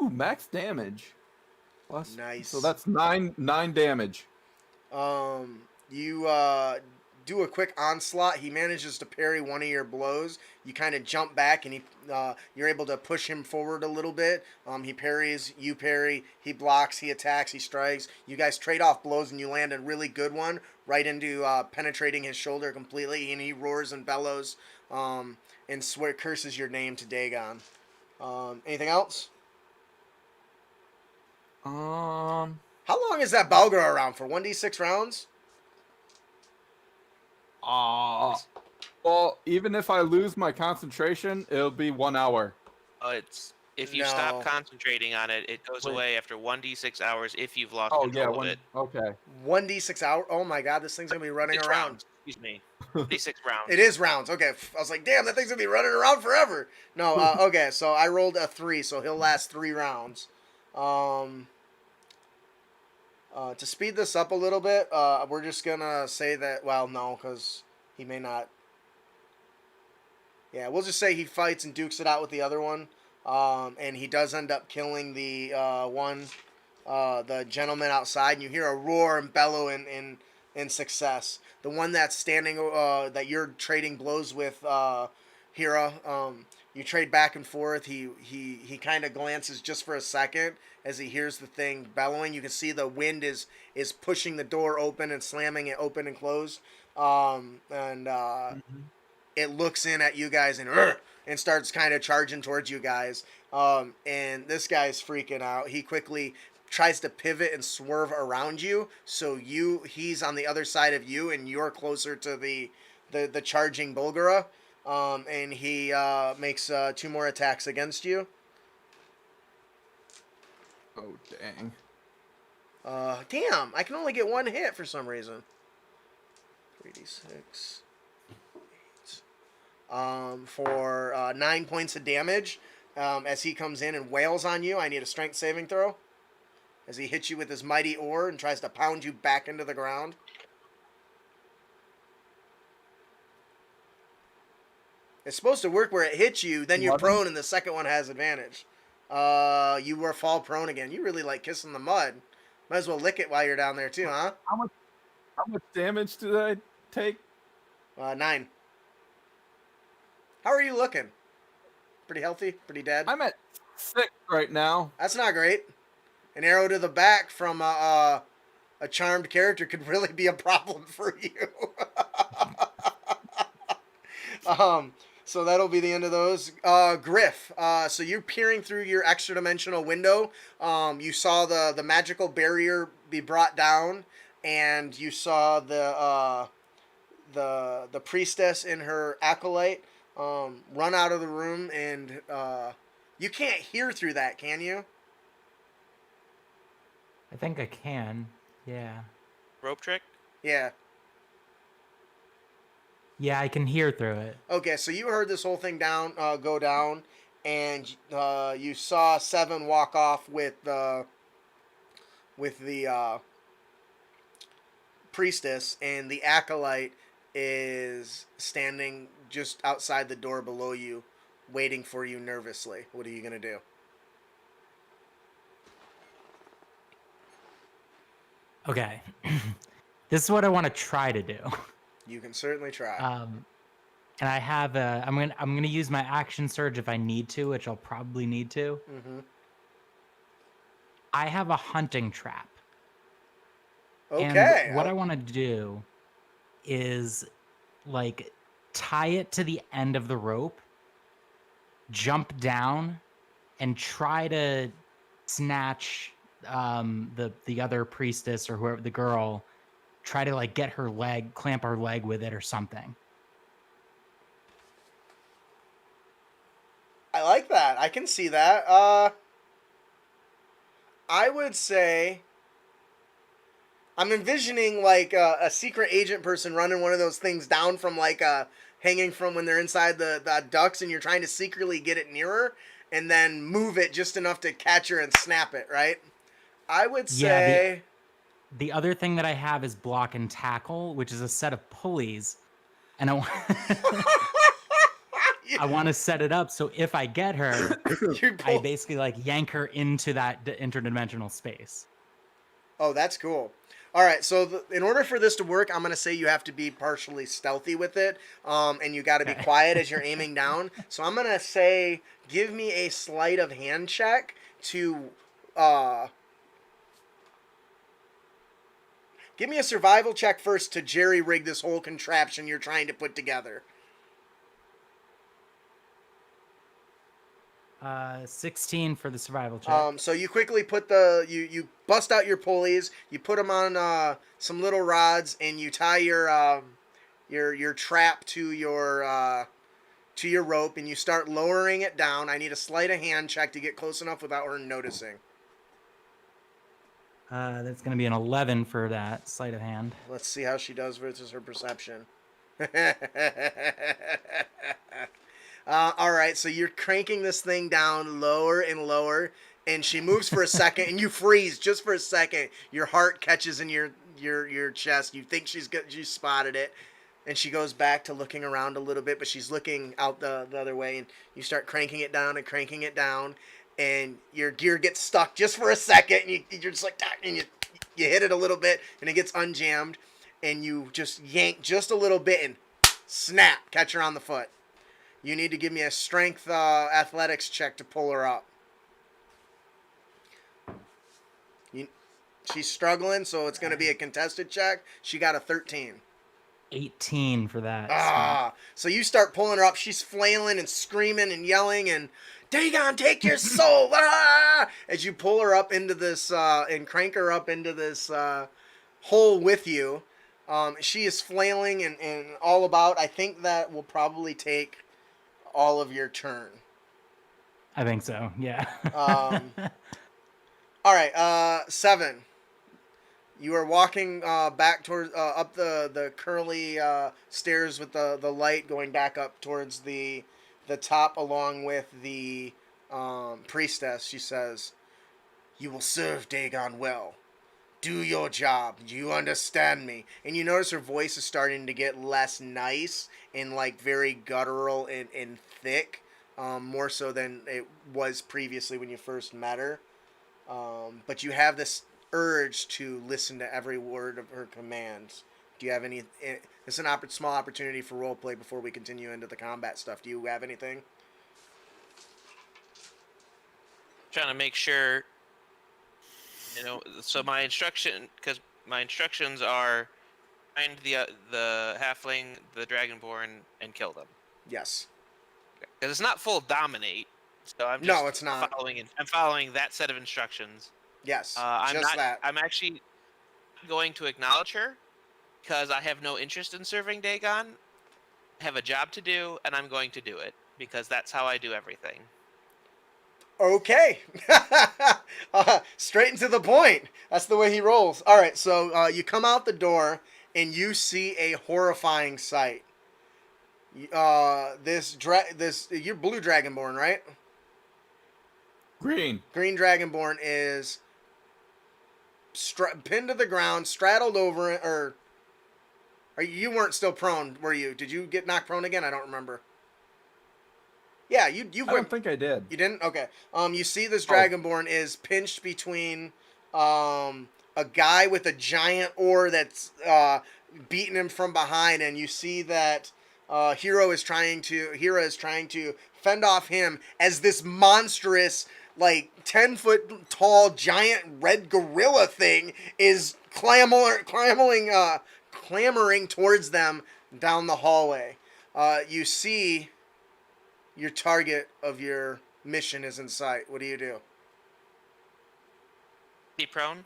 Ooh, max damage. Plus, Nice. So that's 9 damage. You do a quick onslaught. He manages to parry one of your blows. You kind of jump back, and you're able to push him forward a little bit. He parries, you parry, he blocks, he attacks, he strikes. You guys trade off blows, and you land a really good one right into penetrating his shoulder completely, and he roars and bellows and curses your name to Dagon. Anything else? How long is that Balgar around for? 1d6 rounds? Well, even if I lose my concentration, it'll be 1 hour. It's if you No. stop concentrating on it, it goes Wait. away after 1d6 hours if you've lost Oh control yeah, of it. okay. 1d6 hour? Oh my God, this thing's gonna be running 6 around. rounds. Excuse me. D6 rounds. It is rounds. Okay, I was like, damn, that thing's gonna be running around forever. No, okay, so I rolled a 3, so he'll last 3 rounds. To speed this up a little bit, we're just gonna say that. Well, no, because he may not. Yeah, we'll just say he fights and dukes it out with the other one, and he does end up killing the the gentleman outside. And you hear a roar and bellow in success. The one that's standing, that you're trading blows with, Hira. You trade back and forth. He kind of glances just for a second as he hears the thing bellowing. You can see the wind is pushing the door open and slamming it open and closed. It looks in at you guys and starts kind of charging towards you guys. And this guy's freaking out. He quickly tries to pivot and swerve around you, so he's on the other side of you, and you're closer to the charging Bulgara. And he makes 2 more attacks against you. Oh dang. Damn, I can only get 1 hit for some reason. 3d6. 8. For 9 points of damage. As he comes in and wails on you, I need a strength saving throw. As he hits you with his mighty oar and tries to pound you back into the ground. It's supposed to work where it hits you, then you're 11? prone, and the second one has advantage. You were fall prone again. You really like kissing the mud. Might as well lick it while you're down there too, huh? How much damage did I take? 9. How are you looking? Pretty healthy? Pretty dead? I'm at 6 right now. That's not great. An arrow to the back from a charmed character could really be a problem for you. So that'll be the end of those. Griff, so you're peering through your extra dimensional window. You saw the magical barrier be brought down, and you saw the priestess and her acolyte run out of the room, and you can't hear through that, can you? I think I can. Yeah. Rope trick. Yeah. Yeah, I can hear through it. Okay, so you heard this whole thing go down, and you saw Seven walk off with the priestess, and the acolyte is standing just outside the door below you, waiting for you nervously. What are you gonna do? Okay. This is what I want to try to do. You can certainly try. And I have I'm gonna use my action surge if I need to, which I'll probably need to. Mm-hmm. I have a hunting trap. Okay. And what I want to do is like tie it to the end of the rope, jump down, and try to snatch the other priestess or whoever, the girl, try to like get her leg, clamp her leg with it or something. I like that. I can see that. I would say I'm envisioning like a secret agent person running one of those things down from like hanging from when they're inside the ducks, and you're trying to secretly get it nearer and then move it just enough to catch her and snap it, right? I would say... The other thing that I have is block and tackle, which is a set of pulleys. And I want to set it up so if I get her, I basically like yank her into that interdimensional space. Oh, that's cool. All right, so in order for this to work, I'm going to say you have to be partially stealthy with it, and you got to be quiet as you're aiming down. So I'm going to say give me a sleight of hand check to... give me a survival check first to jerry-rig this whole contraption you're trying to put together. 16 for the survival check. So you quickly put you bust out your pulleys, you put them on some little rods, and you tie your trap to your rope, and you start lowering it down. I need a sleight of hand check to get close enough without her noticing. That's going to be an 11 for that sleight of hand. Let's see how she does versus her perception. All right, so you're cranking this thing down lower and lower, and she moves for a second, and you freeze just for a second. Your heart catches in your chest. You think she spotted it, and she goes back to looking around a little bit, but she's looking out the other way, and you start cranking it down and cranking it down, and your gear gets stuck just for a second, and you're just like, and you hit it a little bit, and it gets unjammed, and you just yank just a little bit, and snap, catch her on the foot. You need to give me a strength athletics check to pull her up. She's struggling, so it's going to be a contested check. She got a 13. 18 for that. So you start pulling her up. She's flailing and screaming and yelling and, Dagon, take your soul! As you pull her up into this and crank her up into this hole with you. She is flailing and all about. I think that will probably take all of your turn. I think so, yeah. All right, 7. You are walking back towards up the curly stairs with the light going back up towards the top, along with the priestess. She says, "You will serve Dagon well. Do your job. Do you understand me?" And you notice her voice is starting to get less nice and like very guttural and thick, more so than it was previously when you first met her. But you have this urge to listen to every word of her commands. Do you have any... It's a small opportunity for roleplay before we continue into the combat stuff. Do you have anything? Trying to make sure, so my instructions are find the halfling, the dragonborn, and kill them. Yes. Because it's not full dominate. So I'm No, just it's not. I'm following that set of instructions. Yes, I'm just not. that. I'm actually going to acknowledge her because I have no interest in serving Dagon. I have a job to do, and I'm going to do it because that's how I do everything. Okay. Straight and to the point. That's the way he rolls. All right, so you come out the door and you see a horrifying sight. This you're blue dragonborn, right? Green. Green dragonborn is pinned to the ground, straddled over it, or you weren't still prone, were you? Did you get knocked prone again? I don't remember. Yeah, you I went. don't think I did. You didn't? Okay. You see this Oh. dragonborn is pinched between a guy with a giant oar that's beating him from behind, and you see that Hira is trying to fend off him as this monstrous, like 10-foot tall giant red gorilla thing is clamoring towards them down the hallway. You see your target of your mission is in sight. What do you do? Be prone.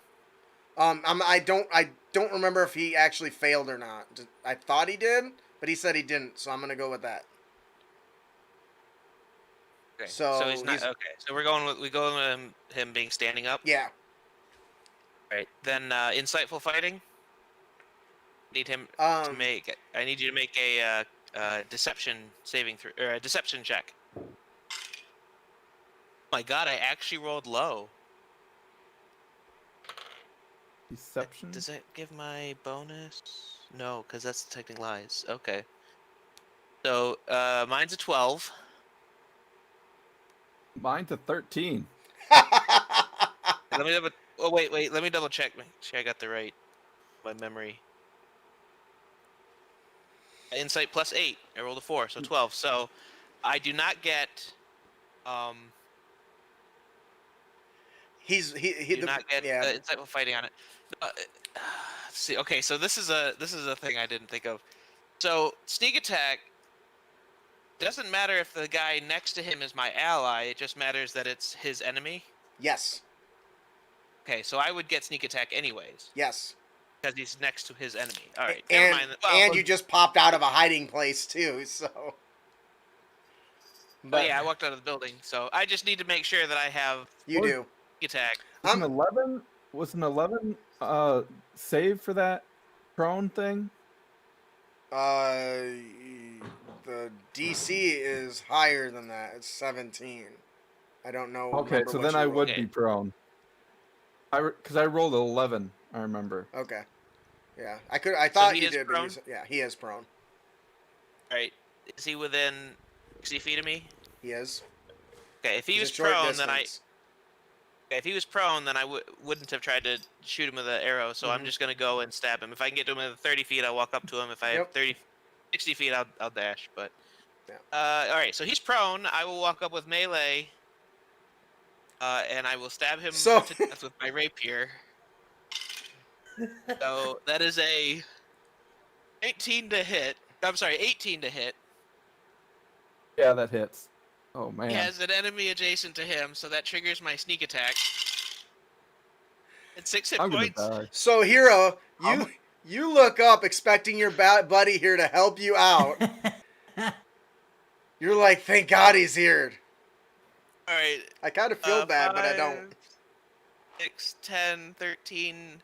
I don't remember if he actually failed or not. I thought he did, but he said he didn't, so I'm gonna go with that. Okay. So he's not okay. So we go with him being standing up. Yeah. Right. Then insightful fighting. Need him to make. I need you to make a deception saving through or a deception check. Oh my God! I actually rolled low. Deception. Does that give my bonus? No, because that's detecting lies. Okay. So mine's a 12. Mine's a 13. Let me double. Oh wait. Let me double check. Make sure I got the right. My memory. Insight plus 8. I rolled a 4, so 12. So I do not get. he Do not get yeah. insightful fighting on it. Let's see. Okay, so this is a thing I didn't think of. So sneak attack doesn't matter if the guy next to him is my ally. It just matters that it's his enemy. Yes. Okay, so I would get sneak attack anyways Yes. because he's next to his enemy. All right, And never mind. Well, you just popped out of a hiding place too, so. but yeah, I walked out of the building, so I just need to make sure that I have You do. sneak attack. Was an 11? Was an 11 save for that prone thing? The DC is higher than that. It's 17. I don't know. Okay, remember so what then you I rolled. would Okay. be prone. Because I rolled 11. I remember. Okay. Yeah, I thought he you is did, prone? but yeah, he is prone. All right, is he within 60 feet of me? He is. Okay, if he He's was a short prone, distance. if he was prone, then I wouldn't have tried to shoot him with an arrow. So I'm Mhm. just gonna go and stab him. If I can get to him at 30 feet, I'll walk up to him. If I have Yep. 60 feet, I'll dash. But Yeah. all right. So he's prone. I will walk up with melee, and I will stab him So- to death with my rapier. So that is a 18 to hit. I'm sorry, 18 to hit. Yeah, that hits. Oh man. He has an enemy adjacent to him, so that triggers my sneak attack. And 6 hit I'm gonna points. die. So, Hero, I'm- you look up expecting your buddy here to help you out. You're like, thank God he's here. All right. I kind of feel bad, but I don't. 5, 6, 10, 13,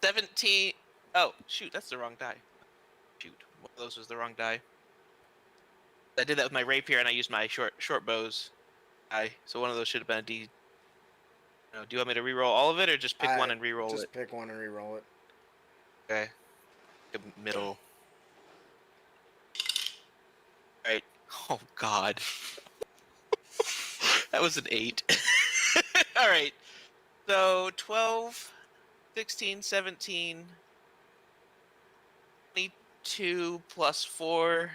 17. Oh, shoot, that's the wrong die. Shoot, one of those was the wrong die. I did that with my rapier, and I used my short bows die. So one of those should have been a D. Do you want me to re-roll all of it, or just pick one and re-roll Just it? pick one and re-roll it. Okay. A middle. All right. Oh God. That was an 8. All right. So 12, 16, 17, 22 plus 4,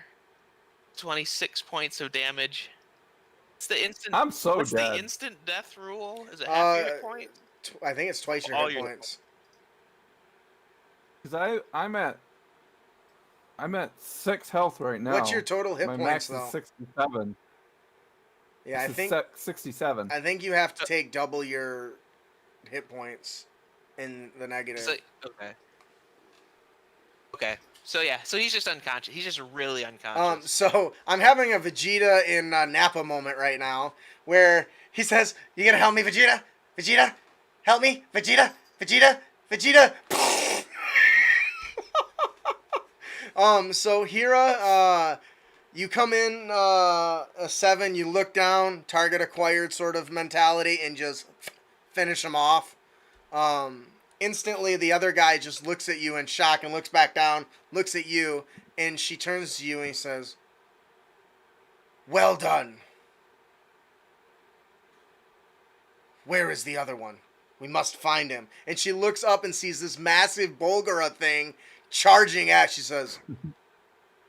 26 points of damage. It's the instant. I'm so what's dead. the instant death rule? Is it half your hit point? I think it's twice your All hit your- points. Because I'm at 6 health right now. What's your total hit My points, max though? is 67. Yeah, I This think is 67. you have to take double your hit points in the negative. So, okay. Okay. So yeah, so he's just unconscious. He's just really unconscious. So I'm having a Vegeta in Nappa moment right now, where he says, "You gonna help me, Vegeta? Vegeta, help me, Vegeta, Vegeta, Vegeta." So Hira, you come in a 7. You look down, target acquired sort of mentality, and just finish him off. Instantly, the other guy just looks at you in shock and looks back down, looks at you, and she turns to you and he says, "Well done. Where is the other one? We must find him." And she looks up and sees this massive Bulgara thing charging at. She says,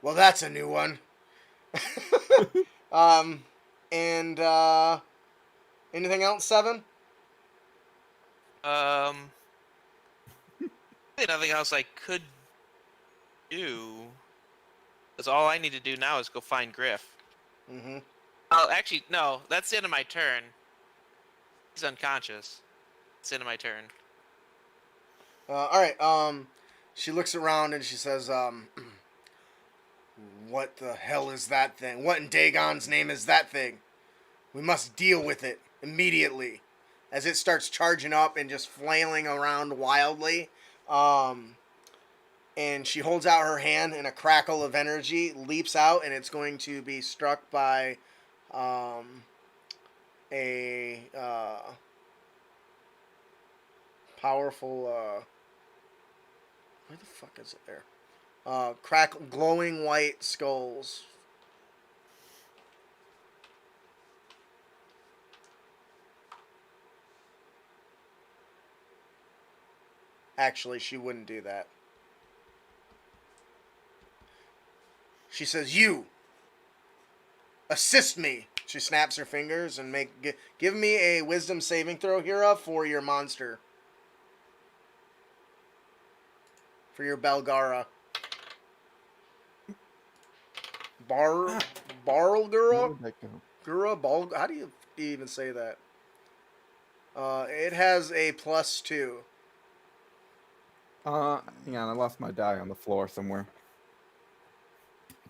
"Well, that's a new one." And anything else, 7? Nothing else I could do. Because all I need to do now is go find Griff. Mm-hmm. Oh, actually, no. That's the end of my turn. He's unconscious. It's the end of my turn. All right. She looks around and she says, "What the hell is that thing? What in Dagon's name is that thing? We must deal with it immediately." As it starts charging up and just flailing around wildly. And she holds out her hand and a crackle of energy leaps out and it's going to be struck by a powerful where the fuck is it there? Glowing white skulls. Actually, she wouldn't do that. She says, "You assist me." She snaps her fingers and give me a wisdom saving throw, Hira, for your monster. For your Belgara. Barlgura? Gura? How do you even say that? It has a +2. Hang on, I lost my die on the floor somewhere.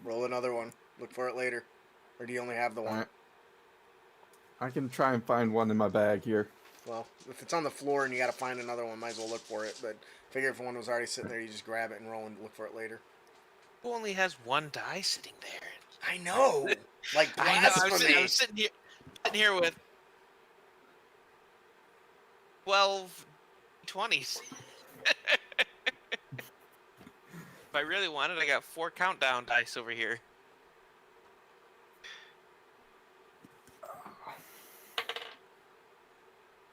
Roll another one. Look for it later. Or do you only have the one? Alright. I can try and find one in my bag here. Well, if it's on the floor and you gotta find another one, might as well look for it. But figure if one was already sitting there, you just grab it and roll and look for it later. Who only has one die sitting there? I know! Like I know. blasphemy! I'm sitting here with 12 20s. If I really wanted, I got 4 countdown dice over here.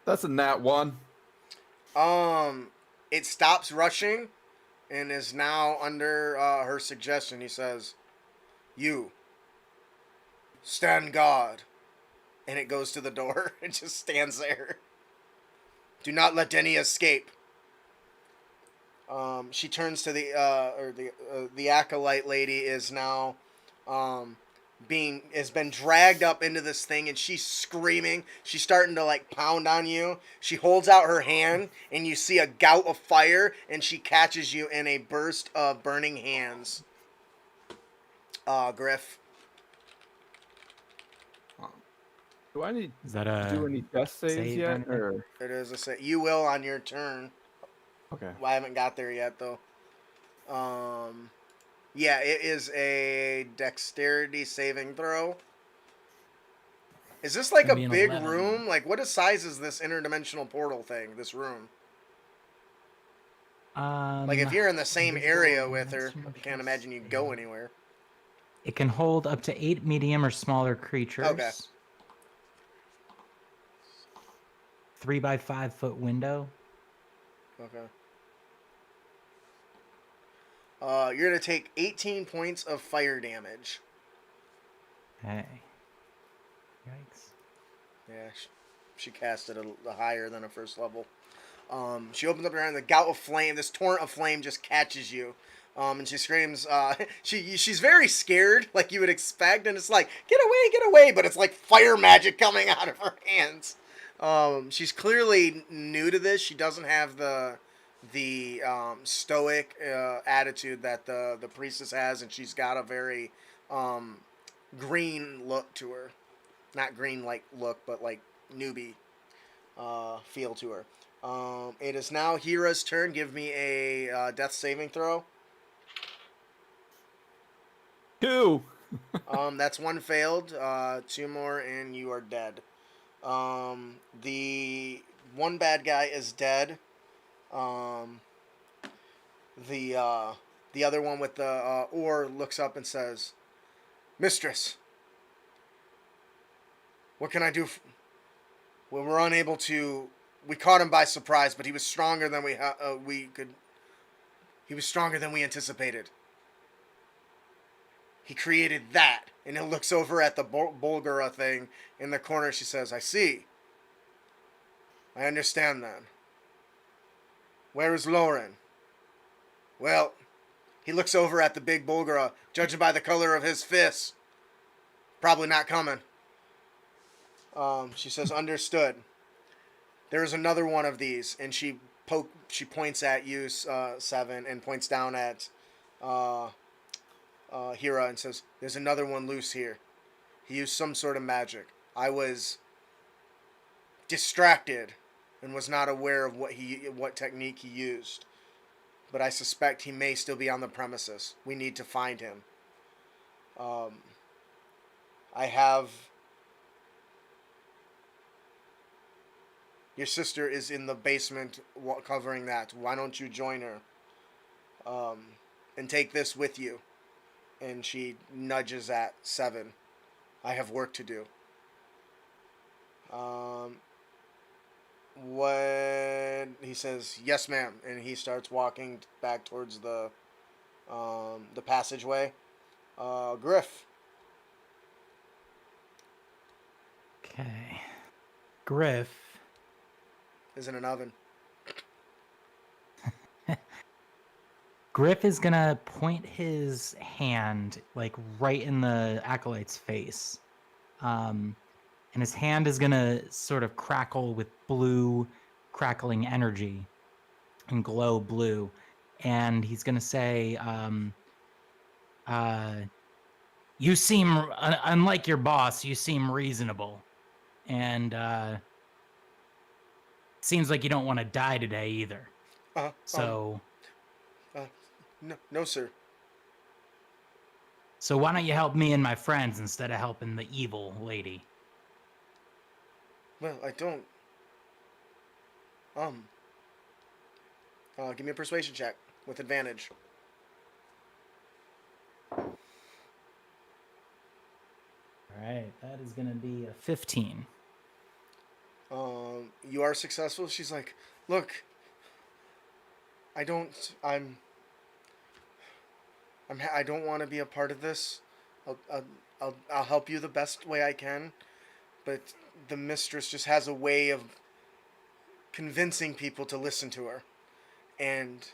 That's a nat 1. It stops rushing and is now under her suggestion. He says, "You stand guard." And it goes to the door. It just stands there. "Do not let any escape." She turns to the acolyte lady is now has been dragged up into this thing and she's screaming. She's starting to like pound on you. She holds out her hand and you see a gout of fire and she catches you in a burst of burning hands. Griff. Do I need Is that to do any death saves save or yet? anything? Or It is a set. You will on your turn. okay. Well, I haven't got there yet though. Yeah, it is a dexterity saving throw. Is this like a Gonna be an big 11. room? Like, what size is this interdimensional portal thing? This room? Like, if you're in the same area with her, I can't imagine you'd go anywhere. It can hold up to 8 medium or smaller creatures. Okay. 3 by 5 foot window. Okay. You're gonna take 18 points of fire damage. Hey. Yikes. Yeah, she cast it a higher than a first level. She opens up her hand. The gout of flame, this torrent of flame, just catches you. And she screams. She's very scared, like you would expect, and it's like, get away! But it's like fire magic coming out of her hands. She's clearly new to this. She doesn't have the stoic attitude that the priestess has, and she's got a very green look to her. Not green like look, but like newbie feel to her. It is now Hira's turn. Give me a death saving throw. 2. That's one failed. Two more, and you are dead. The one bad guy is dead. Um, the other one with the oar looks up and says, "Mistress, what can I do?" Well, we're unable to. We caught him by surprise, but he was stronger than we could. He was stronger than we anticipated. He created that, and it looks over at the Bulgara thing in the corner. She says, "I see. I understand then. Where is Lauren?" Well, he looks over at the big Bulgara, judging by the color of his fists. Probably not coming. She says, "Understood. There is another one of these," and she points at you, Seven, and points down at Hira and says, "There's another one loose here. He used some sort of magic. I was distracted and was not aware of what technique he used. But I suspect he may still be on the premises. We need to find him. I have... Your sister is in the basement covering that. Why don't you join her? And take this with you." And she nudges at Seven. "I have work to do." When he says, "Yes, ma'am," and he starts walking back towards the passageway. Griff. Okay. Griff Is in an oven. Griff is gonna point his hand like right in the acolyte's face, and his hand is gonna sort of crackle with blue, crackling energy, and glow blue, and he's gonna say, "You seem unlike your boss. You seem reasonable, and seems like you don't want to die today either. So." No, sir. So why don't you help me and my friends instead of helping the evil lady? Well, I don't. Give me a persuasion check with advantage. All right, that is gonna be a 15. You are successful. She's like, "Look, I don't want to be a part of this. I'll help you the best way I can, but the mistress just has a way of convincing people to listen to her, and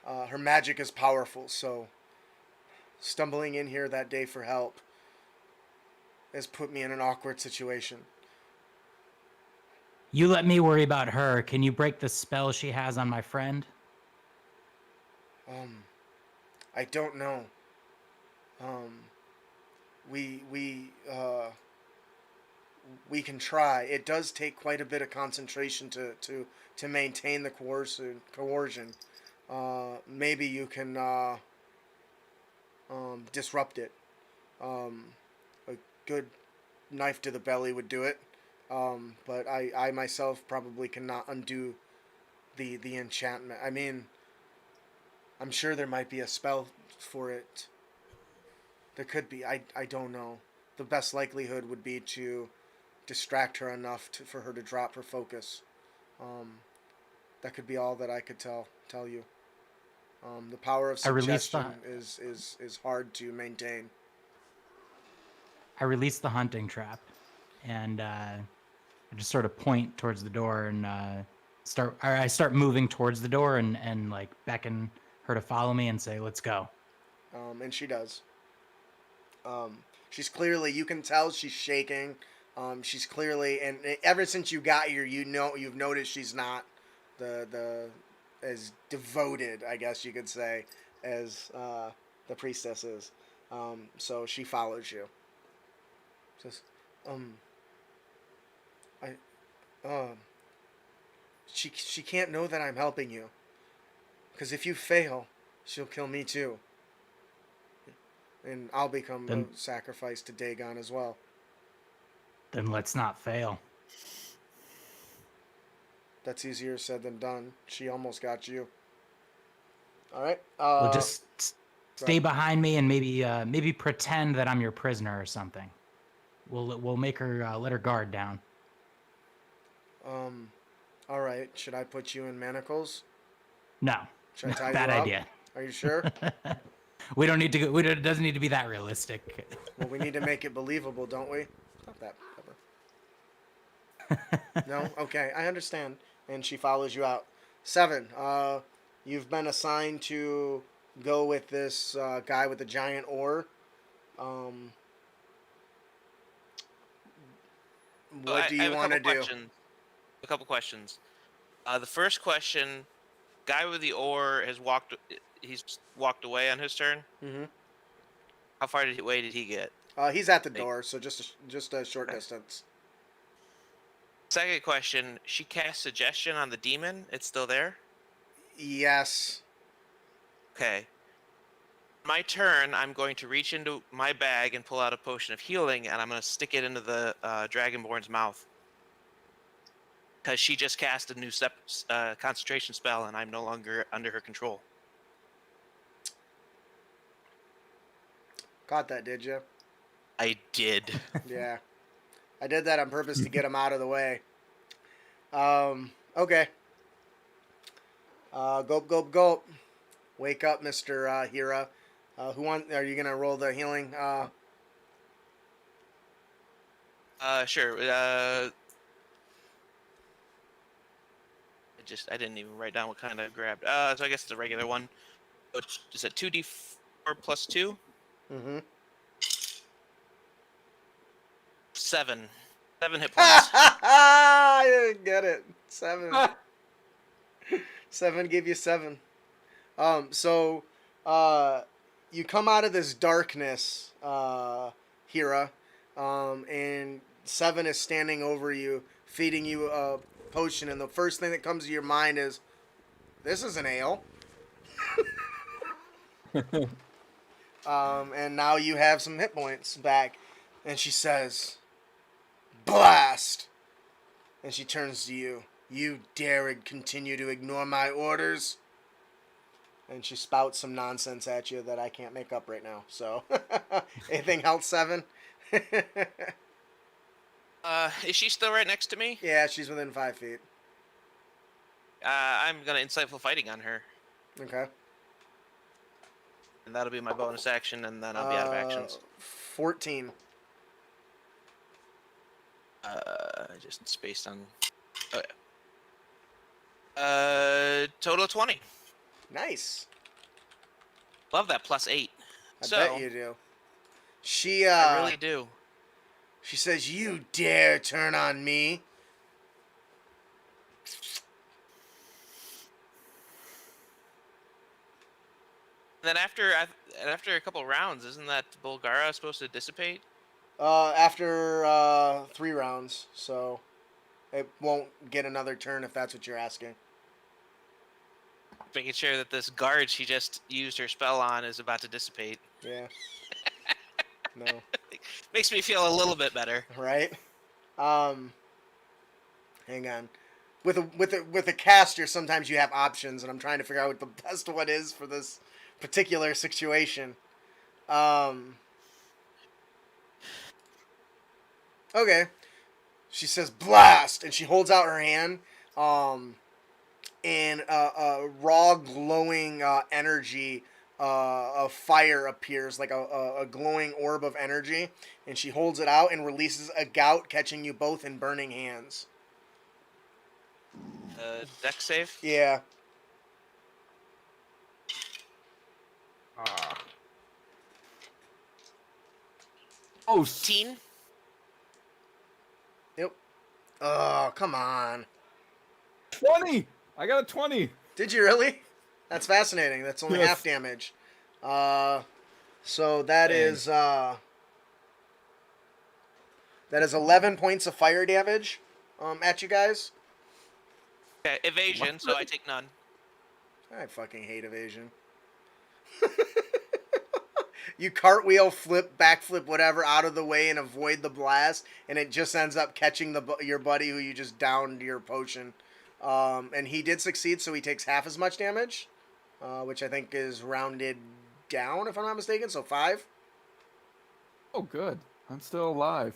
her magic is powerful. So stumbling in here that day for help has put me in an awkward situation." You let me worry about her. Can you break the spell she has on my friend? I don't know. We can try. It does take quite a bit of concentration to maintain the coercion. Maybe you can disrupt it. A good knife to the belly would do it. But I myself probably cannot undo the enchantment. I mean, I'm sure there might be a spell for it. There could be. I don't know. The best likelihood would be to distract her enough for her to drop her focus. That could be all that I could tell you. The power of suggestion is hard to maintain. I release the hunting trap, and I just sort of point towards the door and I start moving towards the door and like beckon her to follow me and say, "Let's go." And she does. She's clearly, you can tell she's shaking. She's clearly, and ever since you got here, you've noticed she's not the as devoted, I guess you could say, as the priestess is. So she follows you. Says, I, she can't know that I'm helping you, because if you fail, she'll kill me too. And I'll become Then- a sacrifice to Dagon as well. Then let's not fail. That's easier said than done. She almost got you. All right. We'll just stay right. behind me and maybe pretend that I'm your prisoner or something. We'll make her let her guard down. All right. Should I put you in manacles? No, Should I tie bad you up? idea. Are you sure? We don't need to go. It doesn't need to be that realistic. Well, we need to make it believable, don't we? Stop that, Pepper. No? Okay, I understand. And she follows you out. 7. You've been assigned to go with this guy with the giant oar. What do you want to do? A couple questions. The first question: guy with the oar has walked. He's walked away on his turn. Mm-hmm. How far away did he get? He's at the door, so just a short distance. Second question: she cast suggestion on the demon. It's still there. Yes. Okay. My turn. I'm going to reach into my bag and pull out a potion of healing, and I'm going to stick it into the Dragonborn's mouth. Because she just cast a new concentration spell, and I'm no longer under her control. Caught that, did you? I did. Yeah. I did that on purpose to get him out of the way. Okay. Gulp, gulp, gulp. Wake up, Mr. Hira. Are you gonna roll the healing? Sure. I didn't even write down what kind I grabbed. So I guess it's a regular one. Is it 2d4 plus 2? Mm-hmm. 7 hit points. I didn't get it. 7. 7 gave you 7. So, you come out of this darkness, Hira, and 7 is standing over you, feeding you a potion, and the first thing that comes to your mind is, this is an ale. And now you have some hit points back, and she says, blast! And she turns to you. You dare continue to ignore my orders? And she spouts some nonsense at you that I can't make up right now. So, anything else, 7? Is she still right next to me? Yeah, she's within 5 feet. I'm gonna insightful fighting on her, Okay. and that'll be my bonus action, and then I'll be out of actions. 14. Just spaced on. Oh yeah. Total of 20. Nice. Love that +8. I So bet you do. She I really do. She says, "You dare turn on me?" And then after a couple rounds, isn't that Bulgara supposed to dissipate? After 3 rounds, so it won't get another turn if that's what you're asking. Making sure that this guard she just used her spell on is about to dissipate. Yeah. No. Makes me feel a little bit better. Right? Hang on. With a caster, sometimes you have options, and I'm trying to figure out what the best one is for this particular situation. Okay. She says blast, and she holds out her hand, and a raw glowing energy of fire appears, like a glowing orb of energy, and she holds it out and releases a gout, catching you both in burning hands. Dex save? Yeah. Ah. Oh, 18. Yep. Oh, come on. 20! I got a 20. Did you really? That's fascinating. That's only Yes. half damage. So that Dang. is 11 points of fire damage at you guys. Okay, evasion, so I take none. I fucking hate evasion. You cartwheel, flip, backflip, whatever, out of the way and avoid the blast, and it just ends up catching your buddy who you just downed your potion. And he did succeed, so he takes half as much damage, which I think is rounded down, if I'm not mistaken, so 5. Oh, good. I'm still alive.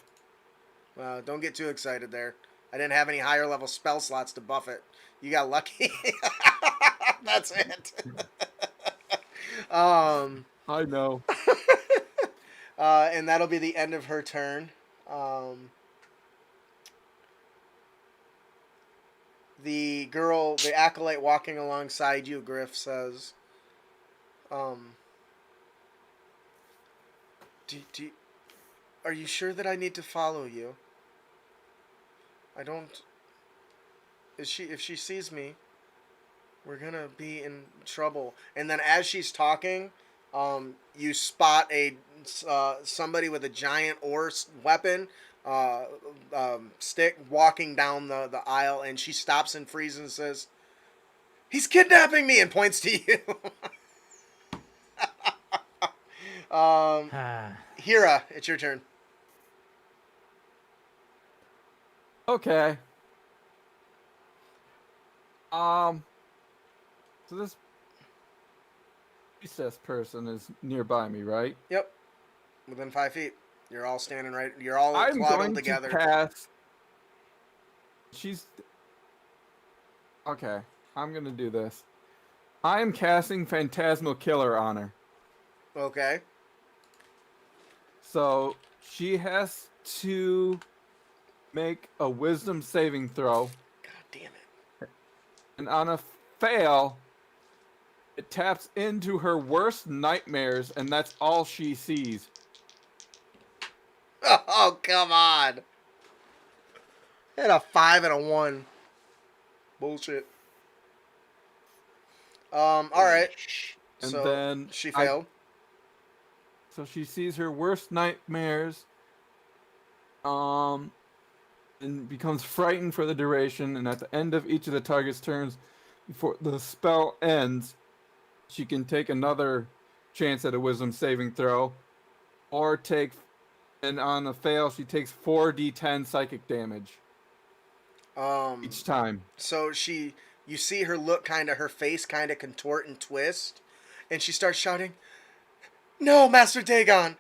Don't get too excited there. I didn't have any higher level spell slots to buff it. You got lucky. That's it. I know. And that'll be the end of her turn. The girl, the acolyte walking alongside you, Griff, says, are you sure that I need to follow you? I don't... If she sees me, we're gonna be in trouble. And then as she's talking, you spot somebody with a giant weapon, stick, walking down the aisle, and she stops and freezes and says, "He's kidnapping me," and points to you. Hira, it's your turn. Okay. So this recess person is nearby me, right? Yep. Within 5 feet. You're all standing right. You're all I'm clouded going together. to cast. Okay. I'm gonna do this. I am casting Phantasmal Killer on her. Okay. So she has to make a Wisdom saving throw, God damn it. and on a fail, it taps into her worst nightmares, and that's all she sees. Oh, come on. I had a 5 and a 1. Bullshit. Alright. And So then she failed. So she sees her worst nightmares, and becomes frightened for the duration. And at the end of each of the target's turns, before the spell ends, she can take another chance at a Wisdom saving throw, or and on a fail, she takes 4d10 psychic damage each time. So you see her look her face kind of contort and twist, and she starts shouting, "No, Master Dagon!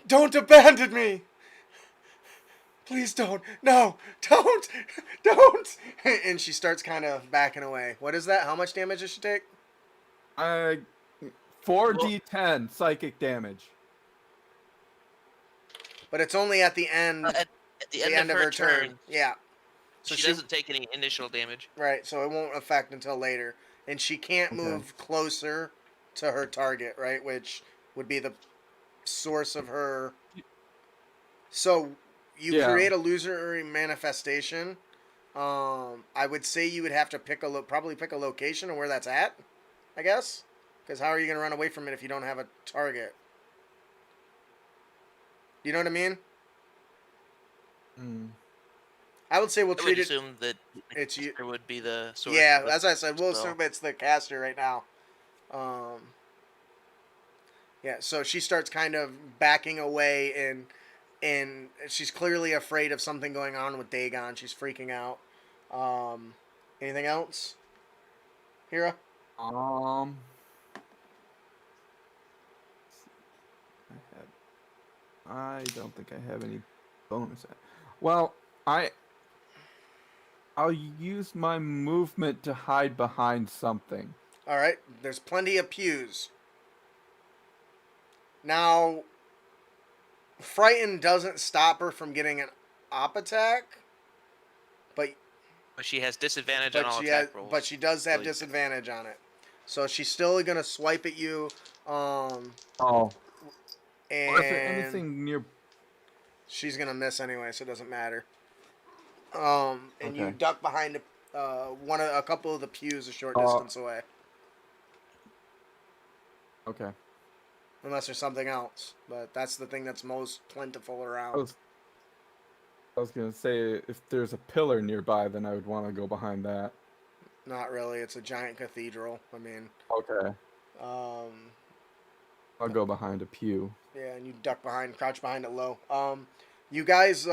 Don't abandon me! Please don't! No! Don't! Don't!" And she starts kind of backing away. What is that? How much damage does she take? 4d10 psychic damage. But it's only at the end. At the end of her turn, Yeah. So she doesn't take any initial damage. Right, so it won't affect until later. And she can't move closer to her target, right? Which would be the source of her... So, you create a illusory manifestation. I would say you would have to probably pick a location of where that's at, I guess. Because how are you going to run away from it if you don't have a target? You know what I mean? I would say we'll treat it... assume that it's you. It would be the source. Yeah, of as I said, we'll spell. assume it's the caster right now. Yeah, so she starts kind of backing away, and she's clearly afraid of something going on with Dagon. She's freaking out. Anything else? Hira? I don't think I have any bonus. Well, I'll use my movement to hide behind something. All right, there's plenty of pews. Now, frightened doesn't stop her from getting an op attack, but she has disadvantage on all attack rolls. But she does have disadvantage on it. So she's still gonna swipe at you, Oh. Or is there and anything near? she's gonna miss anyway, so it doesn't matter. And you Okay. duck behind a couple of the pews a short Uh, distance away, Okay. unless there's something else. But that's the thing that's most plentiful I around. was I was gonna say if there's a pillar nearby, then I would want to go behind that. Not really. It's a giant cathedral. I mean, Okay. um, I'll go behind a pew. yeah, and you crouch behind it low. You guys,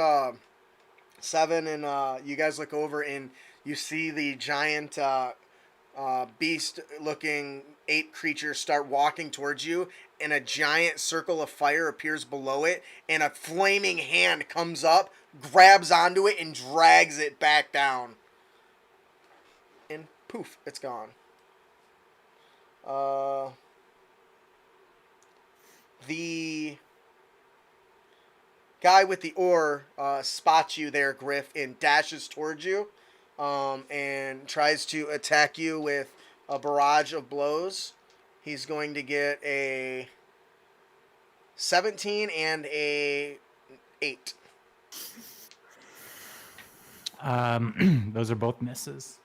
Seven, and you guys look over and you see the giant beast-looking ape creature start walking towards you, and a giant circle of fire appears below it, and a flaming hand comes up, grabs onto it, and drags it back down. And poof, it's gone. The guy with the oar spots you there, Griff, and dashes towards you, and tries to attack you with a barrage of blows. He's going to get a 17 and a 8. Those are both misses.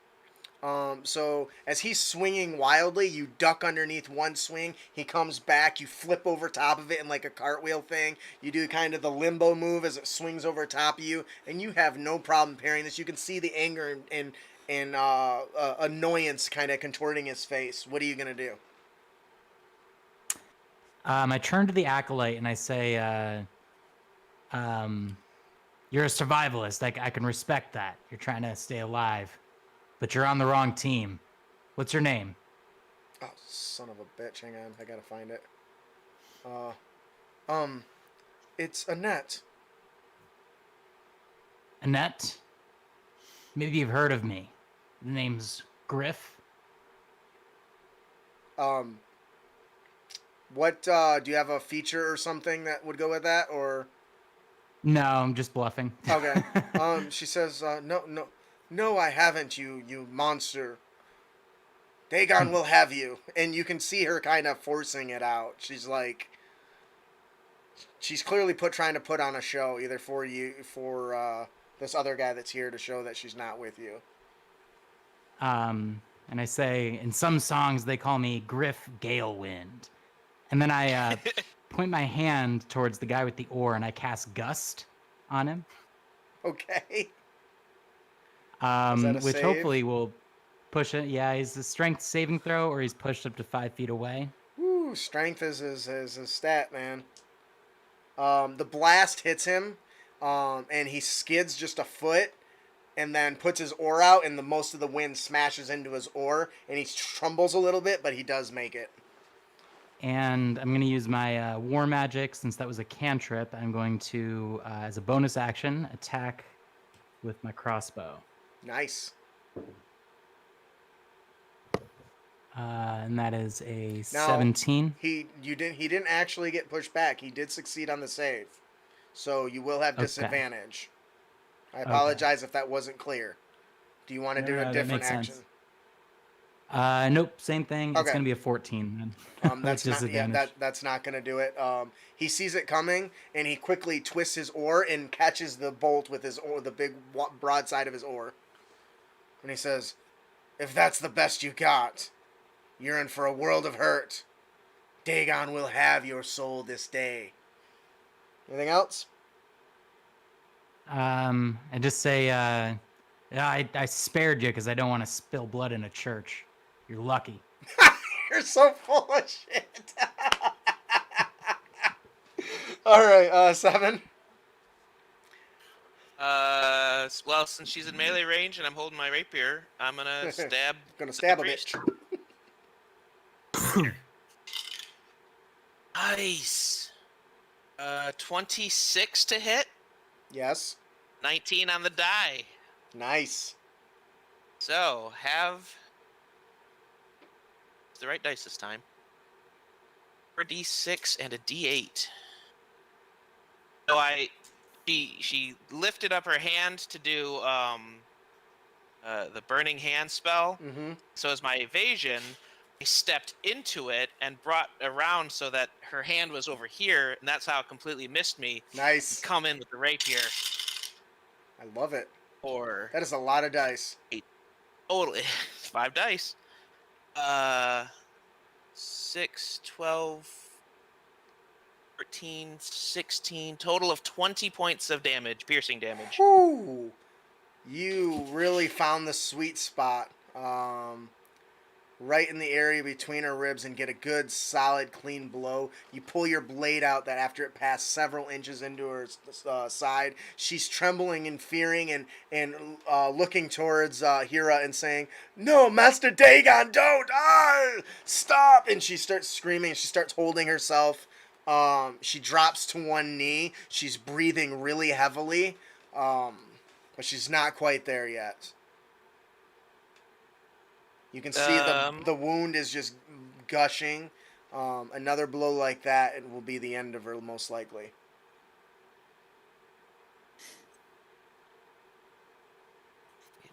So as he's swinging wildly, you duck underneath one swing. He comes back. You flip over top of it in like a cartwheel thing. You do kind of the limbo move as it swings over top of you, and you have no problem parrying this. You can see the anger and annoyance kind of contorting his face. What are you gonna do? I turn to the acolyte and I say, "You're a survivalist. I can respect that. You're trying to stay alive, but you're on the wrong team. What's your name?" Oh, son of a bitch! Hang on, I gotta find it. It's Annette. Annette? Maybe you've heard of me. The name's Griff. What do you have a feature or something that would go with that, or? No, I'm just bluffing. Okay. She says, no, I haven't, you monster. Dagon will have you. And you can see her kind of forcing it out. She's like, she's clearly trying to put on a show, either for you, for this other guy that's here to show that she's not with you. And I say, in some songs they call me Griff Galewind. And then I point my hand towards the guy with the oar and I cast Gust on him. Okay. Is that a which save? hopefully will push it. Yeah, he's a strength saving throw, or he's pushed up to 5 feet away. Woo, strength is his stat, man. The blast hits him, and he skids just a foot, and then puts his oar out, and most of the wind smashes into his oar, and he trembles a little bit, but he does make it. And I'm going to use my war magic, since that was a cantrip. I'm going to, as a bonus action, attack with my crossbow. Nice. And that is a Now, 17. He didn't actually get pushed back. He did succeed on the save, so you will have Okay. disadvantage. I apologize if that wasn't clear. Do you want to do No, a that different makes action? sense. Nope, same thing. It's Okay. going to be a 14 then. That's with not. Yeah, disadvantage. that's not going to do it. He sees it coming, and he quickly twists his oar and catches the bolt with his oar, the big broadside of his oar. And he says, "If that's the best you got, you're in for a world of hurt. Dagon will have your soul this day." Anything else? I just say, yeah, I spared you because I don't want to spill blood in a church. You're lucky. You're so full of shit. All right, 7. Well, since she's in melee range and I'm holding my rapier, I'm gonna stab. Gonna stab the a priest. bitch. Nice. 26 to hit. Yes. 19 on the die. Nice. So have it's the right dice this time. 4d6 and a d8. So she lifted up her hand to do the burning hand spell. Mm-hmm. So as my evasion, I stepped into it and brought around so that her hand was over here, and that's how it completely missed me. Nice. Come in with the rapier I love it. for That is a lot of dice. totally 5 dice. 6, 12, 13, 16, total of 20 points of damage, piercing damage. Whew. You really found the sweet spot. Right in the area between her ribs and get a good, solid, clean blow. You pull your blade out that after it passed several inches into her side, she's trembling and fearing and looking towards Hira and saying, "No, Master Dagon, don't! Stop!" And she starts screaming. She starts holding herself. She drops to one knee. She's breathing really heavily, but she's not quite there yet. You can see the wound is just gushing. Another blow like that, it will be the end of her, most likely.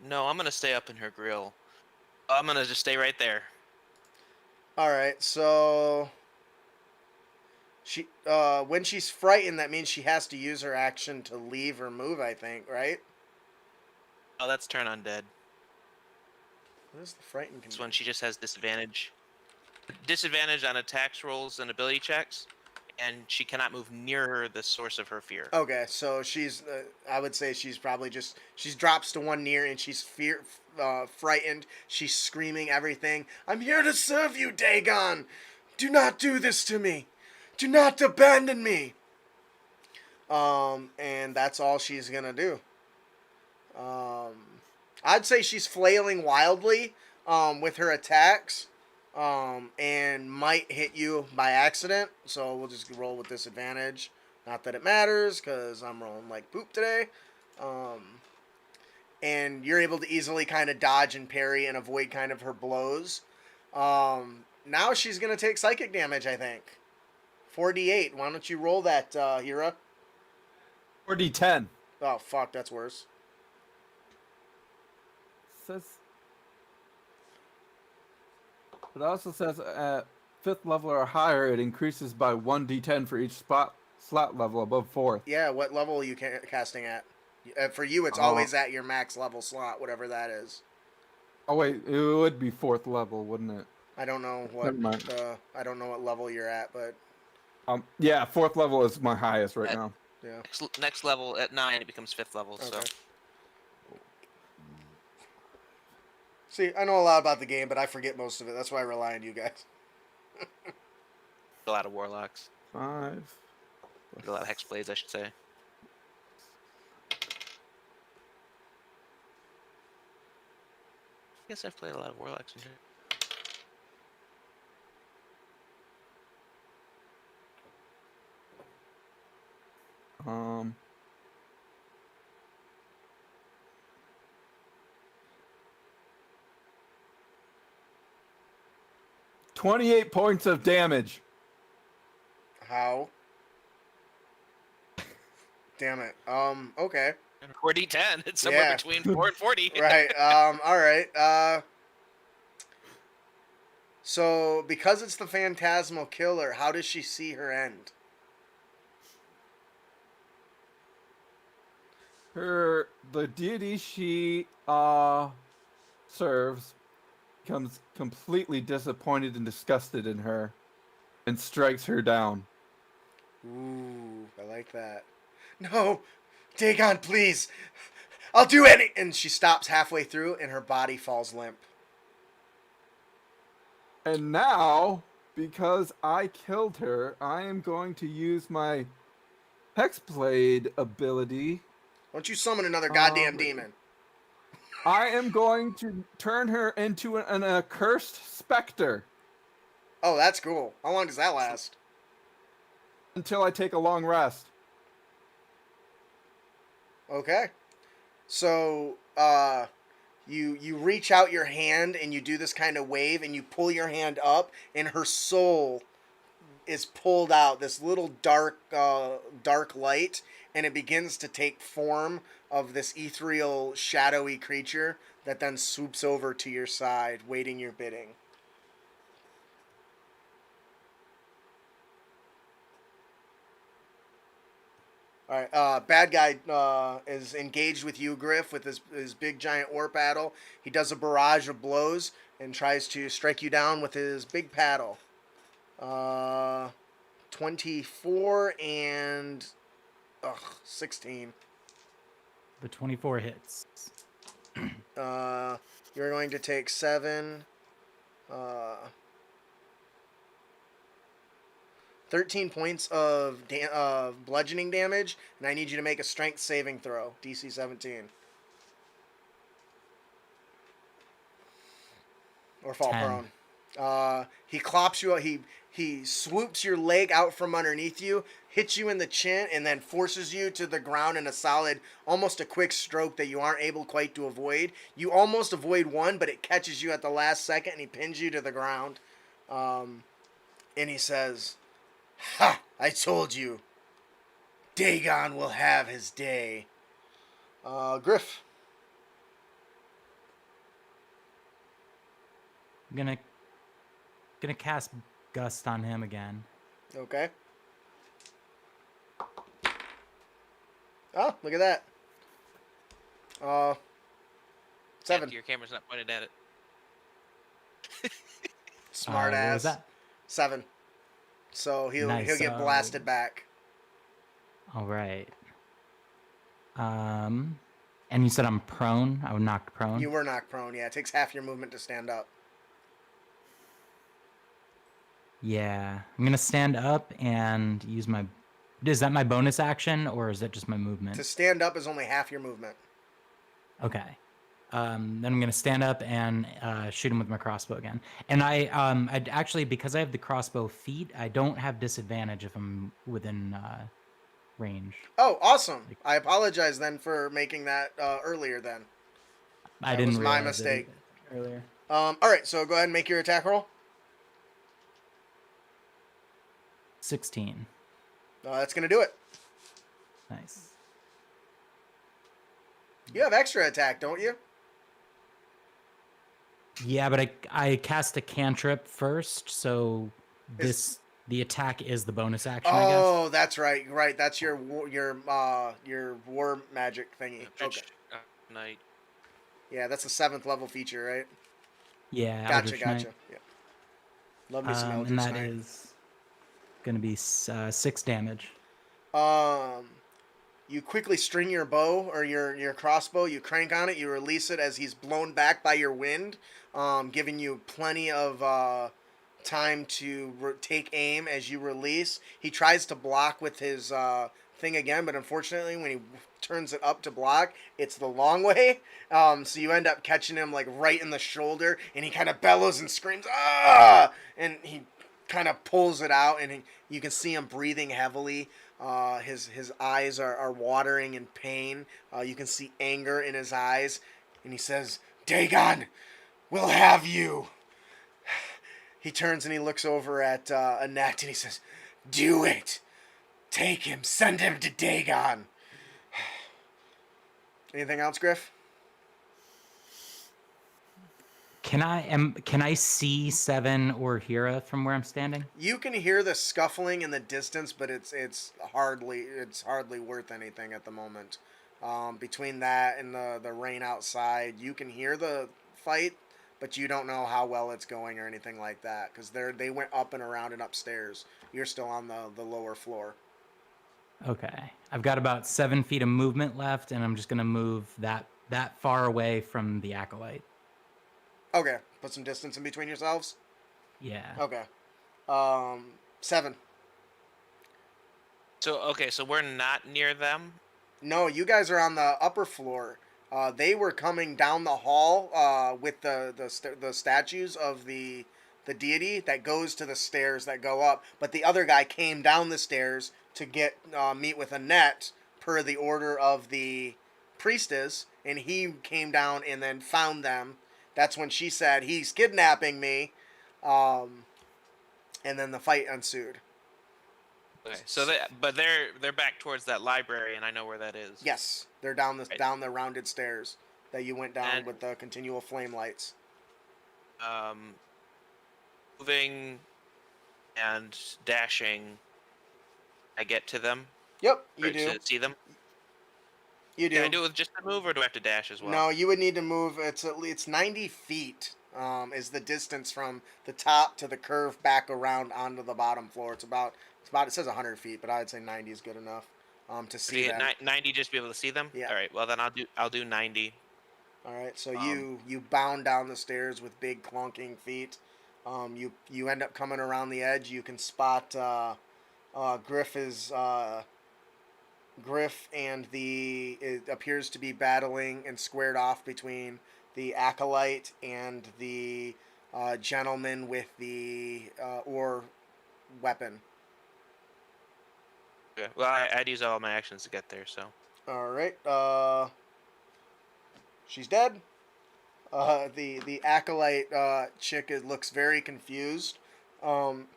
No, I'm gonna stay up in her grill. I'm gonna just stay right there. All right, so she when she's frightened, that means she has to use her action to leave or move, I think, right? Oh, that's turn undead. What is the frightened This condition? one she just has disadvantage. Disadvantage on attacks rolls and ability checks, and she cannot move near the source of her fear. Okay, so she's I would say she's probably she's drops to one knee and she's frightened. She's screaming everything. "I'm here to serve you, Dagon. Do not do this to me. Do not abandon me." And that's all she's gonna do. I'd say she's flailing wildly with her attacks and might hit you by accident. So we'll just roll with disadvantage. Not that it matters because I'm rolling like poop today. And you're able to easily kind of dodge and parry and avoid kind of her blows. Now she's going to take psychic damage, I think. 4d8. Why don't you roll that, Hira? 4d10. Oh, fuck, that's worse. It also says at 5th level or higher, it increases by 1d10 for each slot level above 4th. Yeah, what level are you casting at? For you, it's always at your max level slot, whatever that is. Oh wait, it would be 4th level, wouldn't it? I don't know what Never mind. I don't know what level you're at, but yeah, 4th level is my highest right now. yeah. Next level at 9, it becomes 5th level. Okay. So See, I know a lot about the game, but I forget most of it. That's why I rely on you guys. a lot of warlocks, 5. a lot of hexblades, I should say. I guess I've played a lot of warlocks in here. Um. 28 points of damage. How? Damn it. Okay. 4d10. It's somewhere Yeah. between 4 and 40. Right. All right. So because it's the phantasmal killer, how does she see her end? The deity she serves becomes completely disappointed and disgusted in her and strikes her down. Ooh, I like that. No, Dagon, please. I'll do any. And she stops halfway through, and her body falls limp. And now, because I killed her, I am going to use my Hexblade ability. Why don't you summon another goddamn demon? I am going to turn her into an accursed specter. Oh, that's cool. How long does that last? Until I take a long rest. Okay. So, you reach out your hand and you do this kind of wave and you pull your hand up and her soul is pulled out, this little dark light, and it begins to take form of this ethereal, shadowy creature that then swoops over to your side, waiting your bidding. All right. Bad guy is engaged with you, Griff, with his big giant war paddle. He does a barrage of blows and tries to strike you down with his big paddle. 24 and 16. The 24 hits. You're going to take 7. 13 points of bludgeoning damage, and I need you to make a strength saving throw, DC 17. Or fall 10. prone. He clops you. He swoops your leg out from underneath you, hits you in the chin, and then forces you to the ground in a solid, almost a quick stroke that you aren't able quite to avoid. You almost avoid one, but it catches you at the last second, and he pins you to the ground. And he says, "Ha! I told you. Dagon will have his day." Griff. I'm gonna cast Gust on him again. Okay. Oh, look at that. 7. Your camera's not pointed at it. Smart What ass. was that? 7. So he'll Nice, get blasted back. All right. And you said I'm prone. I was knocked prone. You were knocked prone. Yeah, it takes half your movement to stand up. Yeah, I'm gonna stand up and use my. Is that my bonus action or is that just my movement? To stand up is only half your movement. Okay. Then I'm gonna stand up and shoot him with my crossbow again. And I'd actually, because I have the crossbow feat, I don't have disadvantage if I'm within range. Oh, awesome. I apologize then for making that earlier then. I That didn't was my realize it mistake. earlier. All right, so go ahead and make your attack roll. 16. That's going to do it. Nice. You have extra attack, don't you? Yeah, but I cast a cantrip first, so the attack is the bonus action. I guess. Oh, that's right. Right, that's your war magic thingy. Okay. Night. Yeah, that's a 7th level feature, right? Yeah. Gotcha, Eldritch gotcha. Knight. Yeah. Love me some Eldritch and that Knight. is gonna be 6 damage. You quickly string your bow or your crossbow. You crank on it. You release it as he's blown back by your wind, giving you plenty of time to take aim as you release. He tries to block with his thing again, but unfortunately, when he turns it up to block, it's the long way. So you end up catching him like right in the shoulder, and he kind of bellows and screams, "Ah!" And he kind of pulls it out, and you can see him breathing heavily. His eyes are watering in pain. You can see anger in his eyes, and he says, "Dagon, we'll have you." He turns and he looks over at Annette, and he says, "Do it. Take him. Send him to Dagon." Anything else, Griff? Can I see Seven or Hira from where I'm standing? You can hear the scuffling in the distance, but it's hardly worth anything at the moment. Between that and the rain outside, you can hear the fight, but you don't know how well it's going or anything like that because they went up and around and upstairs. You're still on the lower floor. Okay. I've got about 7 feet of movement left, and I'm just gonna move that far away from the acolyte. Okay, put some distance in between yourselves. Yeah. Okay. 7. So we're not near them. No, you guys are on the upper floor. They were coming down the hall with the statues of the deity that goes to the stairs that go up. But the other guy came down the stairs to get meet with Annette per the order of the priestess, and he came down and then found them. That's when she said, "He's kidnapping me," and then the fight ensued. Okay. So they're back towards that library, and I know where that is. Yes, they're down Right. down the rounded stairs that you went down And- with the continual flame lights. Moving and dashing, I get to them. Yep, you Or do. to see them? You Can I do. do it with just a move, or do I have to dash as well? No, you would need to move. It's 90 feet. Is the distance from the top to the curve back around onto the bottom floor. It says 100 feet, but I'd say 90 is good enough. To see Okay, them. 90 just to be able to see them? Yeah. All right, well then I'll do 90. All right, so Um, you bound down the stairs with big clunking feet. You end up coming around the edge. You can spot Griff is Griff and it appears to be battling and squared off between the acolyte and the gentleman with the or weapon. Okay. Well, I'd use all my actions to get there, so. All right. She's dead. The acolyte chick looks very confused. Um,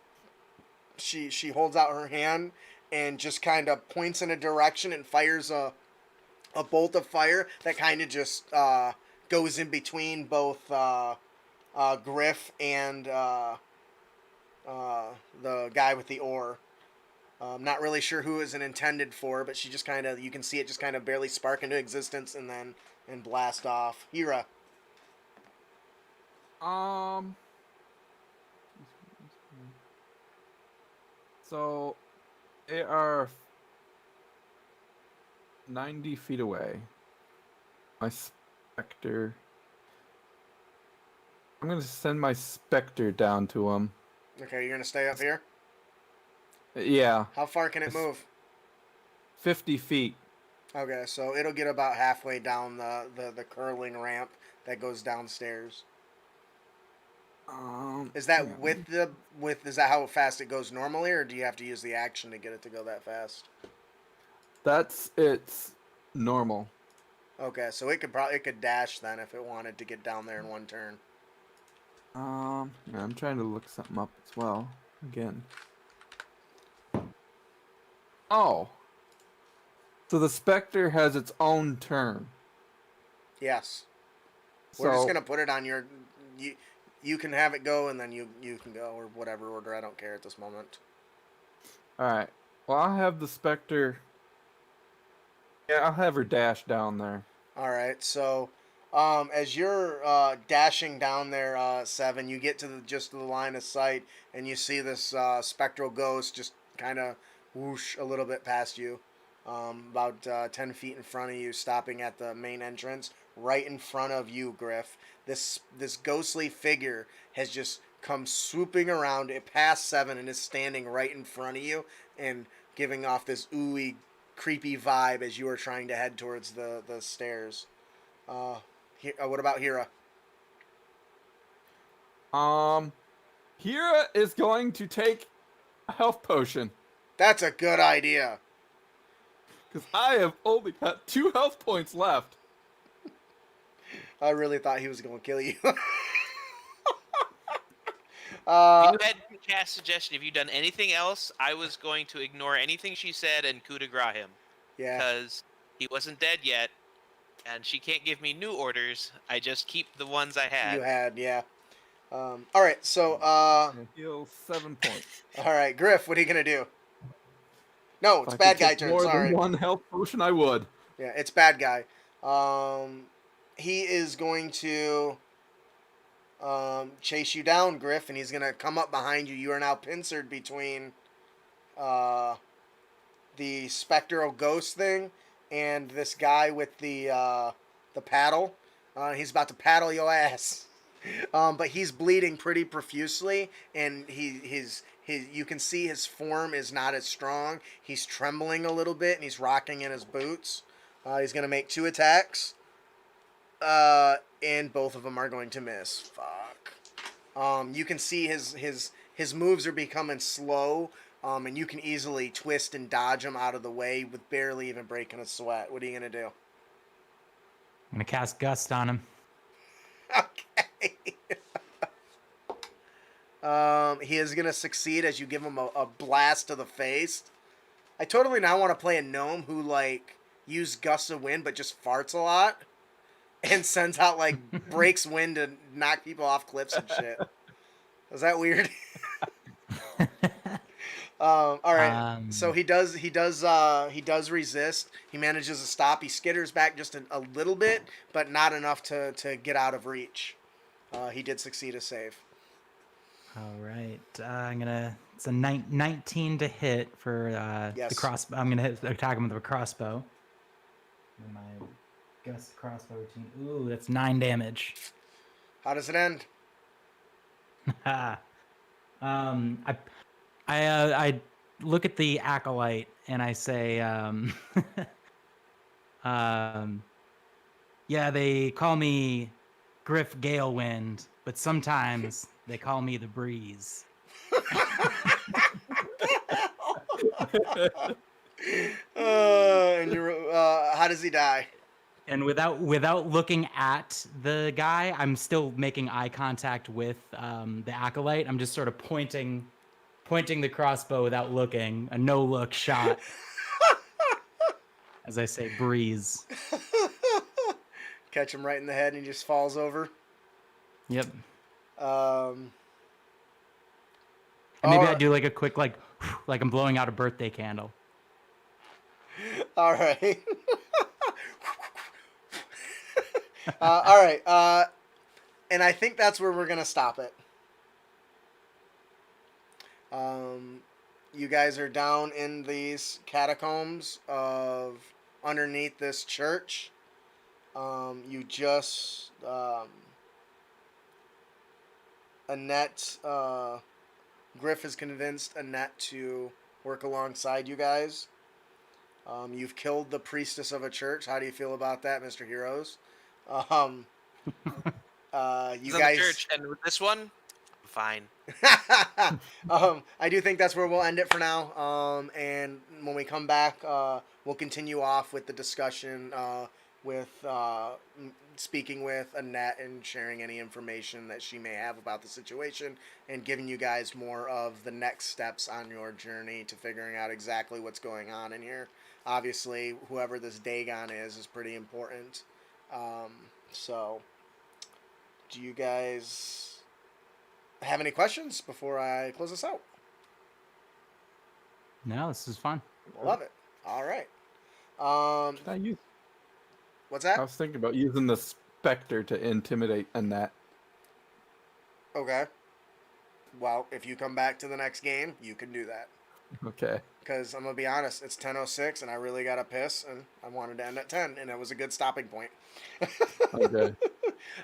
she holds out her hand and just kind of points in a direction and fires a bolt of fire that kind of just goes in between both Griff and the guy with the oar. I'm not really sure who is intended for, but she just kind of, you can see it just kind of barely spark into existence and blast off. Hira. So they are 90 feet away. My specter. I'm gonna send my specter down to him. Okay, you're gonna stay up here. Yeah, How far can it move? 50 feet. Okay, so it'll get about halfway down the curling ramp that goes downstairs. Is that yeah. is that how fast it goes normally, or do you have to use the action to get it to go that fast? That's its normal. Okay, so it could dash then if it wanted to get down there in one turn. Yeah, I'm trying to look something up as well. Again. Oh. So the specter has its own turn. Yes. So We're just gonna put it on your you can have it go and then you can go or whatever order. I don't care at this moment. all right. Well, I'll have the specter. Yeah, I'll have her dash down there. All right, so as you're dashing down there, Seven, you get to just the line of sight, and you see this spectral ghost just kind of whoosh a little bit past you, about 10 feet in front of you, stopping at the main entrance, right in front of you, Griff. This ghostly figure has just come swooping around it past Seven and is standing right in front of you and giving off this ooey, creepy vibe as you are trying to head towards the stairs. What about Hira? Hira is going to take a health potion That's a good idea. because I have only got 2 health points left. I really thought he was going to kill you. You had cast suggestion. If you'd done anything else, I was going to ignore anything she said and coup de grace him. Yeah. Because he wasn't dead yet, and she can't give me new orders. I just keep the ones I had. You had, yeah. All right, so And heal 7 points. all right, Griff, what are you gonna do? No, it's If I bad could guy take turn. more Sorry. than 1 health potion, I would. Yeah, it's bad guy. He is going to chase you down, Griff, and he's gonna come up behind you. You are now pincered between the spectral ghost thing and this guy with the paddle. He's about to paddle your ass. But he's bleeding pretty profusely, and his you can see his form is not as strong. He's trembling a little bit, and he's rocking in his boots. He's gonna make 2 attacks, and both of them are going to miss. Fuck. You can see his moves are becoming slow, and you can easily twist and dodge him out of the way with barely even breaking a sweat. What are you gonna do? I'm gonna cast Gust on him. Okay. He is gonna succeed as you give him a blast to the face. I totally now want to play a gnome who like use gusts of wind but just farts a lot and sends out like breaks wind to knock people off cliffs and shit. Is that weird? All right. So Um, he does resist. He manages to stop. He skitters back just a little bit, but not enough to get out of reach. He did succeed a save. all right. It's a 19 to hit for the Yes. crossbow. I'm gonna attack him with a crossbow. And my gust crossbow routine. Ooh, that's 9 damage. How does it end? I I look at the acolyte and I say, yeah, they call me Griff Galewind, but sometimes they call me the Breeze. And how does he die? And without looking at the guy, I'm still making eye contact with the acolyte. I'm just sort of pointing the crossbow without looking, a no look shot. As I say, breeze. Catch him right in the head and he just falls over. Yep. Um, And maybe I alright. do like a quick like I'm blowing out a birthday candle. All right. All right. And I think that's where we're gonna stop it. You guys are down in these catacombs of underneath this church. You just Annette Griff has convinced Annette to work alongside you guys. You've killed the priestess of a church. How do you feel about that, Mr. Heroes? You It's in the guys. church, and with this one, I'm fine. I do think that's where we'll end it for now. And when we come back, we'll continue off with the discussion with speaking with Annette and sharing any information that she may have about the situation and giving you guys more of the next steps on your journey to figuring out exactly what's going on in here. Obviously, whoever this Dagon is pretty important. So, do you guys have any questions before I close this out? No, this is fun. Love it. All right. Should I use? What's I that? was thinking about using the specter to intimidate Annette. Okay. Well, if you come back to the next game, you can do that. Okay. Because I'm going to be honest, it's 10:06 and I really got to piss and I wanted to end at 10 and it was a good stopping point. Okay.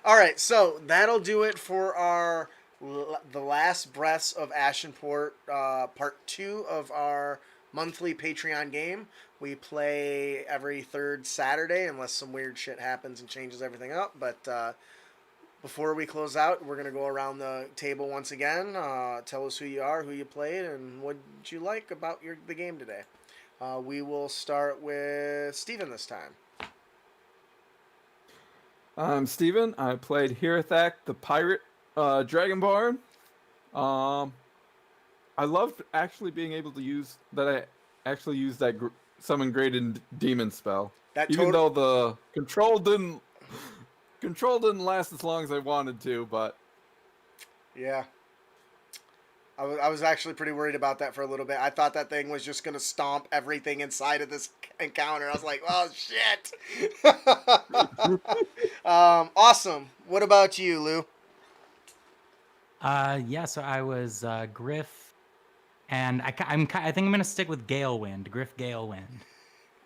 All right, so that'll do it for our the last breaths of Ashenport, part 2 of our monthly Patreon game. We play every third Saturday unless some weird shit happens and changes everything up. But before we close out, we're going to go around the table once again. Tell us who you are, who you played, and what you like about the game today. We will start with Steven this time. I'm Steven. I played Hirithak, the pirate dragonborn. I loved actually being able to use that. I actually used that summon graded demon spell. Even though the control didn't last as long as I wanted to, but yeah. I was actually pretty worried about that for a little bit. I thought that thing was just going to stomp everything inside of this encounter. I was like, oh, shit. Awesome. What about you, Lou? Yeah, so I was Griff, and I think I'm going to stick with Galewind, Griff Galewind.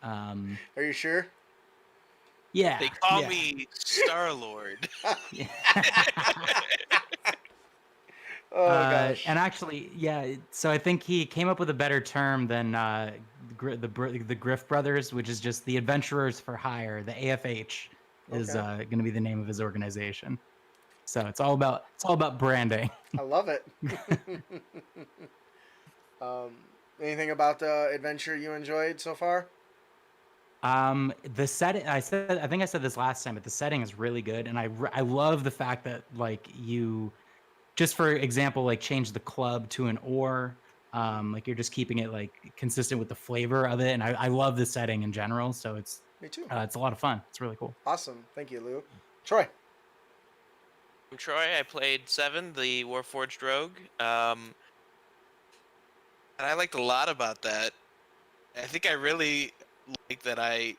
Are you sure? Yeah. They call me Star-Lord. Oh, gosh. And actually, yeah, so I think he came up with a better term than the Griff Brothers, which is just the Adventurers for Hire. The AFH is going to be the name of his organization. So it's all about branding. I love it. Anything about the adventure you enjoyed so far? The setting, I think I said this last time, but the setting is really good, and I love the fact that like you, just for example, like change the club to an oar, like you're just keeping it like consistent with the flavor of it, and I love the setting in general. So it's Me too. it's a lot of fun. It's really cool. Awesome. Thank you, Lou. Troy. I'm Troy. I played 7, the Warforged Rogue. And I liked a lot about that. I think I really like that I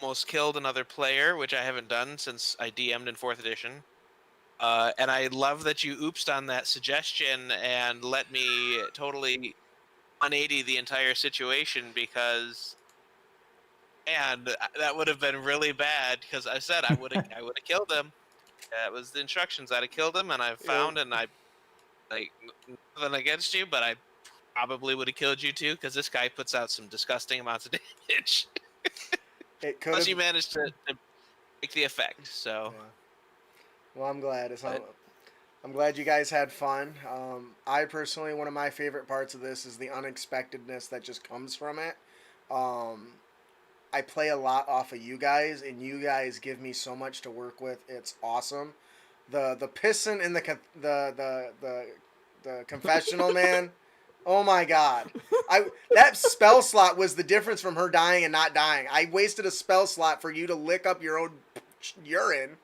almost killed another player, which I haven't done since I DM'd in 4th edition. And I love that you oopsed on that suggestion and let me totally 180 the entire situation because, man, that would have been really bad because I said I would have killed him. That was the instructions. I'd have killed him, and I Yep. found, and I like nothing against you, but I probably would have killed you too because this guy puts out some disgusting amounts of damage. It could Plus, have. you managed to make the effect. So, Yeah. Well, I'm glad. but I'm glad you guys had fun. I personally, one of my favorite parts of this is the unexpectedness that just comes from it. Um, I play a lot off of you guys, and you guys give me so much to work with. It's awesome. The pissing in the confessional, man. Oh my god. That spell slot was the difference from her dying and not dying. I wasted a spell slot for you to lick up your own urine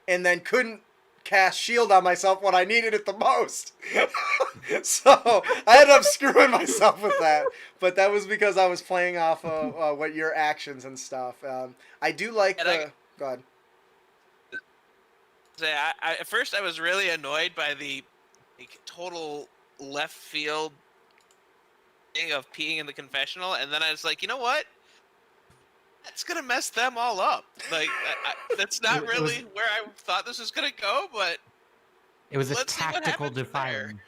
and then couldn't cast shield on myself when I needed it the most. So I ended up screwing myself with that. But that was because I was playing off of what your actions and stuff. I do like and Go ahead. at first I was really annoyed by the total left field thing of peeing in the confessional, and then I was like, you know what? That's gonna mess them all up. Like that's not It was really where I thought this was gonna go, but it was a let's see what tactical happens from there. defiling.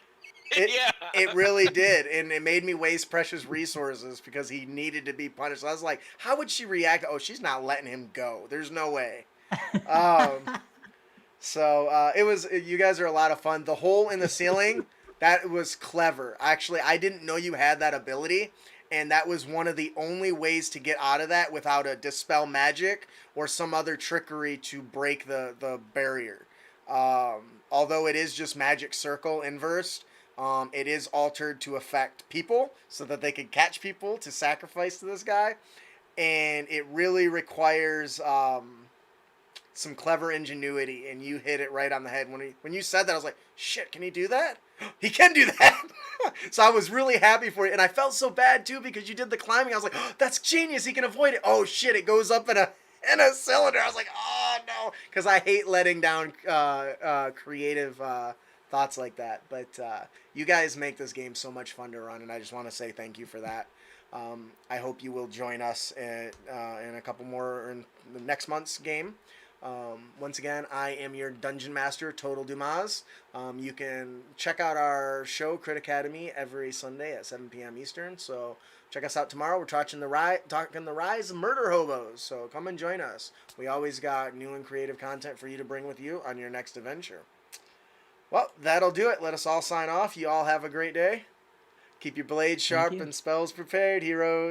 Yeah. It really did, and it made me waste precious resources because he needed to be punished. I was like, how would she react? Oh, she's not letting him go. There's no way. So it was. You guys are a lot of fun. The hole in the ceiling, that was clever. Actually, I didn't know you had that ability, and that was one of the only ways to get out of that without a dispel magic or some other trickery to break the barrier. Although it is just magic circle inversed, it is altered to affect people so that they can catch people to sacrifice to this guy, and it really requires some clever ingenuity, and you hit it right on the head. When you said that, I was like, shit, can he do that? He can do that. So I was really happy for you, and I felt so bad too because you did the climbing. I was like, oh, that's genius. He can avoid it. Oh shit, it goes up in a cylinder. I was like, oh no, because I hate letting down creative thoughts like that. But you guys make this game so much fun to run, and I just want to say thank you for that. I hope you will join us in a couple more in the next month's game. Once again, I am your Dungeon Master, Total Dumas. You can check out our show, Crit Academy, every Sunday at 7 p.m. Eastern. So check us out tomorrow. We're talking the rise of murder hobos. So come and join us. We always got new and creative content for you to bring with you on your next adventure. Well, that'll do it. Let us all sign off. You all have a great day. Keep your blades sharp and spells prepared, heroes.